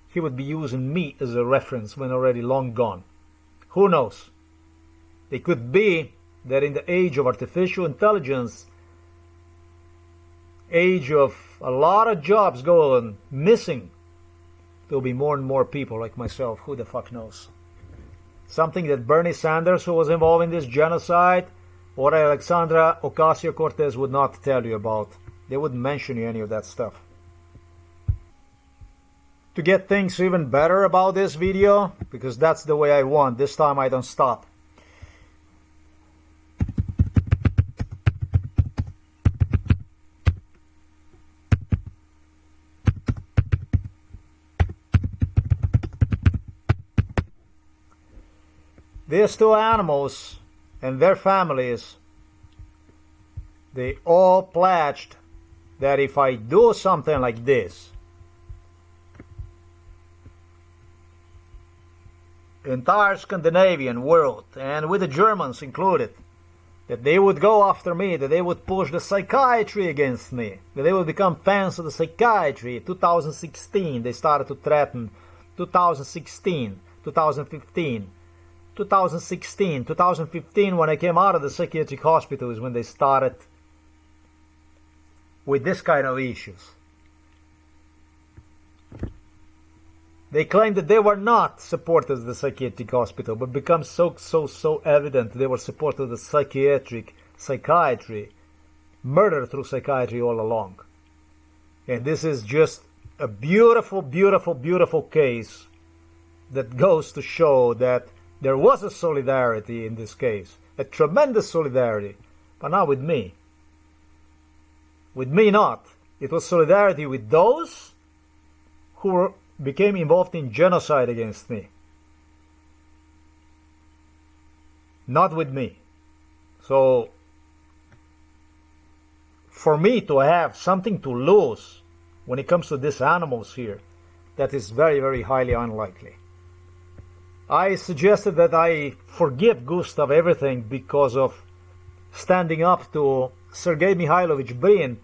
he would be using me as a reference when already long gone. Who knows? It could be that in the age of artificial intelligence, age of a lot of jobs going missing, there'll be more and more people like myself. Who the fuck knows? Something that Bernie Sanders, who was involved in this genocide, or Alexandra Ocasio-Cortez would not tell you about. They wouldn't mention any of that stuff. To get things even better about this video, because that's the way I want, this time I don't stop. These two animals and their families, they all pledged that if I do something like this, the entire Scandinavian world, and with the Germans included, that they would go after me, that they would push the psychiatry against me, that they would become fans of the psychiatry. 2016, they started to threaten. 2016, 2015, 2016, 2015, when I came out of the psychiatric hospital, is when they started with this kind of issues. They claimed that they were not supporters of the psychiatric hospital, but become so evident they were supporters of the psychiatry, murder through psychiatry all along. And this is just a beautiful, beautiful, beautiful case that goes to show that there was a solidarity in this case, a tremendous solidarity, but not with me. With me not. It was solidarity with those who became involved in genocide against me. Not with me. So, for me to have something to lose when it comes to these animals here, that is very, very highly unlikely. I suggested that I forgive GUSTAF everything because of standing up to Sergei Mikhailovich Brin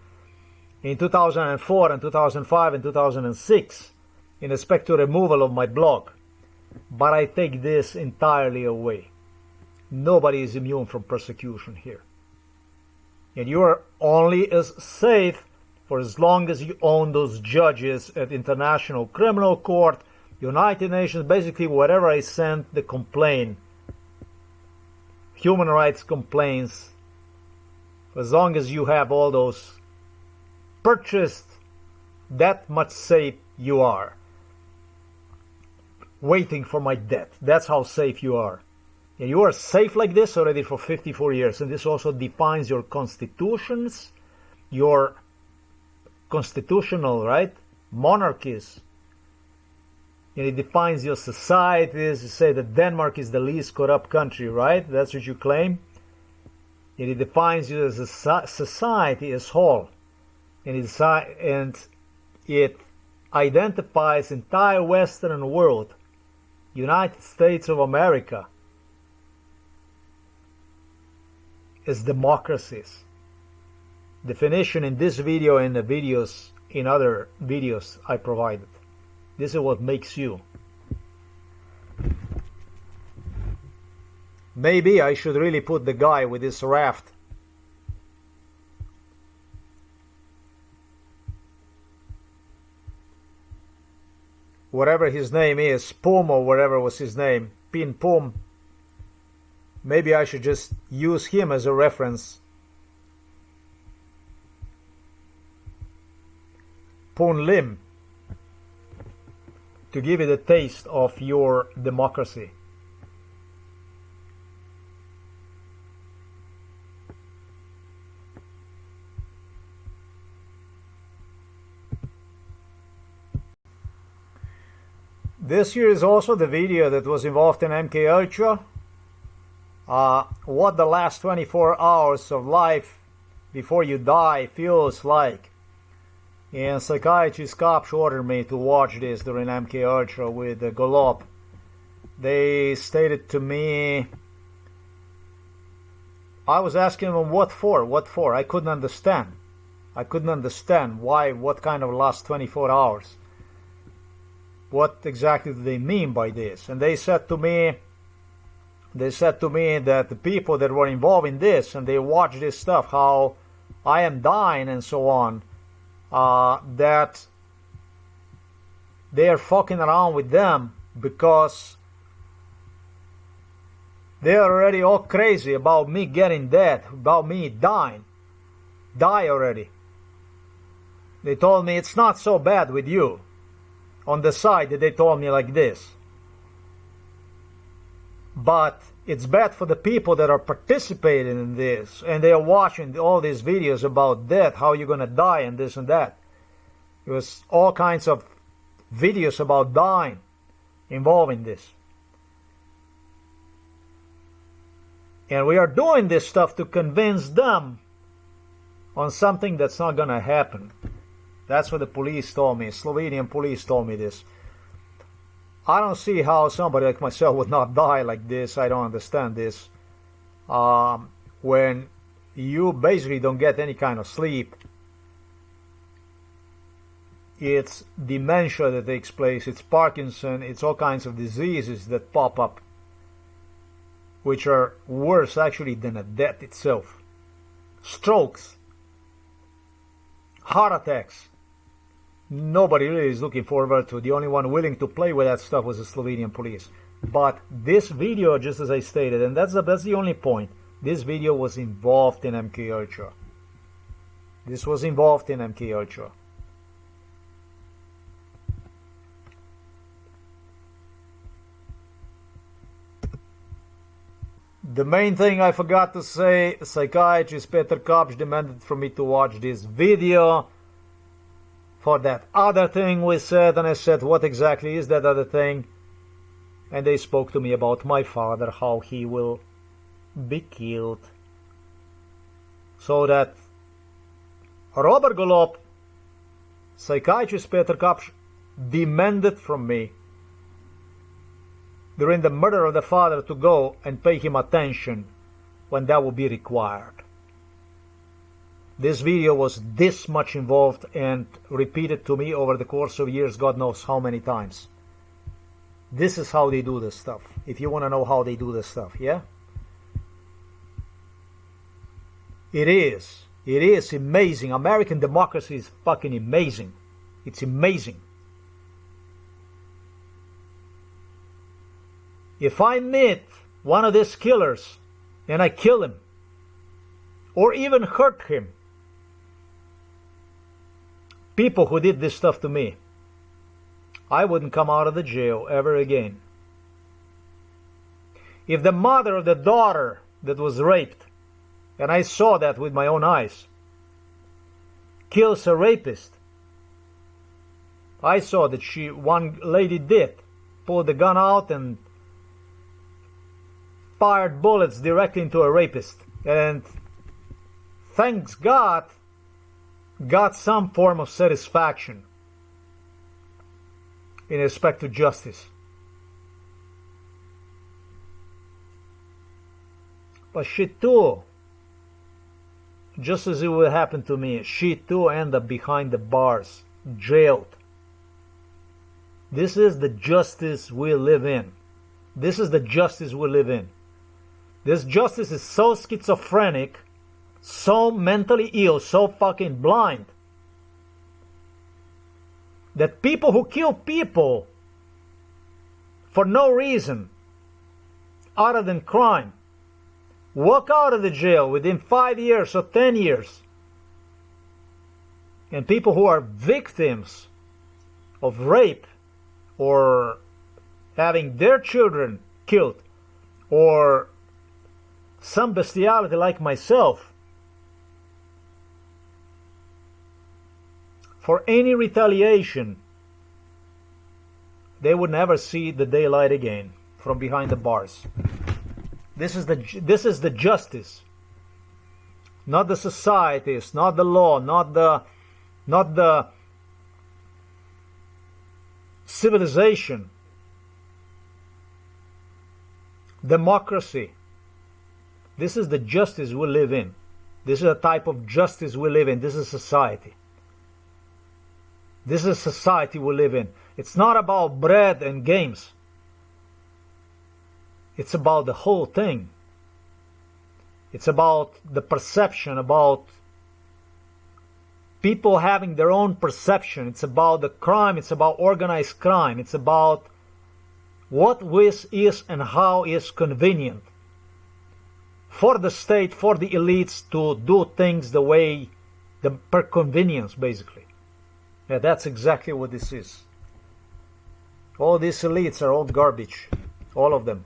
in 2004 and 2005 and 2006 in respect to removal of my blog. But I take this entirely away. Nobody is immune from persecution here. And you are only as safe for as long as you own those judges at International Criminal Court, United Nations, basically wherever I send the complaint, human rights complaints, as long as you have all those purchased, that much safe you are. Waiting for my death. That's how safe you are. And you are safe like this already for 54 years. And this also defines your constitutions, your constitutional, right, monarchies. And it defines your societies. You say that Denmark is the least corrupt country, right? That's what you claim. And it defines you as a society as whole. And it identifies entire Western world, United States of America, as democracies. Definition in this video and the videos, in other videos I provided. This is what makes you. Maybe I should really put the guy with this raft whatever his name is, Pum or whatever was his name, Pin Pum. Maybe I should just use him as a reference. Pun Lim, to give it a taste of your democracy. This here is also the video that was involved in MK Ultra. What the last 24 hours of life before you die feels like. And psychiatrist cops ordered me to watch this during MK Ultra with Golub. They stated to me, I was asking them what for, what for. I couldn't understand. I couldn't understand why, what kind of last 24 hours. What exactly do they mean by this? And they said to me that the people that were involved in this and they watched this stuff, how I am dying and so on, that they are fucking around with them because they are already all crazy about me getting dead, about me dying. Die already. They told me it's not so bad with you. On the side that they told me like this. But it's bad for the people that are participating in this and they are watching all these videos about death, how you're gonna die and this and that. It was all kinds of videos about dying involving this. And we are doing this stuff to convince them on something that's not gonna happen. That's what the police told me. Slovenian police told me this. I don't see how somebody like myself would not die like this. I don't understand this. When you basically don't get any kind of sleep, it's dementia that takes place, it's Parkinson, it's all kinds of diseases that pop up, which are worse actually than a death itself. Strokes, heart attacks. Nobody really is looking forward to. The only one willing to play with that stuff was the Slovenian police. But this video, just as I stated, and that's the only point, this video was involved in MK Ultra. This was involved in MK Ultra. The main thing I forgot to say, psychiatrist Peter Kopch demanded from me to watch this video for that other thing we said, and I said, what exactly is that other thing? And they spoke to me about my father, how he will be killed. So that Robert Golub, psychiatrist Peter Kopch, demanded from me during the murder of the father to go and pay him attention when that would be required. This video was this much involved and repeated to me over the course of years, God knows how many times. This is how they do this stuff. If you want to know how they do this stuff, yeah? It is amazing. American democracy is fucking amazing. It's amazing. If I meet one of these killers and I kill him, or even hurt him, people who did this stuff to me, I wouldn't come out of the jail ever again. If the mother of the daughter that was raped, and I saw that with my own eyes, kills a rapist, I saw that one lady did, pulled the gun out and fired bullets directly into a rapist, and thanks God, got some form of satisfaction in respect to justice. But she too, just as it would happen to me, she too ended up behind the bars, jailed. This is the justice we live in. This is the justice we live in. This justice is so schizophrenic, so mentally ill, so fucking blind, that people who kill people for no reason other than crime, walk out of the jail within 5 years or 10 years. And people who are victims of rape or having their children killed or some bestiality like myself, for any retaliation, they would never see the daylight again from behind the bars. This is the justice, not the societies, not the law, not the civilization, democracy. This is the justice we live in. This is a type of justice we live in. This is society. This is society we live in. It's not about bread and games. It's about the whole thing. It's about the perception, about people having their own perception. It's about the crime. It's about organized crime. It's about what is and how is convenient for the state, for the elites to do things the way, per convenience, basically. Yeah, that's exactly what this is. All these elites are old garbage. All of them.